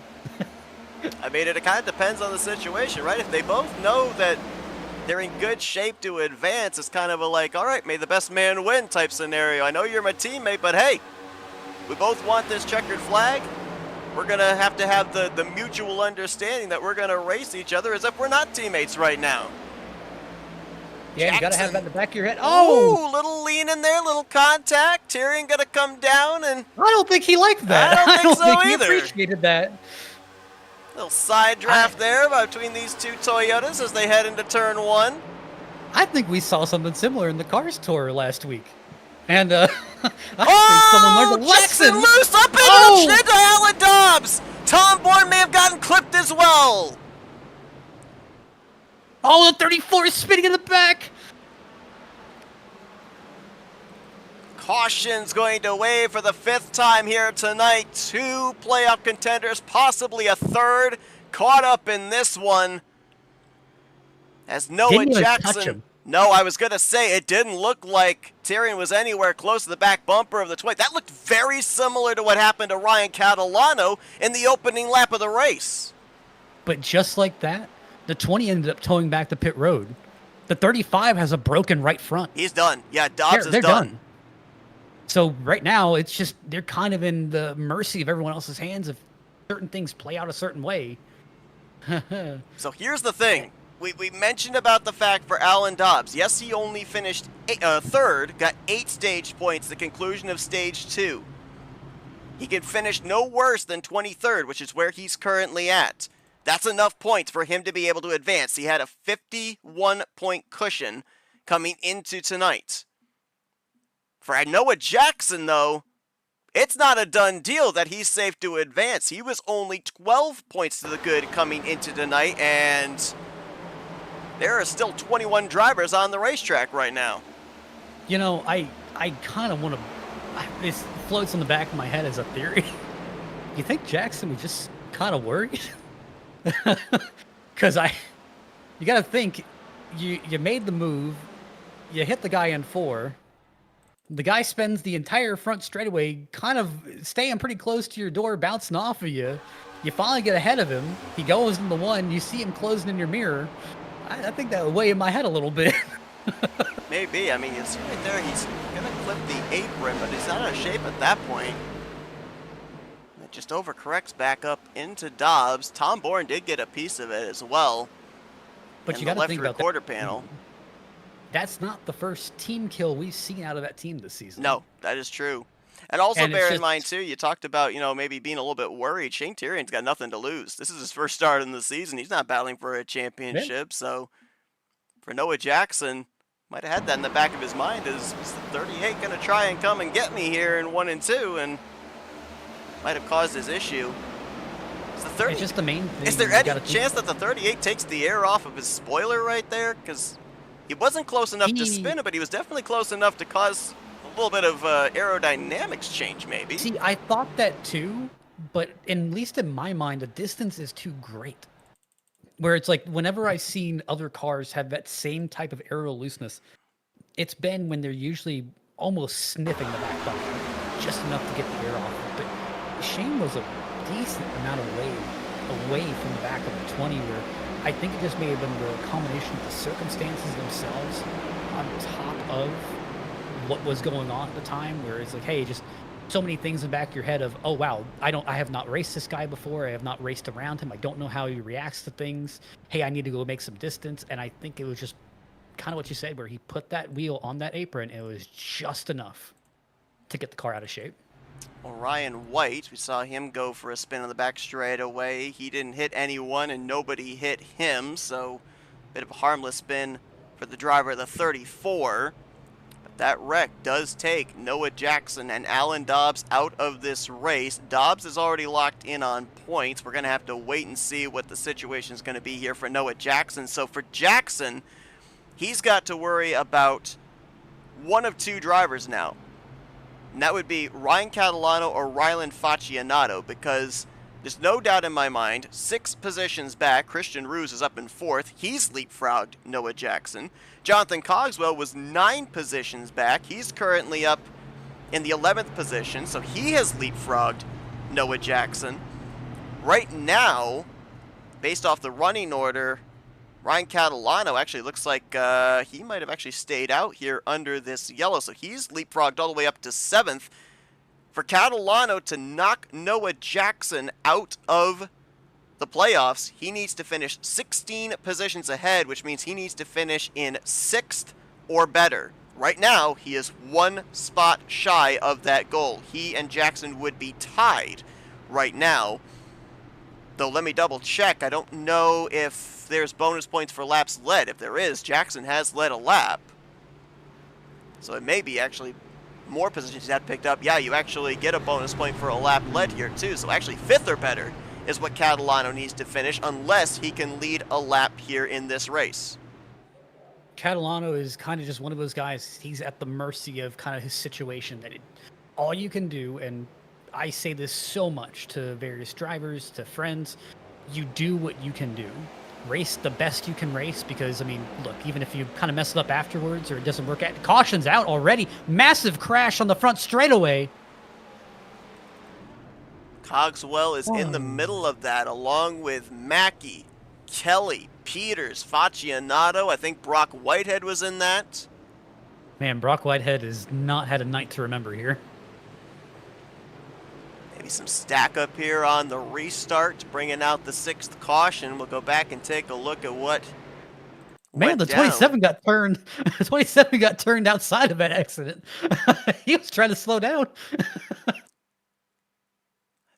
I mean, it kind of depends on the situation, right? If they both know that they're in good shape to advance, it's kind of a like, all right, may the best man win type scenario. I know you're my teammate, but hey, we both want this checkered flag. We're going to have the mutual understanding that we're going to race each other as if we're not teammates right now. Yeah, Jackson. You got to have that in the back of your head. Oh! Ooh, little lean in there, little contact. Tyrion going to come down and... I don't think he liked that. I don't think so he either. appreciated that. Little side draft there between these 2 Toyotas as they head into turn 1. I think we saw something similar in the Cars Tour last week. And I think someone learned a lesson. Jackson loose up into Alan Dobbs. Tom Bourne may have gotten clipped as well. Oh, the 34 is spinning in the back. Caution's going to wave for the 5th time here tonight. 2 playoff contenders, possibly a 3rd, caught up in this one. As Noah Jackson... No, I was going to say, it didn't look like Tyrion was anywhere close to the back bumper of the 20. That looked very similar to what happened to Ryan Catalano in the opening lap of the race. But just like that, the 20 ended up towing back to pit road. The 35 has a broken right front. He's done. Yeah, Dobbs they're is done. So right now, it's just they're kind of in the mercy of everyone else's hands if certain things play out a certain way. So here's the thing. We mentioned about the fact for Alan Dobbs. Yes, he only finished 3rd, got 8 stage points, the conclusion of stage 2. He could finish no worse than 23rd, which is where he's currently at. That's enough points for him to be able to advance. He had a 51-point cushion coming into tonight. For Noah Jackson, though, it's not a done deal that he's safe to advance. He was only 12 points to the good coming into tonight, and... there are still 21 drivers on the racetrack right now. You know, I kind of want to... This floats in the back of my head as a theory. You think Jackson was just kind of worried? Because you got to think, you made the move, you hit the guy in 4, the guy spends the entire front straightaway kind of staying pretty close to your door, bouncing off of you. You finally get ahead of him, he goes into 1, you see him closing in your mirror. I think that would weigh in my head a little bit. Maybe. I mean, you see right there, he's going to clip the apron, but he's not out of shape at that point. It just overcorrects back up into Dobbs. Tom Bourne did get a piece of it as well. But you got to think about quarter panel. that's not the first team kill we've seen out of that team this season. No, that is true. And also And it's bear in mind, just, too, you talked about, maybe being a little bit worried. Shane Tyrion's got nothing to lose. This is his first start in the season. He's not battling for a yeah, championship. So for Noah Jackson, might have had that in the back of his mind. Is the 38 going to try and come and get me here in 1 and 2? And might have caused his issue. Is the 30, it's just the main thing. is there you any gotta keep- chance that the 38 takes the air off of his spoiler right there? Because he wasn't close enough to spin it, but he was definitely close enough to cause a little bit of aerodynamics change, maybe. See, I thought that too, but at least in my mind, the distance is too great. Where it's like whenever I've seen other cars have that same type of aero looseness, it's been when they're usually almost sniffing the back bumper, just enough to get the air off. But Shane was a decent amount away from the back of the 20, where I think it just may have been the combination of the circumstances themselves on top of what was going on at the time, where it's like, hey, just so many things in the back of your head of, oh wow, I have not raced this guy before, I have not raced around him, I don't know how he reacts to things, hey, I need to go make some distance. And I think it was just kind of what you said, where he put that wheel on that apron, it was just enough to get the car out of shape. Well, Ryan White, we saw him go for a spin on the back straightaway. He didn't hit anyone and nobody hit him, so a bit of a harmless spin for the driver of the 34. But that wreck does take Noah Jackson and Alan Dobbs out of this race. Dobbs is already locked in on points. We're going to have to wait and see what the situation is going to be here for Noah Jackson. So for Jackson, he's got to worry about one of two drivers now. And that would be Ryan Catalano or Rylan Faccianato, because there's no doubt in my mind, 6 positions back, Christian Ruse is up in 4th. He's leapfrogged Noah Jackson. Jonathan Cogswell was 9 positions back. He's currently up in the 11th position, so he has leapfrogged Noah Jackson. Right now, based off the running order, Ryan Catalano actually looks like he might have actually stayed out here under this yellow. So he's leapfrogged all the way up to 7th. For Catalano to knock Noah Jackson out of the playoffs, he needs to finish 16 positions ahead, which means he needs to finish in 6th or better. Right now, he is 1 spot shy of that goal. He and Jackson would be tied right now. Though let me double check. I don't know if there's bonus points for laps led. If there is, Jackson has led a lap. So it may be actually more positions that picked up. Yeah, you actually get a bonus point for a lap led here too. So actually 5th or better is what Catalano needs to finish, unless he can lead a lap here in this race. Catalano is kind of just one of those guys, he's at the mercy of kind of his situation, that all you can do, and I say this so much to various drivers, to friends, you do what you can do. Race the best you can race, because, I mean, look, even if you kind of mess it up afterwards or it doesn't work out, caution's out already. Massive crash on the front straightaway. Cogswell is in the middle of that, along with Mackey, Kelly, Peters, Faccianato. I think Brock Whitehead was in that. Man, Brock Whitehead has not had a night to remember here. Maybe some stack up here on the restart, bringing out the 6th caution. We'll go back and take a look at what Man, the 27 got turned. 27 got turned outside of that accident. He was trying to slow down. I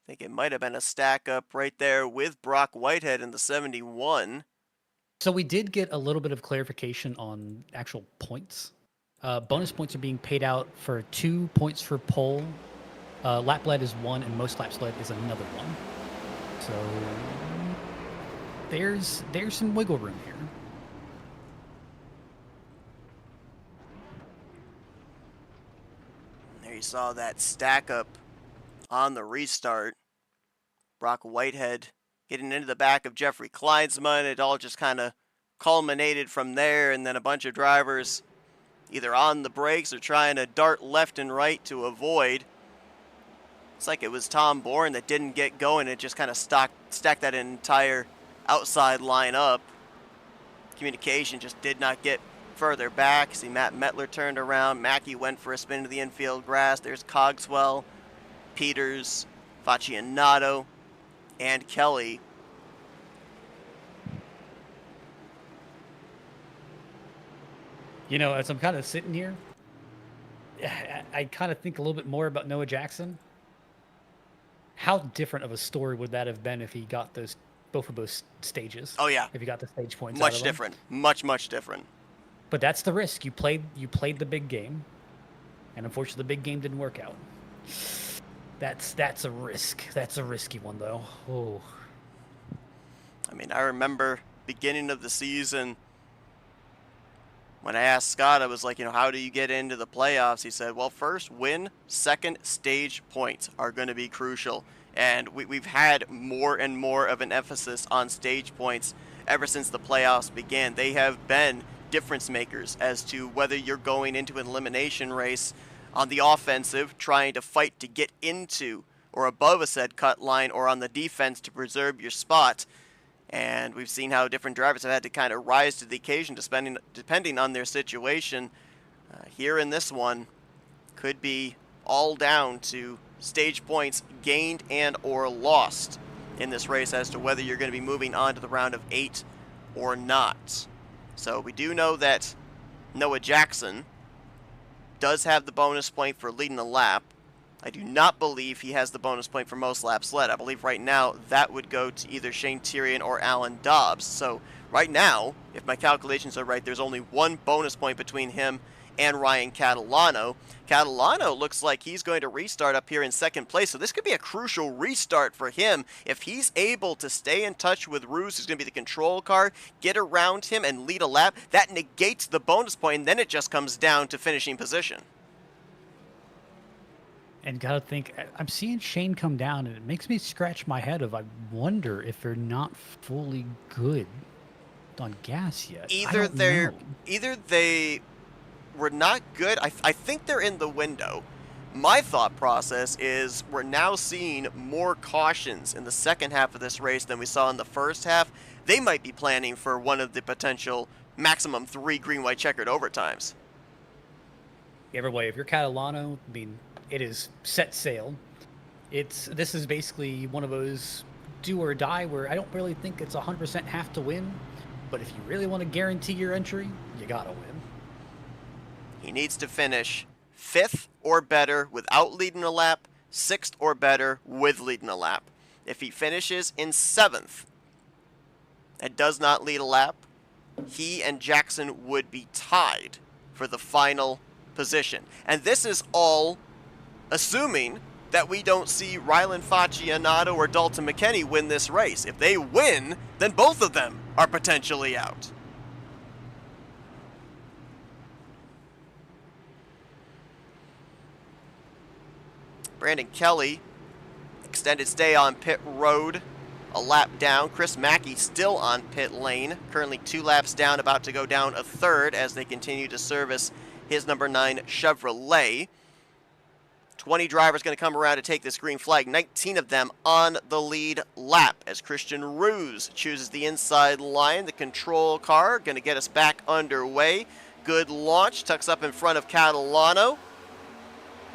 think it might have been a stack up right there with Brock Whitehead in the 71. So we did get a little bit of clarification on actual points. Bonus points are being paid out for 2 points for pole. Lap led is 1, and most laps led is another 1. So there's some wiggle room here. There you saw that stack up on the restart. Brock Whitehead getting into the back of Jeffrey Kleinsman. It all just kind of culminated from there, and then a bunch of drivers either on the brakes or trying to dart left and right to avoid. It's like it was Tom Bourne that didn't get going. It just kind of stacked that entire outside line up. Communication just did not get further back. See, Matt Mettler turned around. Mackey went for a spin to the infield grass. There's Cogswell, Peters, Faccianato, and Kelly. You know, as I'm kind of sitting here, I kind of think a little bit more about Noah Jackson. How different of a story would that have been if he got those both of those stages? Oh yeah, If he got the stage points out much of them. different. Much different. But that's the risk. You played the big game, and unfortunately, the big game didn't work out. That's a risk. That's a risky one, though. Oh, I mean, I remember beginning of the season when I asked Scott, I was like, how do you get into the playoffs? He said, well, first, win, second, stage points are going to be crucial. And we've had more and more of an emphasis on stage points ever since the playoffs began. They have been difference makers as to whether you're going into an elimination race on the offensive, trying to fight to get into or above a said cut line, or on the defense to preserve your spot. And we've seen how different drivers have had to kind of rise to the occasion depending on their situation. Here in this one, could be all down to stage points gained and or lost in this race as to whether you're going to be moving on to the round of 8 or not. So we do know that Noah Jackson does have the bonus point for leading the lap. I do not believe he has the bonus point for most laps led. I believe right now that would go to either Shane Tyrion or Alan Dobbs. So right now, if my calculations are right, there's only one bonus point between him and Ryan Catalano. Catalano looks like he's going to restart up here in second place, so this could be a crucial restart for him. If he's able to stay in touch with Roos, who's going to be the control car, get around him and lead a lap, that negates the bonus point, and then it just comes down to finishing position. and gotta think, I'm seeing Shane come down, and it makes me scratch my head. I wonder if they're not fully good on gas yet. Either they were not good. I think they're in the window. My thought process is we're now seeing more cautions in the second half of this race than we saw in the first half. They might be planning for one of the potential maximum 3 green-white checkered overtimes. Either way, if you're Catalano, I mean, it is set sail. This is basically one of those do or die where I don't really think it's 100% have to win, but if you really want to guarantee your entry, you gotta win. He needs to finish 5th or better without leading a lap, 6th or better with leading a lap. If he finishes in 7th and does not lead a lap, he and Jackson would be tied for the final position. And this is all assuming that we don't see Rylan Faccianato or Dalton McKenney win this race. If they win, then both of them are potentially out. Brandon Kelly, extended stay on pit road, a lap down. Chris Mackey still on pit lane, currently 2 laps down, about to go down a third as they continue to service his number 9 Chevrolet. 20 drivers going to come around to take this green flag, 19 of them on the lead lap as Christian Roos chooses the inside line. The control car going to get us back underway. Good launch, tucks up in front of Catalano.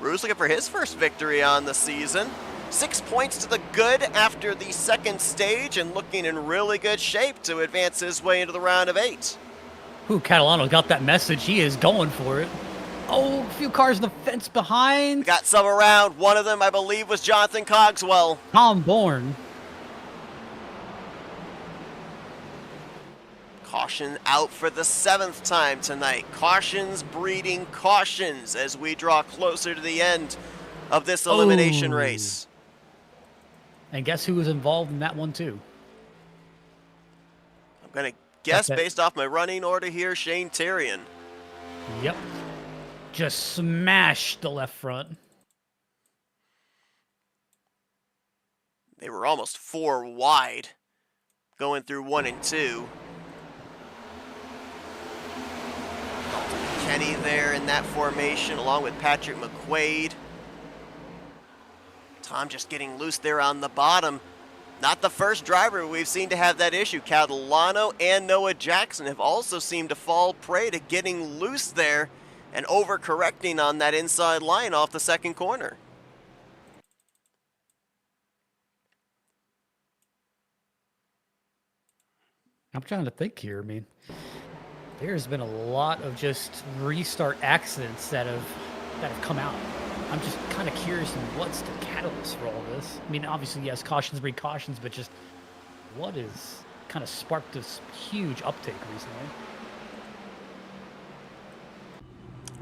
Roos looking for his first victory on the season. 6 points to the good after the second stage and looking in really good shape to advance his way into the round of 8. Ooh, Catalano got that message. He is going for it. Oh, a few cars in the fence behind. Got some around. One of them, I believe, was Jonathan Cogswell. Tom Bourne. Caution out for the 7th time tonight. Cautions breeding cautions as we draw closer to the end of this elimination race. And guess who was involved in that one too? I'm going to guess based off my running order here, Shane Tyrion. Yep. Just smashed the left front. They were almost 4 wide going through 1 and 2. Kenny there in that formation along with Patrick McQuaid. Tom just getting loose there on the bottom. Not the first driver we've seen to have that issue. Catalano and Noah Jackson have also seemed to fall prey to getting loose there and overcorrecting on that inside line off the second corner. I'm trying to think here. I mean, There's been a lot of just restart accidents that have come out. I'm just kind of curious on what's the catalyst for all this. I mean, obviously, yes, cautions breed cautions, but just what is kind of sparked this huge uptake recently?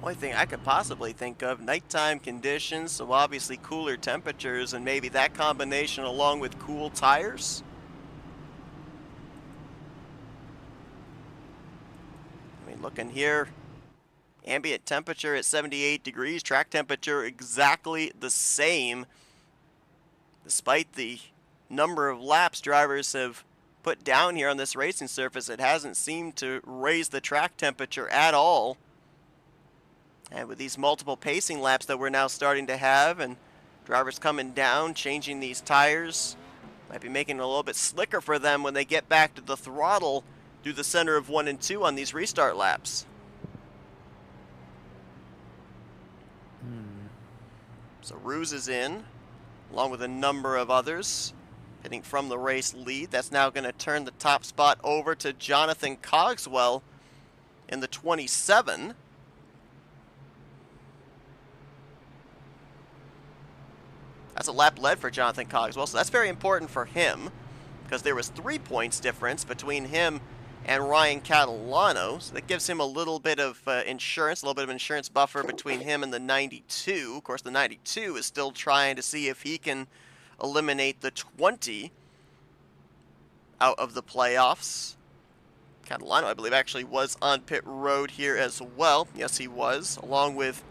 Only thing I could possibly think of, nighttime conditions, so obviously cooler temperatures, and maybe that combination along with cool tires. I mean, looking here, ambient temperature at 78 degrees, track temperature exactly the same. Despite the number of laps drivers have put down here on this racing surface, it hasn't seemed to raise the track temperature at all. And with these multiple pacing laps that we're now starting to have, and drivers coming down, changing these tires, might be making it a little bit slicker for them when they get back to the throttle through the center of 1 and 2 on these restart laps. So Ruse is in, along with a number of others, hitting from the race lead. That's now going to turn the top spot over to Jonathan Cogswell in the 27. That's a lap led for Jonathan Cogswell, so that's very important for him, because there was 3 points difference between him and Ryan Catalano, so that gives him a little bit of insurance, a little bit of insurance buffer between him and the 92. Of course, the 92 is still trying to see if he can eliminate the 20 out of the playoffs. Catalano, I believe, actually was on pit road here as well. Yes, he was, along with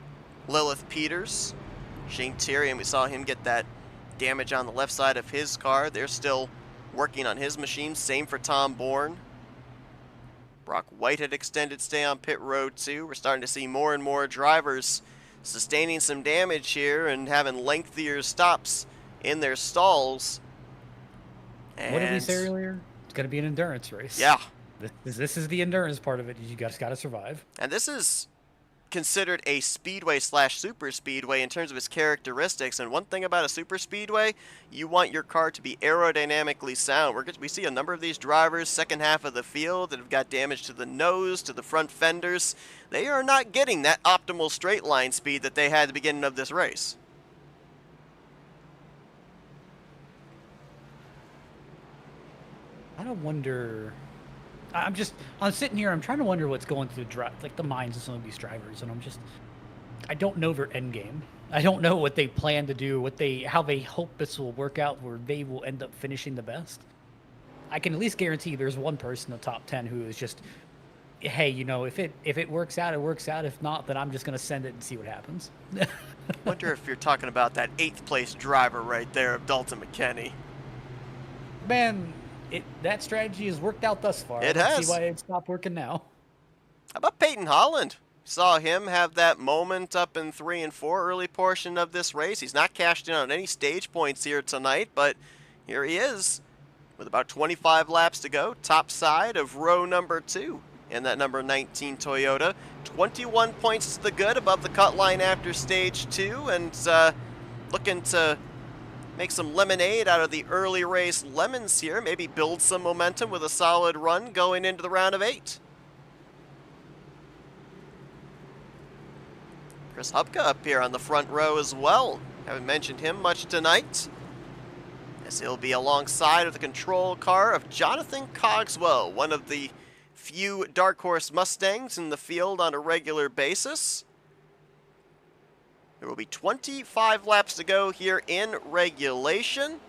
Lilith Peters, Shane Thierry, and we saw him get that damage on the left side of his car. They're still working on his machine. Same for Tom Bourne. Brock White had extended stay on pit road too. We're starting to see more and more drivers sustaining some damage here and having lengthier stops in their stalls. And what did we say earlier? It's going to be an endurance race. Yeah. This is the endurance part of it. You guys got to survive. And this is considered a speedway slash super speedway in terms of its characteristics, and one thing about a super speedway, you want your car to be aerodynamically sound. We see a number of these drivers second half of the field that have got damage to the nose, to the front fenders. They are not getting that optimal straight line speed that they had at the beginning of this race. I don't wonder. I'm sitting here, I'm trying to wonder what's going through the minds of some of these drivers, and I don't know their end game. I don't know what they plan to do, how they hope this will work out, where they will end up finishing the best. I can at least guarantee there's one person in the top 10 who is just, hey, if it works out, it works out. If not, then I'm just going to send it and see what happens. Wonder if you're talking about that 8th place driver right there of Dalton McKenney. Man, that strategy has worked out thus far. It I don't has. see why it stopped working now. How about Peyton Holland? Saw him have that moment up in 3 and 4 early portion of this race. He's not cashed in on any stage points here tonight, but here he is with about 25 laps to go, top side of row number 2 in that number 19 Toyota. 21 points to the good above the cut line after stage 2, and looking to make some lemonade out of the early race lemons here. Maybe build some momentum with a solid run going into the round of 8. Chris Hubka up here on the front row as well. Haven't mentioned him much tonight, as he'll be alongside of the control car of Jonathan Cogswell, one of the few Dark Horse Mustangs in the field on a regular basis. There will be 25 laps to go here in regulation.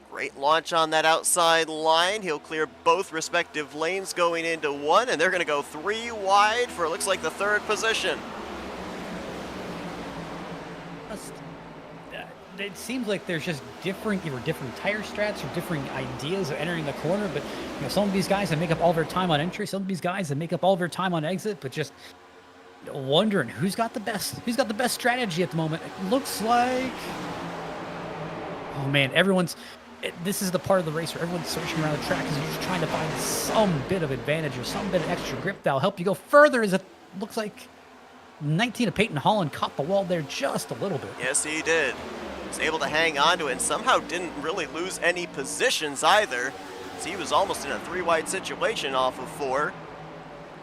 Great launch on that outside line. He'll clear both respective lanes going into 1, and they're going to go 3 wide for, it looks like, the 3rd position. It seems like there's just different tire strats or different ideas of entering the corner, but some of these guys that make up all their time on entry, some of these guys that make up all their time on exit, but just wondering who's got the best strategy at the moment. It looks like, oh man, this is the part of the race where everyone's searching around the track because you're just trying to find some bit of advantage or some bit of extra grip that'll help you go further. As it looks like 19 of Peyton Holland caught the wall there just a little bit. Yes, he did. Was able to hang on to it and somehow didn't really lose any positions either. So he was almost in a 3 wide situation off of 4.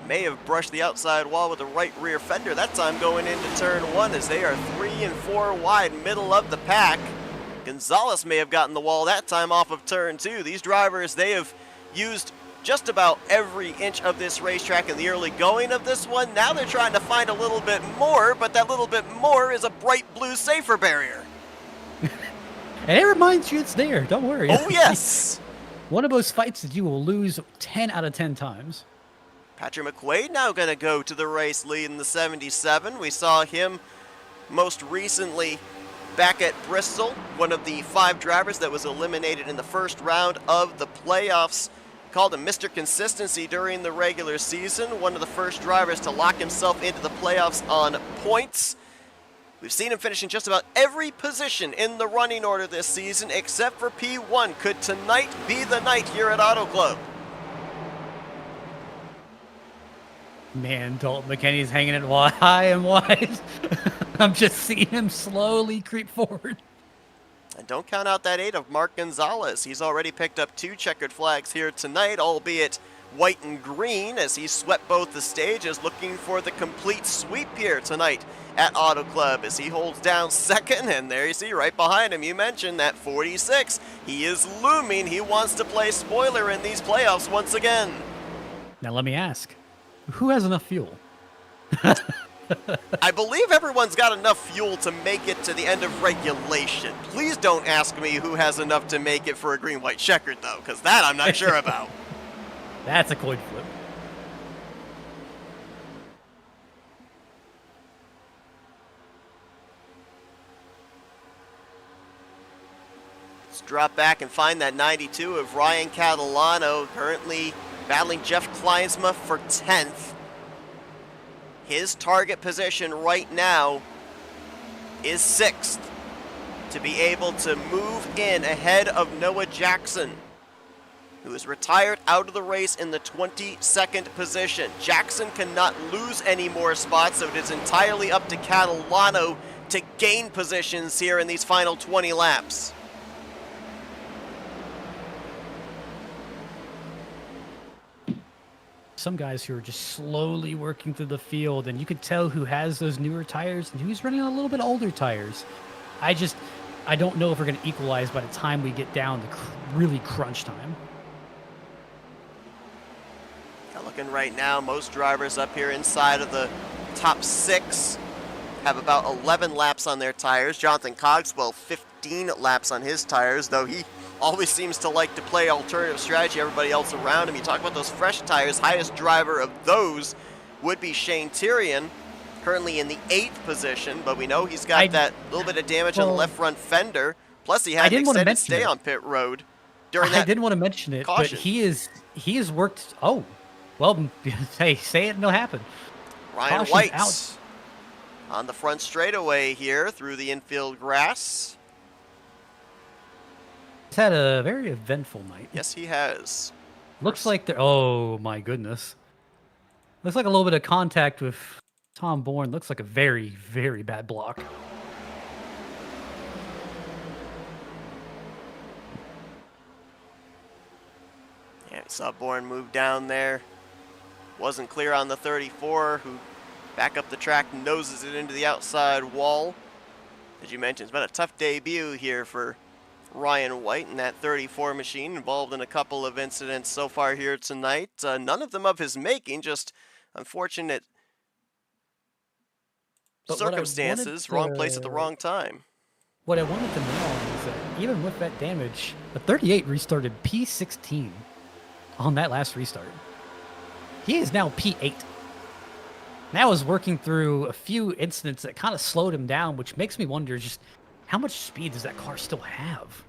may have brushed the outside wall with the right rear fender that time going into turn 1 as they are 3 and 4 wide, middle of the pack. Gonzalez may have gotten the wall that time off of turn 2. These drivers, they have used just about every inch of this racetrack in the early going of this one. Now they're trying to find a little bit more, but that little bit more is a bright blue safer barrier. And it reminds you it's there. Don't worry. Oh, yes. One of those fights that you will lose 10 out of 10 times. Patrick McQuaid now going to go to the race lead in the 77. We saw him most recently back at Bristol, one of the 5 drivers that was eliminated in the first round of the playoffs. Called him Mr. Consistency during the regular season, one of the first drivers to lock himself into the playoffs on points. We've seen him finish in just about every position in the running order this season except for P1. Could tonight be the night here at Auto Club? Man, Dalton McKinney's hanging it high and wide. I'm just seeing him slowly creep forward. And don't count out that 8 of Mark Gonzalez. He's already picked up 2 checkered flags here tonight, albeit white and green, as he swept both the stages, looking for the complete sweep here tonight at Auto Club as he holds down second. And there you see right behind him, you mentioned that 46. He is looming. He wants to play spoiler in these playoffs once again. Now let me ask, who has enough fuel? I believe everyone's got enough fuel to make it to the end of regulation. Please don't ask me who has enough to make it for a green-white checkered, though, because that I'm not sure about. That's a coin flip. Let's drop back and find that 92 of Ryan Catalano, currently battling Jeff Kleinsma for 10th. His target position right now is 6th, to be able to move in ahead of Noah Jackson, who is retired out of the race in the 22nd position. Jackson cannot lose any more spots, so it is entirely up to Catalano to gain positions here in these final 20 laps. Some guys who are just slowly working through the field, and you can tell who has those newer tires and who's running on a little bit older tires. I don't know if we're going to equalize by the time we get down to really crunch time. Looking right now, most drivers up here inside of the top 6 have about 11 laps on their tires. Jonathan Cogswell, 15 laps on his tires, though he always seems to like to play alternative strategy, everybody else around him. You talk about those fresh tires, highest driver of those would be Shane Tyrion, currently in the 8th position, but we know he's got that little bit of damage on the left front fender, plus he had an extended stay on pit road during that. I didn't want to mention it, caution. But he has worked, well, hey, say it and it'll happen. Ryan Caution's White out on the front straightaway here through the infield grass. He's had a very eventful night. Yes, he has. Looks like they're, oh my goodness. Looks like a little bit of contact with Tom Bourne. Looks like a very, very bad block. Yeah, we saw Bourne move down there. Wasn't clear on the 34, who back up the track, noses it into the outside wall. As you mentioned, it's been a tough debut here for Ryan White in that 34 machine, involved in a couple of incidents so far here tonight. None of them of his making, just unfortunate circumstances, wrong place at the wrong time. What I wanted to know is that even with that damage, the 38 restarted P16 on that last restart. He is now P8. Now is working through a few incidents that kind of slowed him down, which makes me wonder just how much speed does that car still have?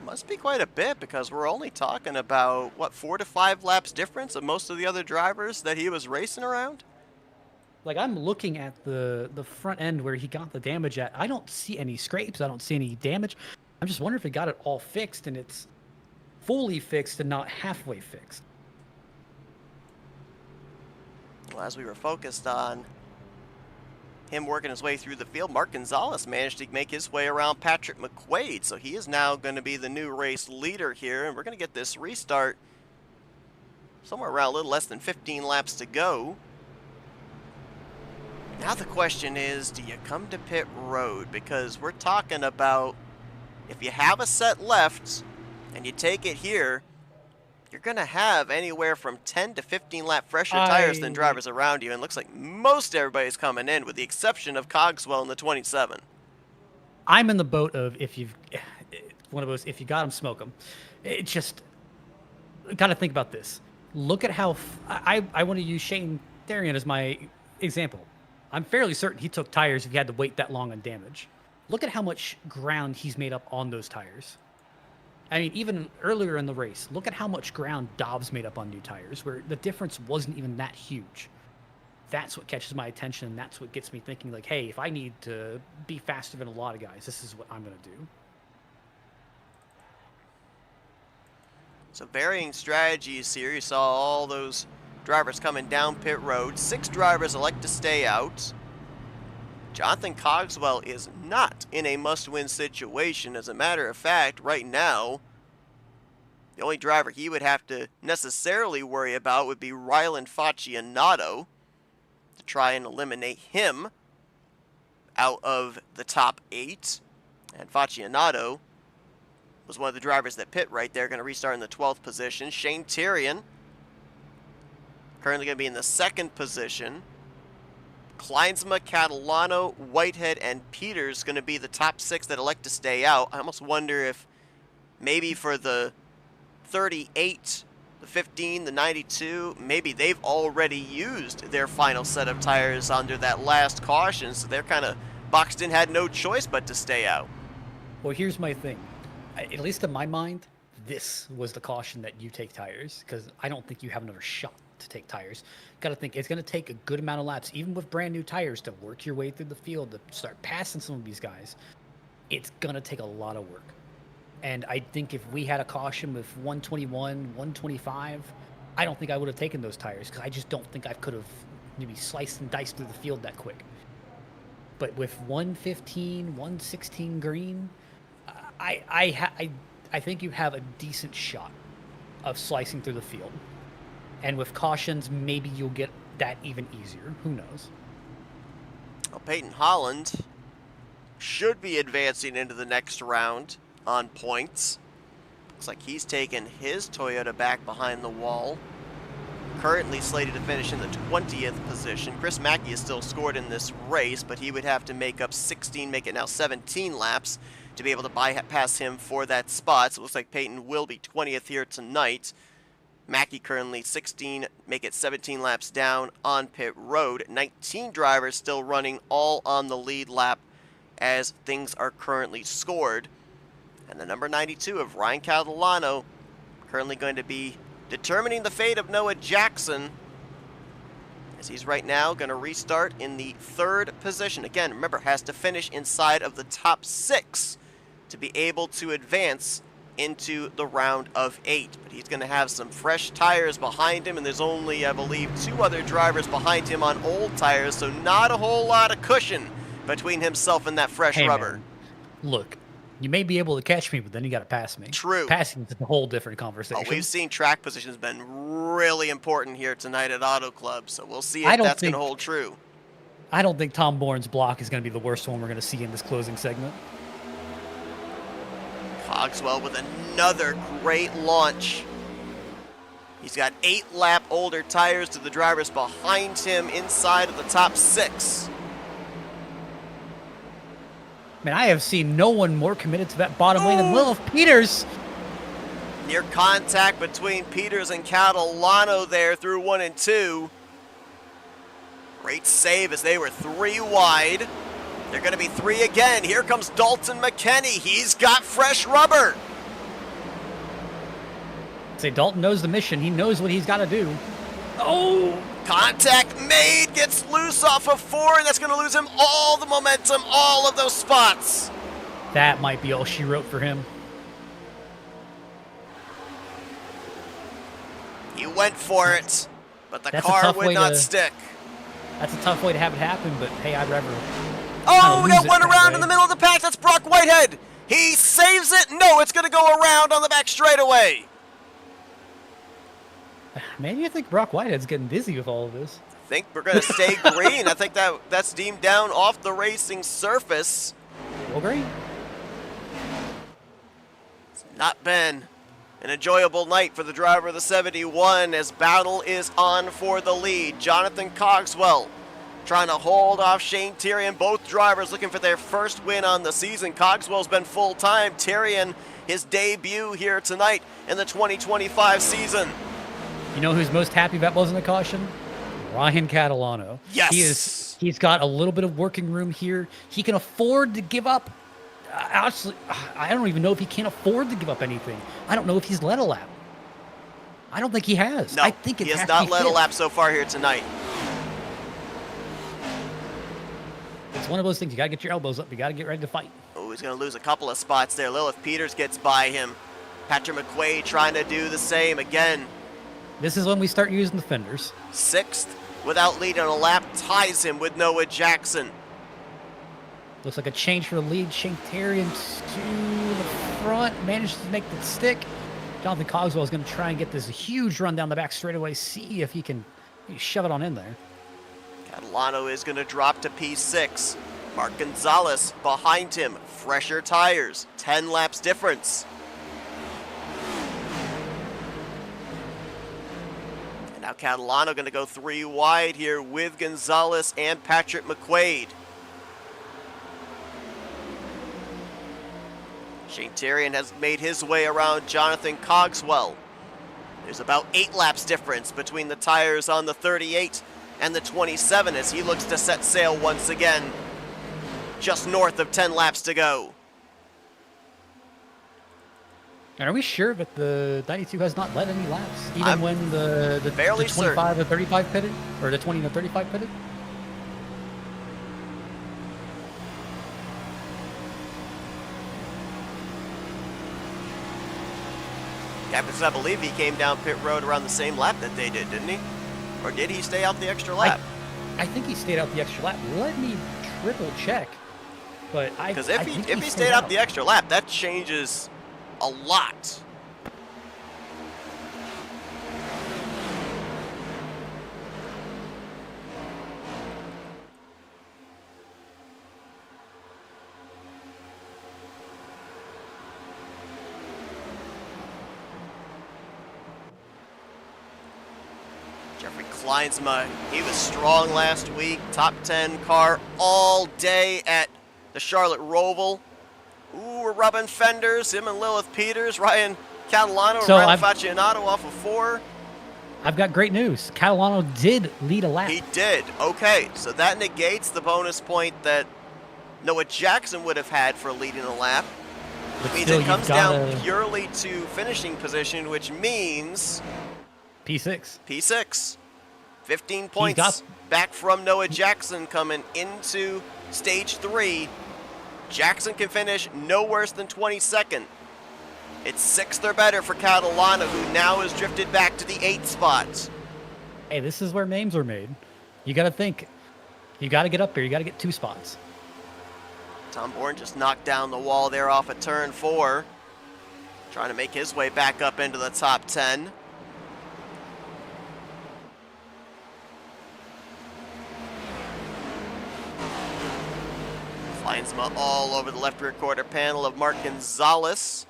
Must be quite a bit, because we're only talking about, what, 4 to 5 laps difference of most of the other drivers that he was racing around? Like, I'm looking at the front end where he got the damage at. I don't see any scrapes. I don't see any damage. I'm just wondering if he got it all fixed and it's fully fixed and not halfway fixed. Well, as we were focused on him working his way through the field, Mark Gonzalez managed to make his way around Patrick McQuaid, so he is now going to be the new race leader here, and we're going to get this restart somewhere around a little less than 15 laps to go. Now the question is, do you come to pit road? Because we're talking about, if you have a set left and you take it here, you're going to have anywhere from 10 to 15 lap fresher tires than drivers around you. And it looks like most everybody's coming in, with the exception of Cogswell in the 27. I'm in the boat of, if you got them, smoke them. It just, got to think about this. Look at how, I want to use Shane Therian as my example. I'm fairly certain he took tires if he had to wait that long on damage. Look at how much ground he's made up on those tires. I mean, even earlier in the race, look at how much ground Dobbs made up on new tires, where the difference wasn't even that huge. That's what catches my attention, and that's what gets me thinking, like, hey, if I need to be faster than a lot of guys, this is what I'm going to do. So varying strategies here. You saw all those drivers coming down pit road. 6 drivers elect to stay out. Jonathan Cogswell is not in a must-win situation. As a matter of fact, right now, the only driver he would have to necessarily worry about would be Rylan Faccianato, to try and eliminate him out of the top 8. And Faccianato was one of the drivers that pit right there, going to restart in the 12th position. Shane Therian, currently going to be in the 2nd position. Kleinsma, Catalano, Whitehead, and Peters going to be the top 6 that elect to stay out. I almost wonder if maybe for the 38, the 15, the 92, maybe they've already used their final set of tires under that last caution, so they're kind of boxed in, had no choice but to stay out. Well, here's my thing. At least in my mind, this was the caution that you take tires, because I don't think you have another shot to take tires. Got to think it's going to take a good amount of laps, even with brand new tires, to work your way through the field, to start passing some of these guys. It's going to take a lot of work. And I think if we had a caution with 121, 125, I don't think I would have taken those tires, because I just don't think I could have maybe sliced and diced through the field that quick. But with 115, 116 green, I think you have a decent shot of slicing through the field. And with cautions, maybe you'll get that even easier. Who knows? Well, Peyton Holland should be advancing into the next round on points. Looks like he's taken his Toyota back behind the wall. Currently slated to finish in the 20th position. Chris Mackey is still scored in this race, but he would have to make up 16, make it now 17 laps to be able to bypass him for that spot. So it looks like Peyton will be 20th here tonight. Mackey currently 16, make it 17 laps down on pit road. 19 drivers still running all on the lead lap as things are currently scored. And the number 92 of Ryan Catalano currently going to be determining the fate of Noah Jackson, as he's right now going to restart in the 3rd position. Again, remember, has to finish inside of the top 6 to be able to advance into the round of 8. But he's going to have some fresh tires behind him, and there's only, I believe, 2 other drivers behind him on old tires, so not a whole lot of cushion between himself and that fresh rubber. Man, look, you may be able to catch me, but then you got to pass me. True. Passing is a whole different conversation. Oh, we've seen track position has been really important here tonight at Auto Club, so we'll see if that's going to hold true. I don't think Tom Bourne's block is going to be the worst one we're going to see in this closing segment. Cogswell with another great launch. He's got 8-lap older tires to the drivers behind him inside of the top 6. Man, I have seen no one more committed to that bottom lane than Will Peters. Near contact between Peters and Catalano there through 1 and 2. Great save as they were 3 wide. They're going to be 3 again. Here comes Dalton McKenney. He's got fresh rubber. Say, Dalton knows the mission. He knows what he's got to do. Oh! Contact made, gets loose off of 4, and that's going to lose him all the momentum, all of those spots. That might be all she wrote for him. He went for it, but the car would not stick. That's a tough way to have it happen, but hey, I'd rather... Oh, we got one around in the middle of the pack. That's Brock Whitehead. He saves it. No, it's going to go around on the back straightaway. Maybe you think Brock Whitehead's getting dizzy with all of this. I think we're going to stay green. I think that's deemed down off the racing surface. Well, green. It's not been an enjoyable night for the driver of the 71 as battle is on for the lead. Jonathan Cogswell trying to hold off Shane Tyrion. Both drivers looking for their first win on the season. Cogswell's been full-time. Tyrion, his debut here tonight in the 2025 season. You know who's most happy that wasn't a caution? Ryan Catalano. Yes. He's got a little bit of working room here. He can afford to give up. Actually, I don't even know if he can afford to give up anything. I don't know if he's led a lap. I don't think he has. No, I think he has not led a lap so far here tonight. It's one of those things. You got to get your elbows up. You got to get ready to fight. Oh, he's going to lose a couple of spots there. Lilith Peters gets by him. Patrick McQuaid trying to do the same again. This is when we start using the fenders. 6th without leading a lap, ties him with Noah Jackson. Looks like a change for the lead. Shane Tyrion to the front. Manages to make the stick. Jonathan Cogswell is going to try and get this huge run down the back straightaway. See if he can shove it on in there. Catalano is going to drop to P6. Mark Gonzalez behind him. Fresher tires. 10 laps difference. And now Catalano going to go 3 wide here with Gonzalez and Patrick McQuaid. Shane Tyrion has made his way around Jonathan Cogswell. There's about 8 laps difference between the tires on the 38 and the 27 as he looks to set sail once again. Just north of 10 laps to go. Are we sure that the 92 has not led any laps? Even when the 25 to 35 pitted? Or the 20 to 35 pitted? Yeah, because I believe he came down pit road around the same lap that they did, didn't he? Or did he stay out the extra lap? I think he stayed out the extra lap. Let me triple check. But because if he stayed out the extra lap, that changes a lot. Jeffrey Kleinsma, he was strong last week. Top 10 car all day at the Charlotte Roval. Ooh, we're rubbing fenders. Him and Lilith Peters, Ryan Catalano, and Ryan Faccianato off of 4. I've got great news. Catalano did lead a lap. He did. Okay, so that negates the bonus point that Noah Jackson would have had for leading a lap. Which means it comes down purely to finishing position, which means P6. P6. 15 points back from Noah Jackson coming into stage 3. Jackson can finish no worse than 22nd. It's 6th or better for Catalano, who now has drifted back to the 8th spot. Hey, this is where names are made. You got to think. You got to get up there. You got to get 2 spots. Tom Bourne just knocked down the wall there off of turn 4. Trying to make his way back up into the top 10. Kleinsma all over the left rear quarter panel of Mark Gonzalez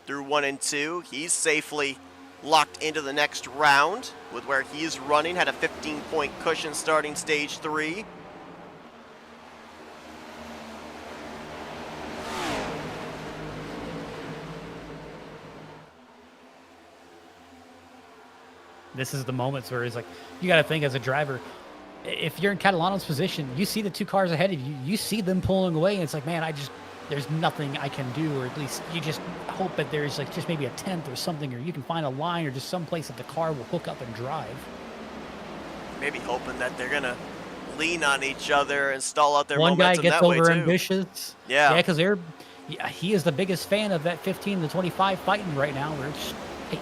through 1 and 2. He's safely locked into the next round with where he's running. Had a 15-point cushion starting stage 3. This is the moments where it's like, you got to think as a driver, if you're in Catalano's position, you see the 2 cars ahead of you, you see them pulling away, and it's like, man, there's nothing I can do, or at least you just hope that there's like just maybe a 10th or something, or you can find a line or just some place that the car will hook up and drive. Maybe hoping that they're going to lean on each other and stall out their momentum that way, too. One guy gets over ambitious. Yeah. Yeah, because he is the biggest fan of that 15 to 25 fighting right now, where it's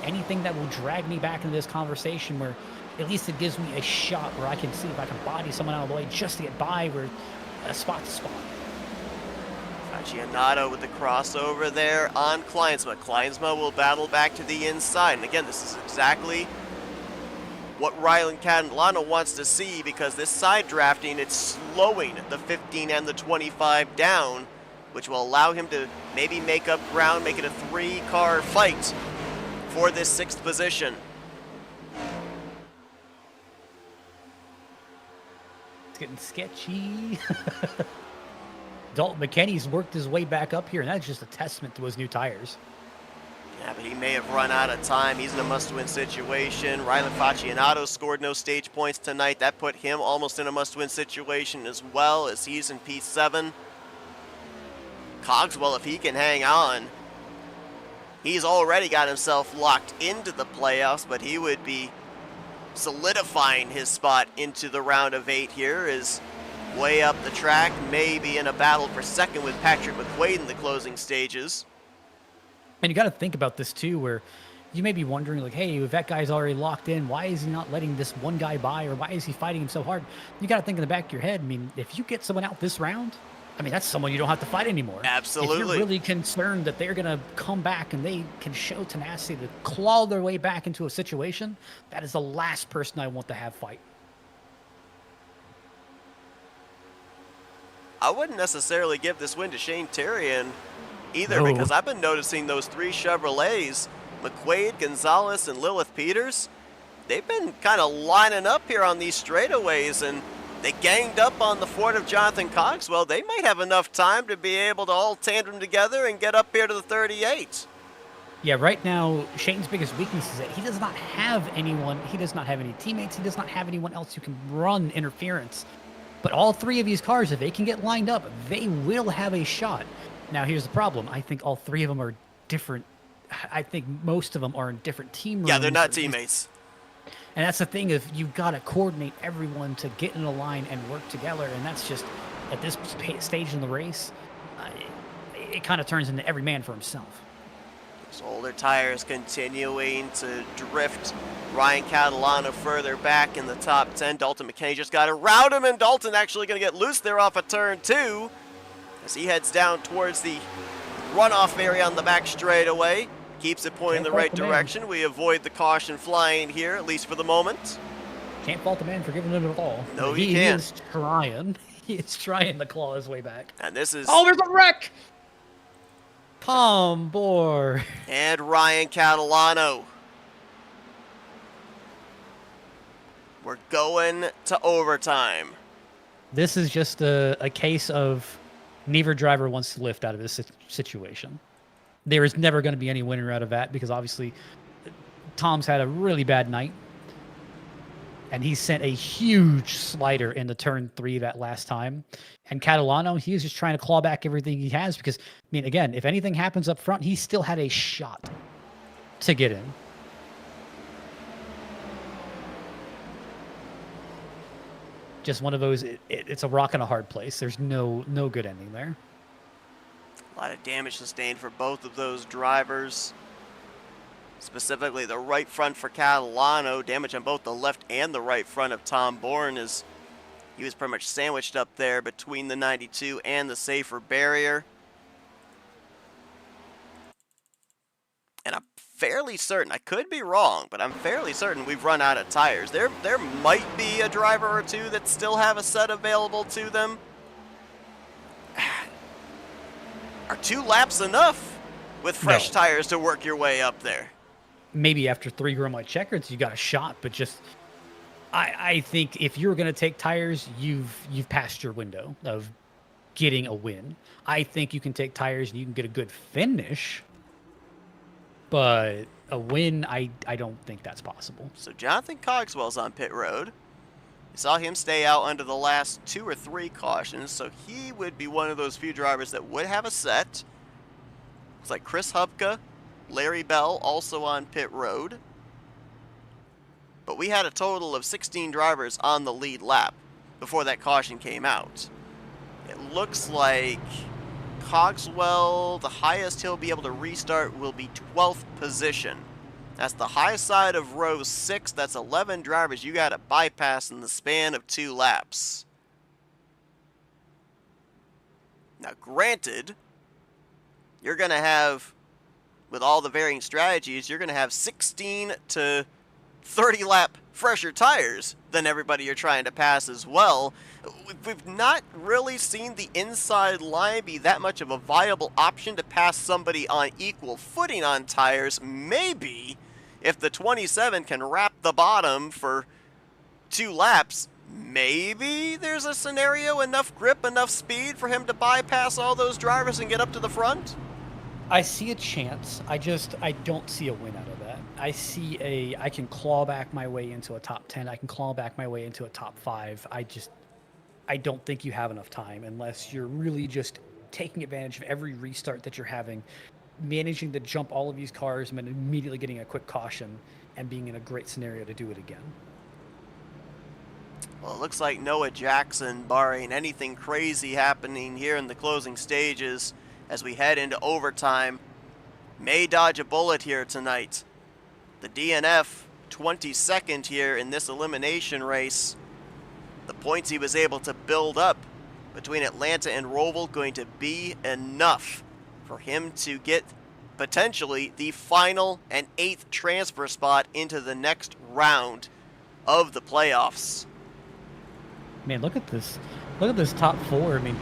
anything that will drag me back into this conversation where at least it gives me a shot where I can see if I can body someone out of the way just to get by where spot to spot. Faccianato with the crossover there on Kleinsma. Kleinsma will battle back to the inside. And again, this is exactly what Rylan Catalano wants to see, because this side drafting, it's slowing the 15 and the 25 down, which will allow him to maybe make up ground, make it a 3-car fight for this 6th position. It's getting sketchy. Dalton McKinney's worked his way back up here, and that's just a testament to his new tires. Yeah, but he may have run out of time. He's in a must-win situation. Rylan Faccianato scored no stage points tonight. That put him almost in a must-win situation as well, as he's in P7. Cogswell, if he can hang on, he's already got himself locked into the playoffs, but he would be solidifying his spot into the round of 8 here, is way up the track, maybe in a battle for second with Patrick McQuaid in the closing stages. And you got to think about this too, where you may be wondering, like, hey, if that guy's already locked in, why is he not letting this one guy by, or why is he fighting him so hard? You got to think in the back of your head, I mean, if you get someone out this round, I mean, that's someone you don't have to fight anymore. Absolutely. If you're really concerned that they're going to come back and they can show tenacity to claw their way back into a situation, that is the last person I want to have fight. I wouldn't necessarily give this win to Shane Terrian either, No. because I've been noticing those 3 Chevrolets, McQuaid, Gonzalez, and Lilith Peters, they've been kind of lining up here on these straightaways, and they ganged up on the Ford of Jonathan Cogswell. They might have enough time to be able to all tandem together and get up here to the 38. Yeah, right now, Shane's biggest weakness is that he does not have anyone, he does not have any teammates, he does not have anyone else who can run interference. But all 3 of these cars, if they can get lined up, they will have a shot. Now, here's the problem. I think all 3 of them are different. I think most of them are in different team rooms. Yeah, they're not teammates. And that's the thing, is you've got to coordinate everyone to get in a line and work together. And that's just, at this stage in the race, it kind of turns into every man for himself. Those older tires continuing to drift Ryan Catalano further back in the top 10. Dalton McKinney just got around him, and Dalton actually going to get loose there off of turn 2 as he heads down towards the runoff area on the back straightaway. Keeps it pointing in the right direction. We avoid the caution flying here, at least for the moment. Can't fault the man for giving it a all. No, he can't. is trying. He is trying to claw his way back. And this is... Oh, there's a wreck! Tom Bohr. And Ryan Catalano. We're going to overtime. This is just a case of neither driver wants to lift out of this situation. There is never going to be any winner out of that, because obviously Tom's had a really bad night. And he sent a huge slider into turn 3 that last time. And Catalano, he was just trying to claw back everything he has, because, I mean, again, if anything happens up front, he still had a shot to get in. Just one of those, it's a rock and a hard place. There's no good ending there. A lot of damage sustained for both of those drivers. Specifically the right front for Catalano. Damage on both the left and the right front of Tom Bourne, as he was pretty much sandwiched up there between the 92 and the safer barrier. And I'm fairly certain, I could be wrong, but I'm fairly certain we've run out of tires. There might be a driver or 2 that still have a set available to them. Are 2 laps enough with fresh tires to work your way up there? Maybe after 3 Gromite checkers, you got a shot, but just, I think if you're going to take tires, you've passed your window of getting a win. I think you can take tires and you can get a good finish, but a win, I don't think that's possible. So Jonathan Cogswell's on pit road. You saw him stay out under the last 2 or 3 cautions, so he would be one of those few drivers that would have a set. Looks like Chris Hubka, Larry Bell also on pit road. But we had a total of 16 drivers on the lead lap before that caution came out. It looks like Cogswell, the highest he'll be able to restart will be 12th position. That's the high side of row 6. That's 11 drivers you got to bypass in the span of 2 laps. Now, granted, you're going to have, with all the varying strategies, you're going to have 16 to 30-lap fresher tires than everybody you're trying to pass as well. We've not really seen the inside line be that much of a viable option to pass somebody on equal footing on tires. Maybe if the 27 can wrap the bottom for 2 laps, maybe there's a scenario, enough grip, enough speed for him to bypass all those drivers and get up to the front. I see a chance. I don't see a win out of that. I can claw back my way into a top 10. I can claw back my way into a top 5. I don't think you have enough time unless you're really just taking advantage of every restart that you're having, managing to jump all of these cars and then immediately getting a quick caution and being in a great scenario to do it again. Well, it looks like Noah Jackson, barring anything crazy happening here in the closing stages as we head into overtime, may dodge a bullet here tonight. The DNF 22nd here in this elimination race. The points he was able to build up between Atlanta and Roval going to be enough for him to get potentially the final and 8th transfer spot into the next round of the playoffs. Man, look at this. Look at this top 4. I mean,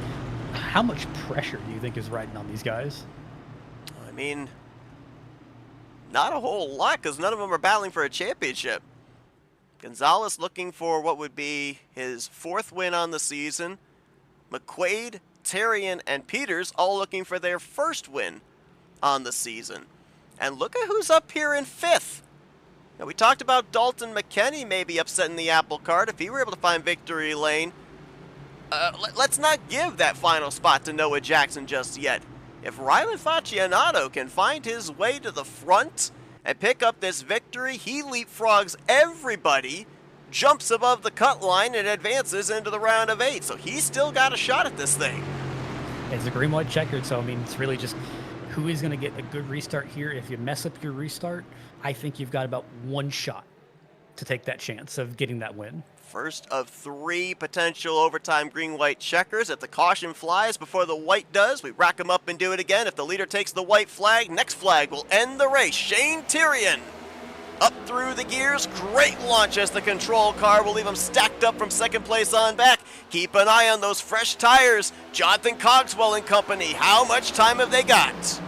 how much pressure do you think is riding on these guys? I mean, not a whole lot, because none of them are battling for a championship. Gonzalez looking for what would be his 4th win on the season. McQuaid, Terrian, and Peters all looking for their 1st win on the season. And look at who's up here in 5th. Now, we talked about Dalton McKenney maybe upsetting the apple cart if he were able to find victory lane. Let's not give that final spot to Noah Jackson just yet. If Rylan Faccianato can find his way to the front and pick up this victory, he leapfrogs everybody, jumps above the cut line, and advances into the round of 8. So he's still got a shot at this thing. It's a green-white checkered, so I mean, it's really just who is going to get a good restart here. If you mess up your restart, I think you've got about 1 shot to take that chance of getting that win. First of 3 potential overtime green-white checkers. If the caution flies before the white does, we rack them up and do it again. If the leader takes the white flag, next flag will end the race. Shane Tyrion up through the gears. Great launch as the control car will leave him stacked up from 2nd place on back. Keep an eye on those fresh tires. Jonathan Cogswell and company. How much time have they got?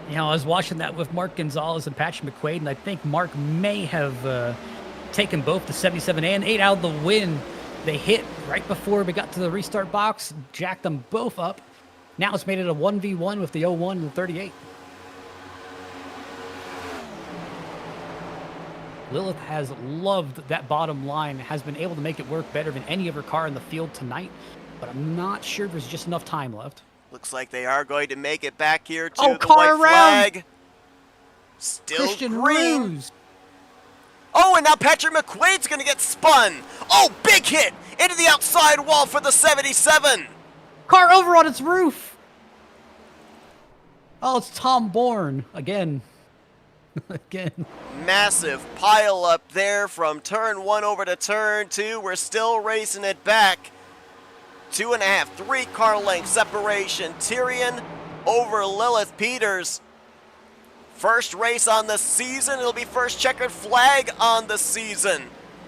You know, I was watching that with Mark Gonzalez and Patrick McQuaid, and I think Mark may have taken both the 77 and 8 out of the win. They hit right before we got to the restart box, jacked them both up. Now it's made it a 1v1 with the 01 and the 38. Lilith has loved that bottom line, has been able to make it work better than any other car in the field tonight, but I'm not sure there's just enough time left. Looks like they are going to make it back here to the car white around. flag. Still Christian green. Ruse. Oh, and now Patrick McQuaid's going to get spun. Oh, big hit into the outside wall for the 77. Car over on its roof. Oh, it's Tom Bourne again. Again. Massive pile up there from turn 1 over to turn 2. We're still racing it back. 2.5, 3 car length separation. Tyrion over Lilith Peters. First race on the season. It'll be first checkered flag on the season.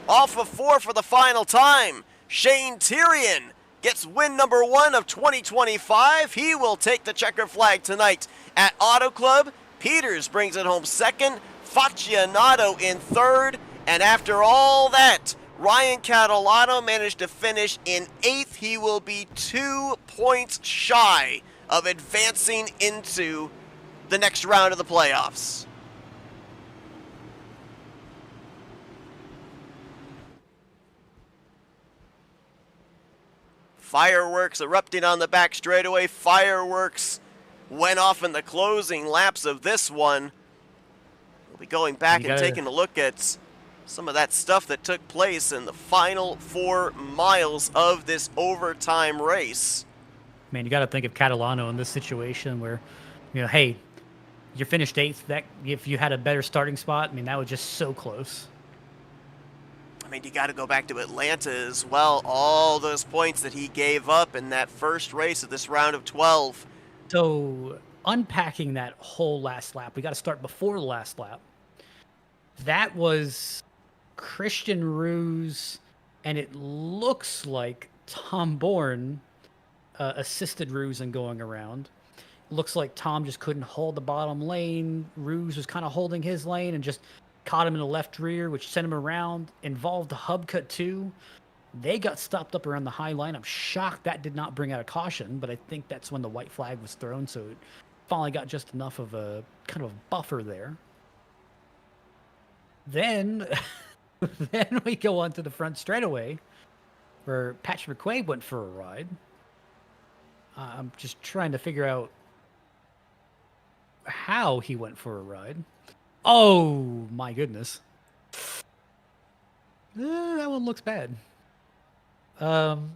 Off of 4 for the final time. Shane Tyrion gets win number 1 of 2025. He will take the checkered flag tonight at Auto Club. Peters brings it home 2nd. Faccianato in 3rd. And after all that, Ryan Catalano managed to finish in 8th. He will be 2 points shy of advancing into the next round of the playoffs. Fireworks erupting on the back straightaway. Fireworks went off in the closing laps of this one. We'll be going back and taking a look at some of that stuff that took place in the final 4 miles of this overtime race. Man, you got to think of Catalano in this situation where, you know, hey, you finished 8th. That if you had a better starting spot, I mean, that was just so close. I mean, you got to go back to Atlanta as well. All those points that he gave up in that first race of this round of 12. So unpacking that whole last lap, we got to start before the last lap. That was Christian Ruse, and it looks like Tom Bourne assisted Ruse in going around. Looks like Tom just couldn't hold the bottom lane. Ruse was kind of holding his lane and just caught him in the left rear, which sent him around. Involved the hub cut too. They got stopped up around the high line. I'm shocked that did not bring out a caution, but I think that's when the white flag was thrown, so it finally got just enough of a kind of a buffer there. Then, then we go on to the front straightaway, where Patrick McQuaid went for a ride. I'm just trying to figure out how he went for a ride. Oh my goodness. That one looks bad. Rylan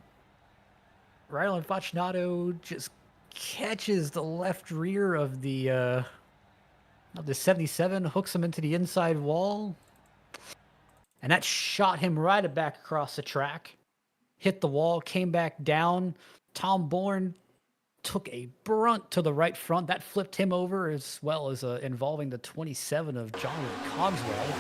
Fortunato just catches the left rear of the 77, hooks him into the inside wall, and that shot him right back across the track. Hit the wall, came back down. Tom Bourne took a brunt to the right front. That flipped him over, as well as involving the 27 of John Cogswell.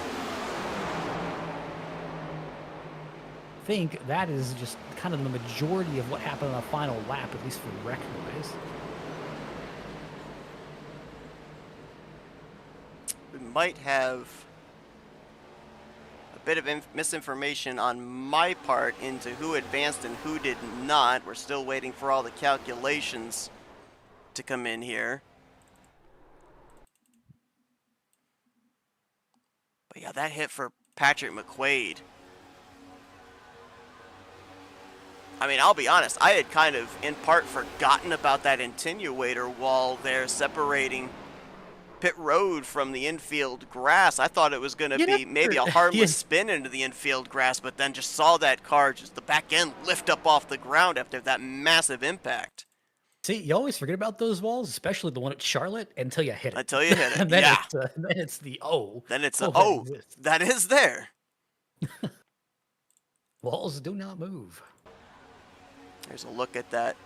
I think that is just kind of the majority of what happened on the final lap, at least for wreck-wise. We might have a bit of misinformation on my part into who advanced and who did not. We're still waiting for all the calculations to come in here. But yeah, that hit for Patrick McQuaid. I mean, I'll be honest, I had kind of, in part, forgotten about that attenuator wall there separating pit road from the infield grass. I thought it was going to be maybe a harmless spin into the infield grass, but then just saw that car, just the back end, lift up off the ground after that massive impact. See, you always forget about those walls, especially the one at Charlotte, until you hit it. Until you hit it, and then yeah. Then it's the oh. Then it's that is there. Walls do not move. There's a look at that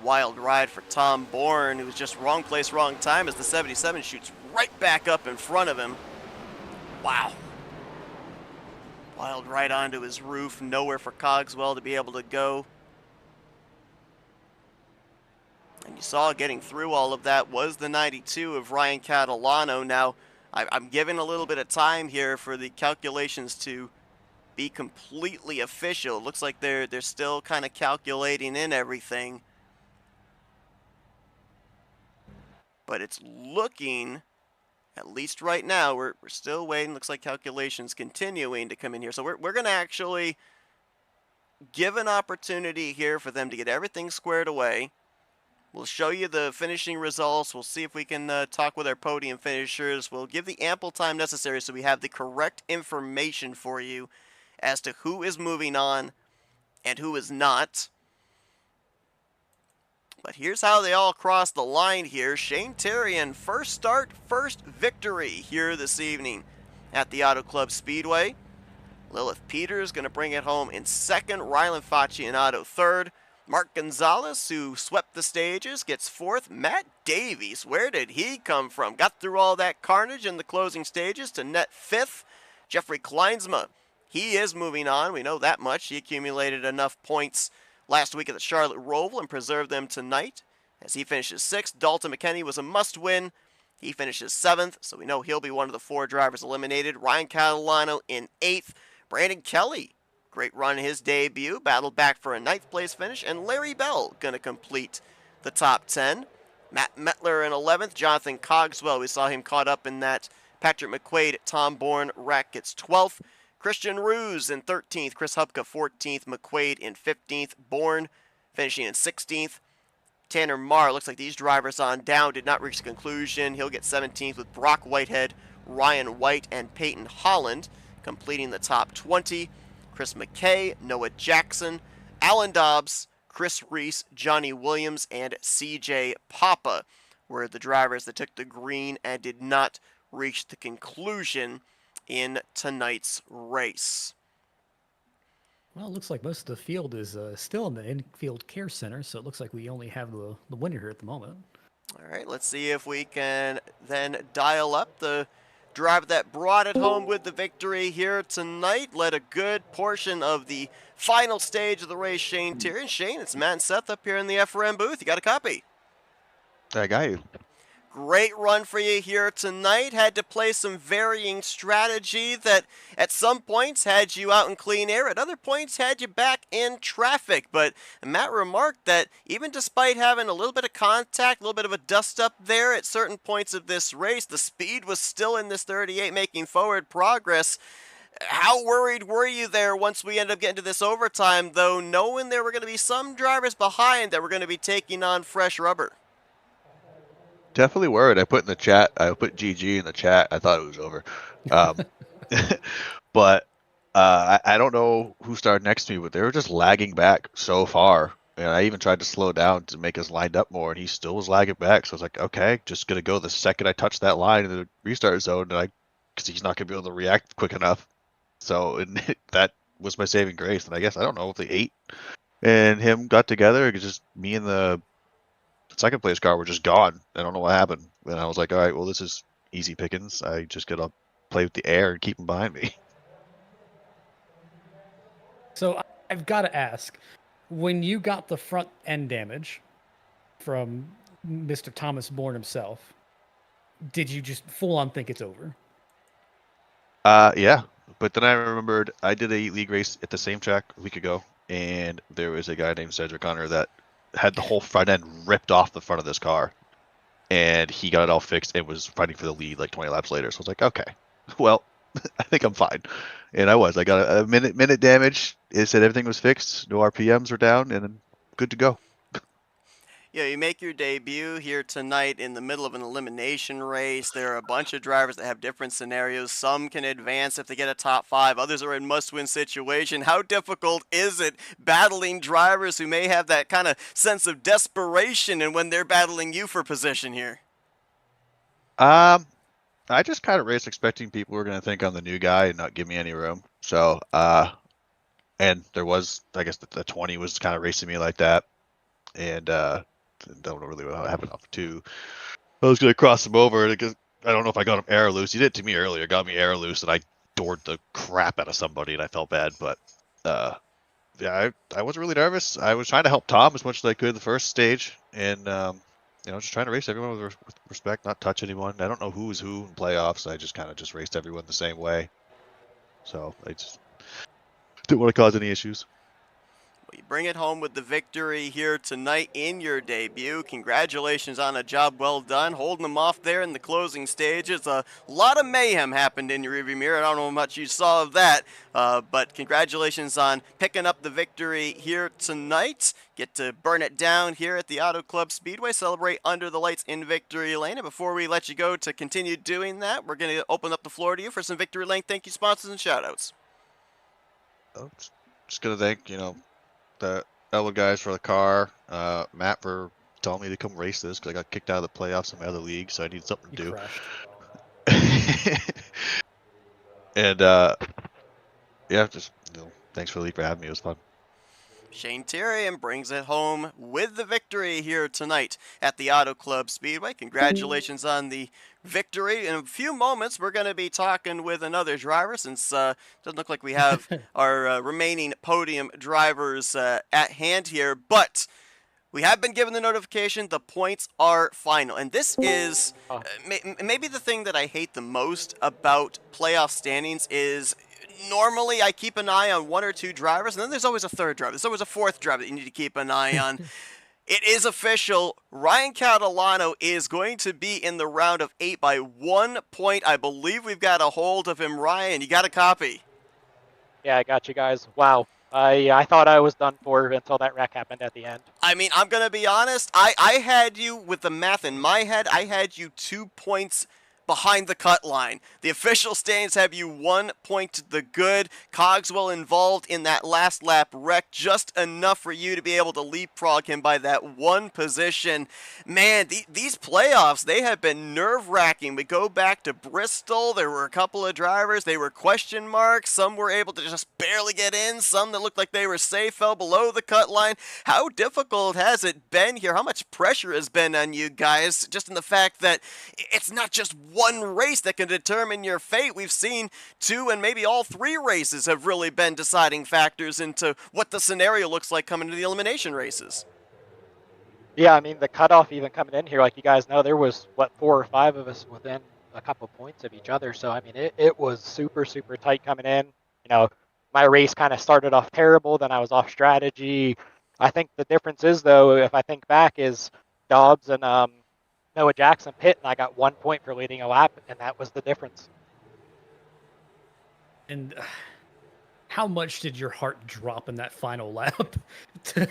wild ride for Tom Bourne, who was just wrong place, wrong time, as the 77 shoots right back up in front of him. Wow. Wild right onto his roof, nowhere for Cogswell to be able to go. And you saw getting through all of that was the 92 of Ryan Catalano. Now, I'm giving a little bit of time here for the calculations to be completely official. It looks like they're still kind of calculating in everything. But it's looking, at least right now, we're still waiting. Looks like calculations continuing to come in here. So we're going to actually give an opportunity here for them to get everything squared away. We'll show you the finishing results. We'll see if we can talk with our podium finishers. We'll give the ample time necessary so we have the correct information for you as to who is moving on and who is not. But here's how they all cross the line here. Shane Terrian, first start, first victory here this evening at the Auto Club Speedway. Lilith Peters going to bring it home in second. Rylan Fortunato third. Mark Gonzalez, who swept the stages, gets fourth. Matt Davies, where did he come from? Got through all that carnage in the closing stages to net fifth. Jeffrey Kleinsma, he is moving on. We know that much. He accumulated enough points last week at the Charlotte Roval and preserved them tonight as he finishes sixth. Dalton McKenney was a must-win. He finishes seventh, so we know he'll be one of the four drivers eliminated. Ryan Catalano in eighth. Brandon Kelly, great run in his debut, battled back for a ninth place finish, and Larry Bell going to complete the top 10. Matt Mettler in 11th. Jonathan Cogswell, we saw him caught up in that Patrick McQuaid, Tom Bourne wreck, gets 12th. Christian Ruse in 13th. Chris Hupka 14th. McQuaid in 15th. Bourne finishing in 16th. Tanner Marr, looks like these drivers on down did not reach the conclusion. He'll get 17th with Brock Whitehead, Ryan White, and Peyton Holland completing the top 20. Chris McKay, Noah Jackson, Alan Dobbs, Chris Reese, Johnny Williams, and CJ Papa were the drivers that took the green and did not reach the conclusion in tonight's race. Well, it looks like most of the field is still in the infield care center, so it looks like we only have the winner here at the moment. All right, let's see if we can then dial up the driver that brought it home with the victory here tonight. Led a good portion of the final stage of the race, Shane Terry. And Shane, it's Matt and Seth up here in the FRM booth. You got a copy? I got you. Great run for you here tonight. Had to play some varying strategy that at some points had you out in clean air, at other points had you back in traffic. But Matt remarked that even despite having a little bit of contact, a little bit of a dust up there at certain points of this race, the speed was still in this 38, making forward progress. How worried were you there once we ended up getting to this overtime, though, knowing there were going to be some drivers behind that were going to be taking on fresh rubber? Definitely worried. I put GG in the chat. I thought it was over. But I don't know who started next to me, but they were just lagging back so far. And I even tried to slow down to make us lined up more, and he still was lagging back. So I was like, okay, just going to go the second I touch that line in the restart zone, because he's not going to be able to react quick enough. So that was my saving grace. And I guess, I don't know if the 8 and him got together. It was just me and the second place car were just gone. I don't know what happened. And I was like, all right, well, this is easy pickings. I just got to play with the air and keep them behind me. So I've got to ask, when you got the front end damage from Mr. Thomas Bourne himself, did you just full on think it's over? Yeah. But then I remembered I did a league race at the same track a week ago, and there was a guy named Cedric Hunter that had the whole front end ripped off the front of this car, and he got it all fixed and was fighting for the lead like 20 laps later. So I was like, okay, well, I think I'm fine. And I got a minute damage. It said everything was fixed, no RPMs were down, and good to go. Yeah, you make your debut here tonight in the middle of an elimination race. There are a bunch of drivers that have different scenarios. Some can advance if they get a top 5. Others are in must-win situation. How difficult is it battling drivers who may have that kind of sense of desperation and when they're battling you for position here? I just kind of raced expecting people were going to think I'm the new guy and not give me any room. So, and there was, I guess the 20 was kind of racing me like that. And, don't know really what happened off 2. I was going to cross him over because I don't know if I got him air loose. He did it to me earlier, got me air loose, and I doored the crap out of somebody, and I felt bad. But yeah, I wasn't really nervous. I was trying to help Tom as much as I could the first stage, and just trying to race everyone with respect, not touch anyone. I don't know who is who in playoffs. I just kind of just raced everyone the same way. So I just didn't want to cause any issues. You bring it home with the victory here tonight in your debut. Congratulations on a job well done, holding them off there in the closing stages. A lot of mayhem happened in your rearview mirror. I don't know how much you saw of that, but congratulations on picking up the victory here tonight. Get to burn it down here at the Auto Club Speedway. Celebrate under the lights in Victory Lane. And before we let you go to continue doing that, we're going to open up the floor to you for some Victory Lane thank you sponsors and shout-outs. Just going to thank, the other guys for the car, Matt for telling me to come race this because I got kicked out of the playoffs in my other league, so I need something to do. And yeah, just thanks for the league for having me. It was fun. Shane Tyrion brings it home with the victory here tonight at the Auto Club Speedway. Congratulations on the victory. In a few moments, we're going to be talking with another driver since it doesn't look like we have our remaining podium drivers at hand here. But we have been given the notification the points are final. And this is maybe the thing that I hate the most about playoff standings is normally I keep an eye on 1 or 2 drivers, and then there's always a third driver. There's always a fourth driver that you need to keep an eye on. It is official. Ryan Catalano is going to be in the round of 8 by 1 point. I believe we've got a hold of him. Ryan, you got a copy? Yeah, I got you guys. Wow. I thought I was done for until that wreck happened at the end. I mean, I'm going to be honest. I had you, with the math in my head, I had you 2 points behind the cut line. The official standings have you 1 point to the good. Cogswell involved in that last lap wreck, just enough for you to be able to leapfrog him by that 1 position. Man, these playoffs, they have been nerve-wracking. We go back to Bristol. There were a couple of drivers. They were question marks. Some were able to just barely get in. Some that looked like they were safe fell below the cut line. How difficult has it been here? How much pressure has been on you guys, just in the fact that it's not just one race that can determine your fate. We've seen 2 and maybe all 3 races have really been deciding factors into what the scenario looks like coming to the elimination races. Yeah, I mean, the cutoff even coming in here, like you guys know, there was, what, 4 or 5 of us within a couple points of each other. So, I mean, it was super, super tight coming in. You know, my race kind of started off terrible, then I was off strategy. I think the difference is, though, if I think back, is Dobbs and Noah Jackson pit, and I got 1 point for leading a lap, and that was the difference. And how much did your heart drop in that final lap? to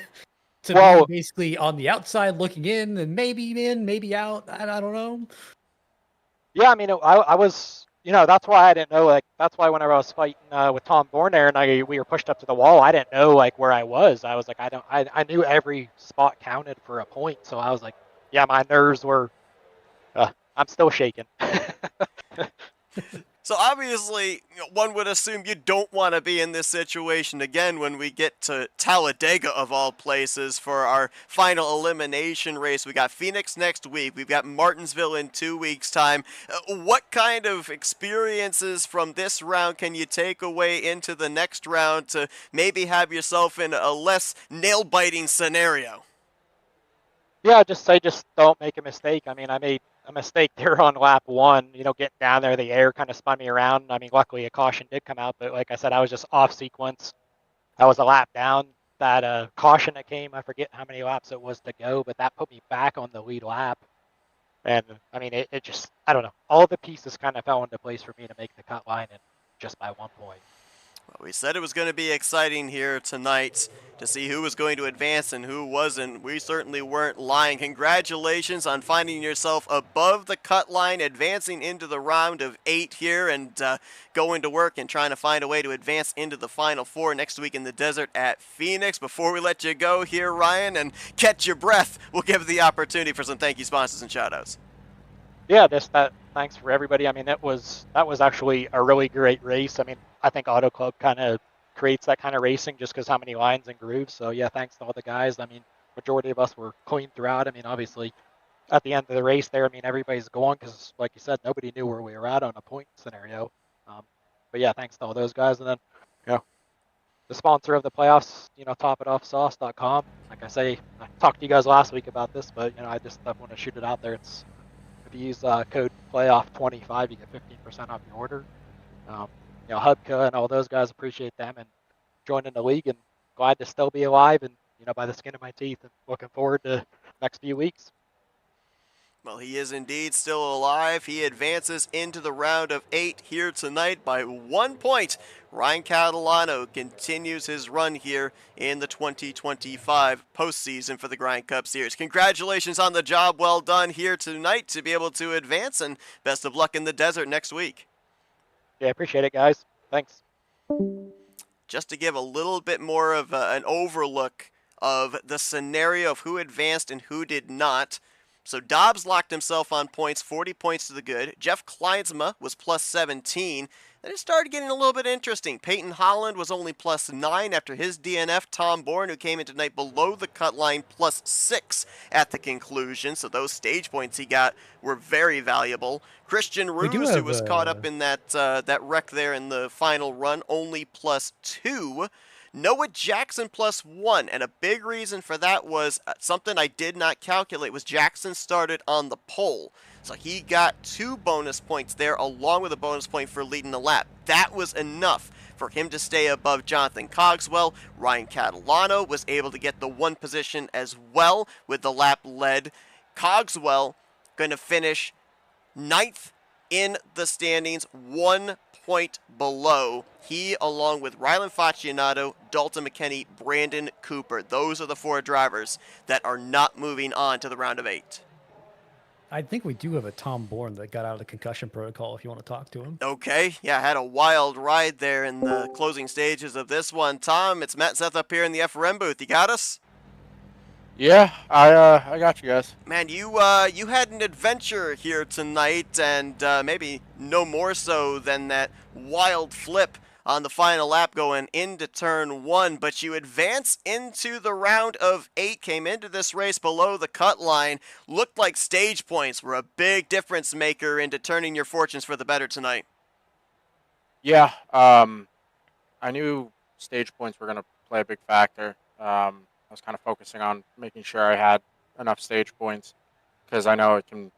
Well, be basically on the outside looking in, and maybe in, maybe out. I don't know. yeah, I mean, I was, you know, that's why I didn't know, like, that's why whenever I was fighting with Tom Bourne there, and we were pushed up to the wall, I didn't know, like, where I was. I was like, I knew every spot counted for a point, so I was like, yeah, my nerves were, I'm still shaking. So obviously, one would assume you don't want to be in this situation again when we get to Talladega, of all places, for our final elimination race. We got Phoenix next week. We've got Martinsville in 2 weeks' time. What kind of experiences from this round can you take away into the next round to maybe have yourself in a less nail-biting scenario? Yeah, just don't make a mistake. I mean, I made a mistake there on lap 1, you know, getting down there, the air kind of spun me around. I mean, luckily a caution did come out, but like I said, I was just off sequence. I was a lap down. That caution that came, I forget how many laps it was to go, but that put me back on the lead lap. And I mean, it just, I don't know, all the pieces kind of fell into place for me to make the cut line, and just by 1 point. Well, we said it was going to be exciting here tonight to see who was going to advance and who wasn't. We certainly weren't lying. Congratulations on finding yourself above the cut line, advancing into the round of 8 here, and going to work and trying to find a way to advance into the Final Four next week in the desert at Phoenix. Before we let you go here, Ryan, and catch your breath, we'll give the opportunity for some thank you sponsors and shout-outs. Yeah, thanks for everybody. I mean, that was actually a really great race. I mean, I think Auto Club kind of creates that kind of racing just because how many lines and grooves. So yeah, thanks to all the guys. I mean, majority of us were clean throughout. I mean, obviously, at the end of the race there, I mean, everybody's going because, like you said, nobody knew where we were at on a point scenario. But yeah, thanks to all those guys. And then, you know, the sponsor of the playoffs, you know, topitoffsauce.com. Like I say, I talked to you guys last week about this, but, you know, I just want to shoot it out there. It's, if you use code playoff25, you get 15% off your order. You know, Hubka and all those guys, appreciate them and joining the league, and glad to still be alive and, you know, by the skin of my teeth, and looking forward to next few weeks. Well, he is indeed still alive. He advances into the round of 8 here tonight by 1 point. Ryan Catalano continues his run here in the 2025 postseason for the Grind Cup Series. Congratulations on the job well done here tonight to be able to advance, and best of luck in the desert next week. Yeah, appreciate it, guys. Thanks. Just to give a little bit more of an overlook of the scenario of who advanced and who did not. So Dobbs locked himself on points, 40 points to the good. Jeff Kleinsma was plus 17. Then it started getting a little bit interesting. Peyton Holland was only plus 9 after his DNF. Tom Bourne, who came in tonight below the cut line, plus 6 at the conclusion. So those stage points he got were very valuable. Christian Ruse, who was caught up in that wreck there in the final run, only plus 2. Noah Jackson plus 1, and a big reason for that was something I did not calculate was Jackson started on the pole. So he got 2 bonus points there along with a bonus point for leading the lap. That was enough for him to stay above Jonathan Cogswell. Ryan Catalano was able to get the 1 position as well with the lap led. Cogswell going to finish 9th in the standings, 1 point below. He, along with Rylan Faccianato, Dalton McKinney, Brandon Cooper. Those are the 4 drivers that are not moving on to the round of 8. I think we do have a Tom Bourne that got out of the concussion protocol if you want to talk to him. Okay, yeah, I had a wild ride there in the closing stages of this one. Tom, it's Matt Seth up here in the FRM booth. You got us? Yeah, I got you guys. Man, you had an adventure here tonight, and maybe no more so than that wild flip on the final lap going into turn 1, but you advance into the round of 8, came into this race below the cut line. Looked like stage points were a big difference maker into turning your fortunes for the better tonight. Yeah, I knew stage points were going to play a big factor. I was kind of focusing on making sure I had enough stage points because I know it can.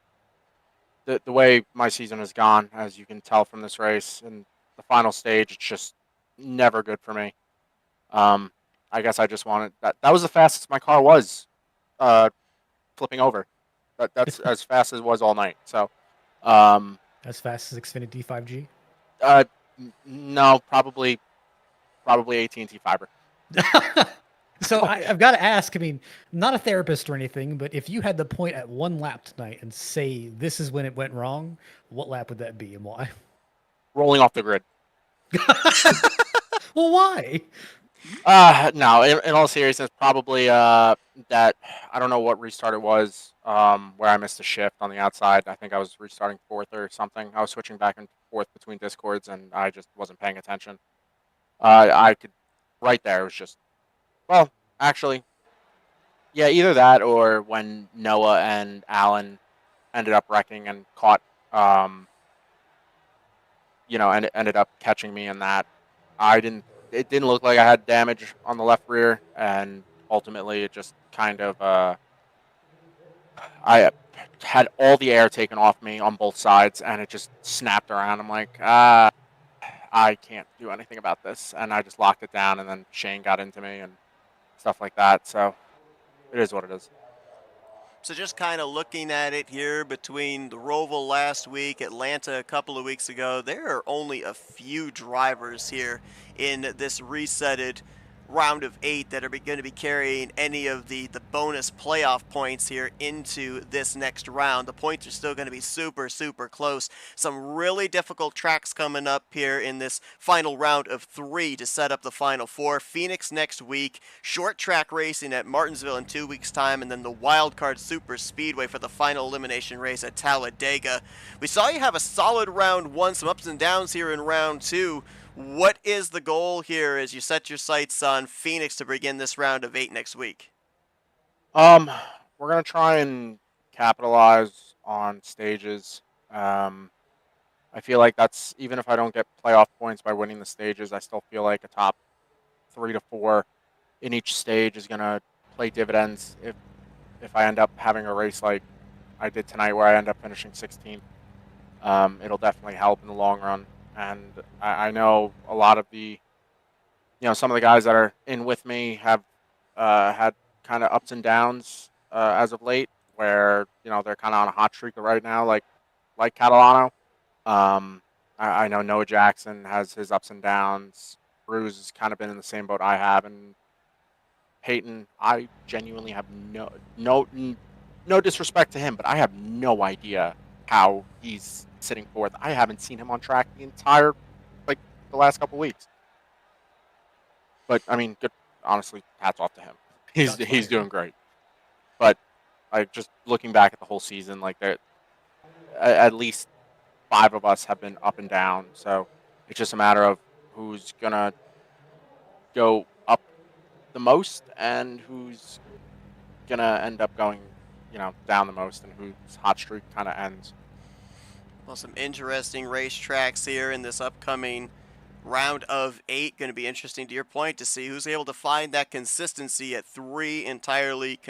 The way my season has gone, as you can tell from this race and the final stage, it's just never good for me. I guess I just wanted that. That was the fastest my car was, flipping over. That's as fast as it was all night. So, um, As fast as Xfinity 5G. no, probably AT&T fiber. So I've got to ask. I mean, I'm not a therapist or anything, but if you had the point at one lap tonight and say this is when it went wrong, what lap would that be and why? Rolling off the grid. Well, why? No. In all seriousness, probably that I don't know what restart it was. Where I missed a shift on the outside. I think I was restarting fourth or something. I was switching back and forth between discords, and I just wasn't paying attention. I could right there. It was just well, actually, yeah, either that or when Noah and Alan ended up wrecking and caught, and ended up catching me in that. I didn't. It didn't look like I had damage on the left rear, and ultimately, it just kind of. I had all the air taken off me on both sides, and it just snapped around. I'm like, I can't do anything about this, and I just locked it down. And then Shane got into me and stuff like that. So it is what it is. So just kind of looking at it here between the Roval last week, Atlanta a couple of weeks ago, there are only a few drivers here in this resetted round of 8 that are going to be carrying any of the bonus playoff points here into this next round. The points are still going to be super, super close. Some really difficult tracks coming up here in this final round of 3 to set up the final 4. Phoenix next week, short track racing at Martinsville in 2 weeks' time, and then the Wildcard Super Speedway for the final elimination race at Talladega. We saw you have a solid round 1, some ups and downs here in round 2. What is the goal here as you set your sights on Phoenix to begin this round of 8 next week? We're gonna try and capitalize on stages. I feel like that's even if I don't get playoff points by winning the stages, I still feel like a top 3 to 4 in each stage is gonna play dividends if I end up having a race like I did tonight where I end up finishing 16th. It'll definitely help in the long run. And I know a lot of some of the guys that are in with me have had kind of ups and downs as of late, where they're kind of on a hot streak right now, like Catalano. I know Noah Jackson has his ups and downs. Bruce has kind of been in the same boat I have, and Peyton, I genuinely have no disrespect to him, but I have no idea how he's sitting fourth. I haven't seen him on track the last couple weeks. But I mean, good. Honestly, hats off to him. He's doing great. But just looking back at the whole season, like at least 5 of us have been up and down. So it's just a matter of who's gonna go up the most and who's gonna end up going, down the most, and whose hot streak kind of ends. Well, some interesting racetracks here in this upcoming round of 8. Going to be interesting, to your point, to see who's able to find that consistency at 3 entirely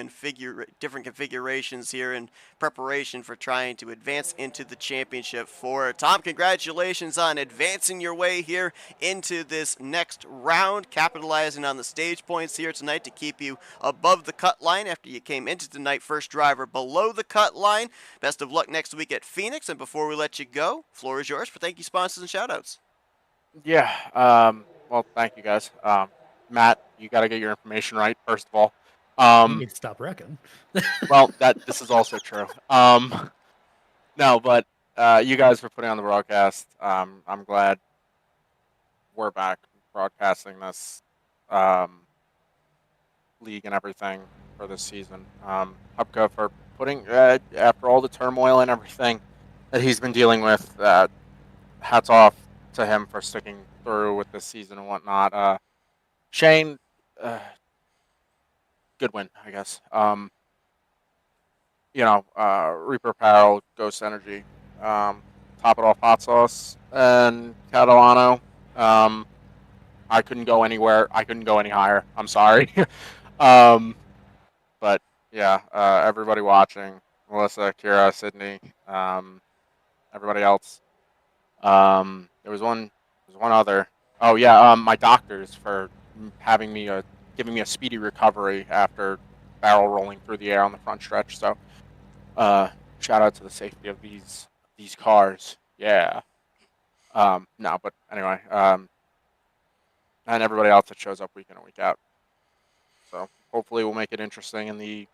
different configurations here in preparation for trying to advance into the championship 4. Tom, congratulations on advancing your way here into this next round, capitalizing on the stage points here tonight to keep you above the cut line after you came into tonight first driver below the cut line. Best of luck next week at Phoenix, and before we let you go, floor is yours for thank you, sponsors, and shoutouts. Yeah. Well, thank you guys. Matt, you got to get your information right first of all. You need to stop wrecking. Well, this is also true. No, but you guys for putting on the broadcast. I'm glad we're back broadcasting this league and everything for this season. Hupka for putting after all the turmoil and everything that he's been dealing with. Hats off to him for sticking through with this season and whatnot. Shane, good win, I guess. Reaper Apparel, Ghost Energy, top it off hot sauce, and Catalano. I couldn't go anywhere. I couldn't go any higher. I'm sorry. But yeah, everybody watching, Melissa, Kira, Sydney, everybody else. There was one other. Oh yeah, my doctors for giving me a speedy recovery after barrel rolling through the air on the front stretch. So, shout out to the safety of these cars. Yeah. No, but anyway, and everybody else that shows up week in and week out. So hopefully we'll make it interesting in the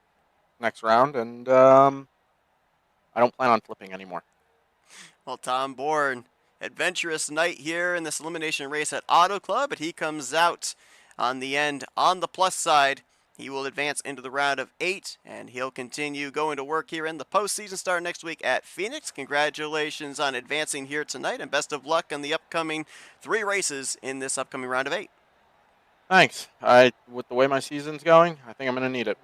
next round, and I don't plan on flipping anymore. Well, Tom Bourne, adventurous night here in this elimination race at Auto Club, but he comes out on the end on the plus side. He will advance into the round of 8, and he'll continue going to work here in the postseason start next week at Phoenix. Congratulations on advancing here tonight, and best of luck on the upcoming 3 races in this upcoming round of 8. Thanks. With the way my season's going, I think I'm going to need it.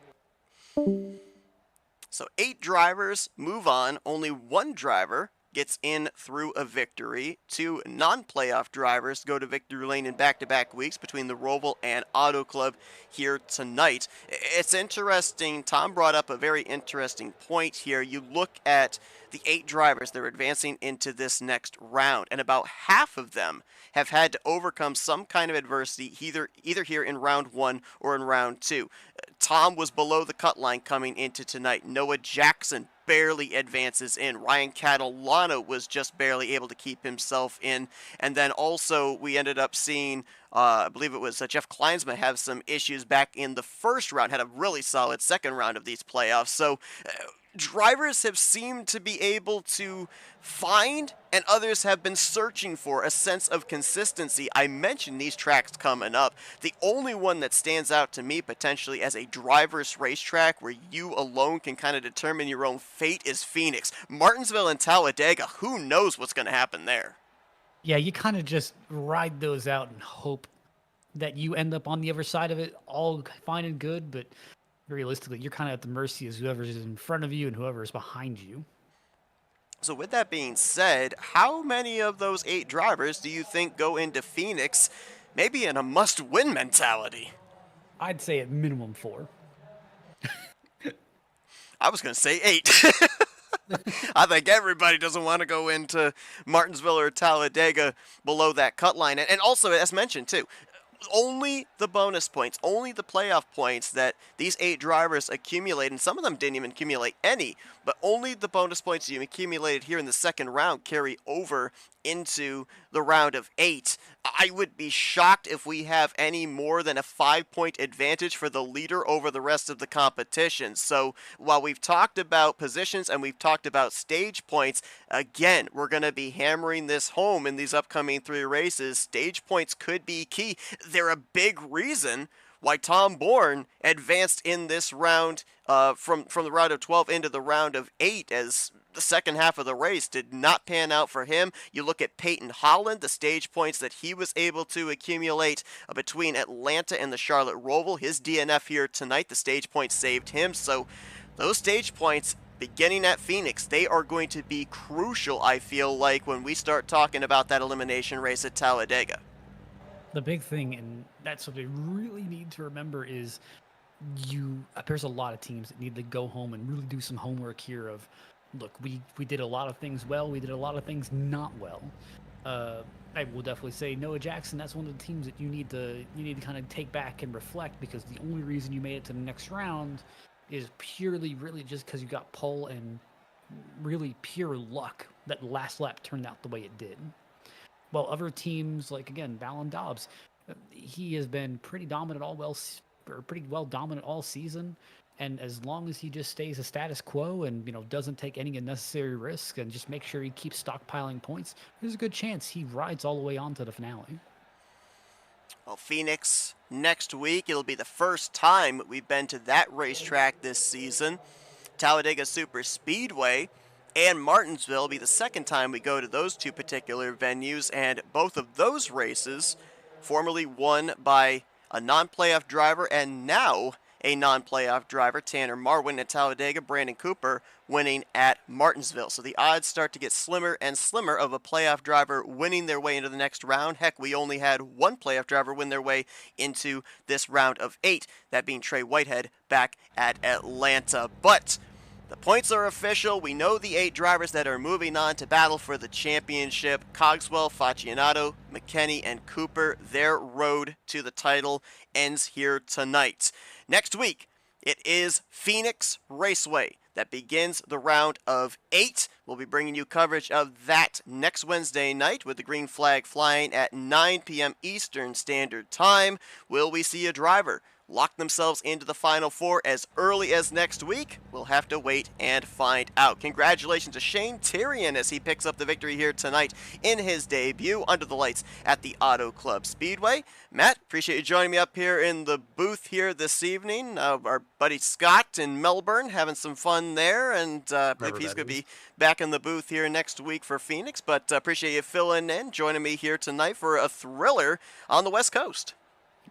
So 8 drivers move on. Only 1 driver gets in through a victory. 2 non-playoff drivers go to victory lane in back-to-back weeks between the Roval and Auto Club here tonight. It's interesting. Tom brought up a very interesting point here. You look at the 8 drivers that are advancing into this next round, and about half of them have had to overcome some kind of adversity either here in round 1 or in round 2. Tom was below the cut line coming into tonight. Noah Jackson barely advances in. Ryan Catalano was just barely able to keep himself in. And then also we ended up seeing, I believe it was Jeff Kleinsma have some issues back in the first round, had a really solid second round of these playoffs. So drivers have seemed to be able to find, and others have been searching for, a sense of consistency. I mentioned these tracks coming up. The only one that stands out to me potentially as a driver's racetrack where you alone can kind of determine your own fate is Phoenix. Martinsville and Talladega, who knows what's going to happen there? Yeah, you kind of just ride those out and hope that you end up on the other side of it all fine and good, but realistically, you're kind of at the mercy of whoever's in front of you and whoever's behind you. So with that being said, how many of those 8 drivers do you think go into Phoenix maybe in a must-win mentality? I'd say at minimum 4. I was going to say 8. I think everybody doesn't want to go into Martinsville or Talladega below that cut line. And also, as mentioned too, only the bonus points, only the playoff points that these 8 drivers accumulate, and some of them didn't even accumulate any, but only the bonus points you accumulated here in the second round carry over into the round of 8. I would be shocked if we have any more than a 5-point advantage for the leader over the rest of the competition. So while we've talked about positions and we've talked about stage points, again, we're going to be hammering this home in these upcoming 3 races. Stage points could be key. They're a big reason why Tom Bourne advanced in this round from the round of 12 into the round of 8, as the second half of the race did not pan out for him. You look at Peyton Holland, the stage points that he was able to accumulate between Atlanta and the Charlotte Roval. His DNF here tonight, the stage points saved him. So those stage points beginning at Phoenix, they are going to be crucial, I feel like, when we start talking about that elimination race at Talladega. The big thing, and that's what they really need to remember, is there's a lot of teams that need to go home and really do some homework here of, look, we did a lot of things well, we did a lot of things not well. I will definitely say Noah Jackson, that's one of the teams that you need to kind of take back and reflect, because the only reason you made it to the next round is purely really just because you got pole and really pure luck that last lap turned out the way it did. While other teams, like again Ballon Dobbs, he has been pretty well dominant all season, and as long as he just stays a status quo and doesn't take any unnecessary risk and just make sure he keeps stockpiling points, there's a good chance he rides all the way on to the finale. Well, Phoenix next week, it'll be the first time we've been to that racetrack this season. Talladega Super Speedway and Martinsville. Will be the second time we go to those two particular venues, and both of those races formerly won by a non-playoff driver and now a non-playoff driver, Tanner Marwin at Talladega, Brandon Cooper winning at Martinsville. So the odds start to get slimmer and slimmer of a playoff driver winning their way into the next round. Heck, we only had one playoff driver win their way into this round of 8, that being Trey Whitehead back at Atlanta. But the points are official. We know the 8 drivers that are moving on to battle for the championship. Cogswell, Faccianato, McKenney, and Cooper. Their road to the title ends here tonight. Next week, it is Phoenix Raceway that begins the round of 8. We'll be bringing you coverage of that next Wednesday night with the green flag flying at 9 p.m. Eastern Standard Time. Will we see a driver lock themselves into the Final Four as early as next week? We'll have to wait and find out. Congratulations to Shane Tyrion as he picks up the victory here tonight in his debut under the lights at the Auto Club Speedway. Matt, appreciate you joining me up here in the booth here this evening. Our buddy Scott in Melbourne having some fun there, and I believe he's going to be back in the booth here next week for Phoenix, but appreciate you filling in, joining me here tonight for a thriller on the West Coast.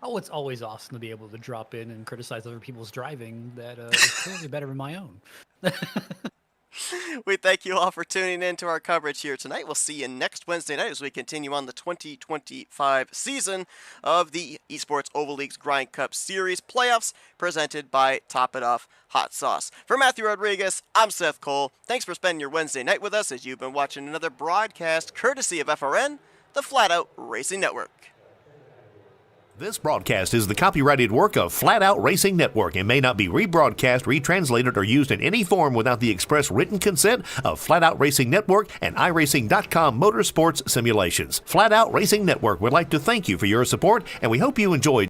Oh, it's always awesome to be able to drop in and criticize other people's driving that is clearly better than my own. We thank you all for tuning in to our coverage here tonight. We'll see you next Wednesday night as we continue on the 2025 season of the Esports Oval League's Grind Cup Series playoffs presented by Top It Off Hot Sauce. For Matthew Rodriguez, I'm Seth Cole. Thanks for spending your Wednesday night with us as you've been watching another broadcast courtesy of FRN, the Flatout Racing Network. This broadcast is the copyrighted work of Flatout Racing Network and may not be rebroadcast, retranslated, or used in any form without the express written consent of Flatout Racing Network and iRacing.com Motorsports Simulations. Flatout Racing Network would like to thank you for your support, and we hope you enjoyed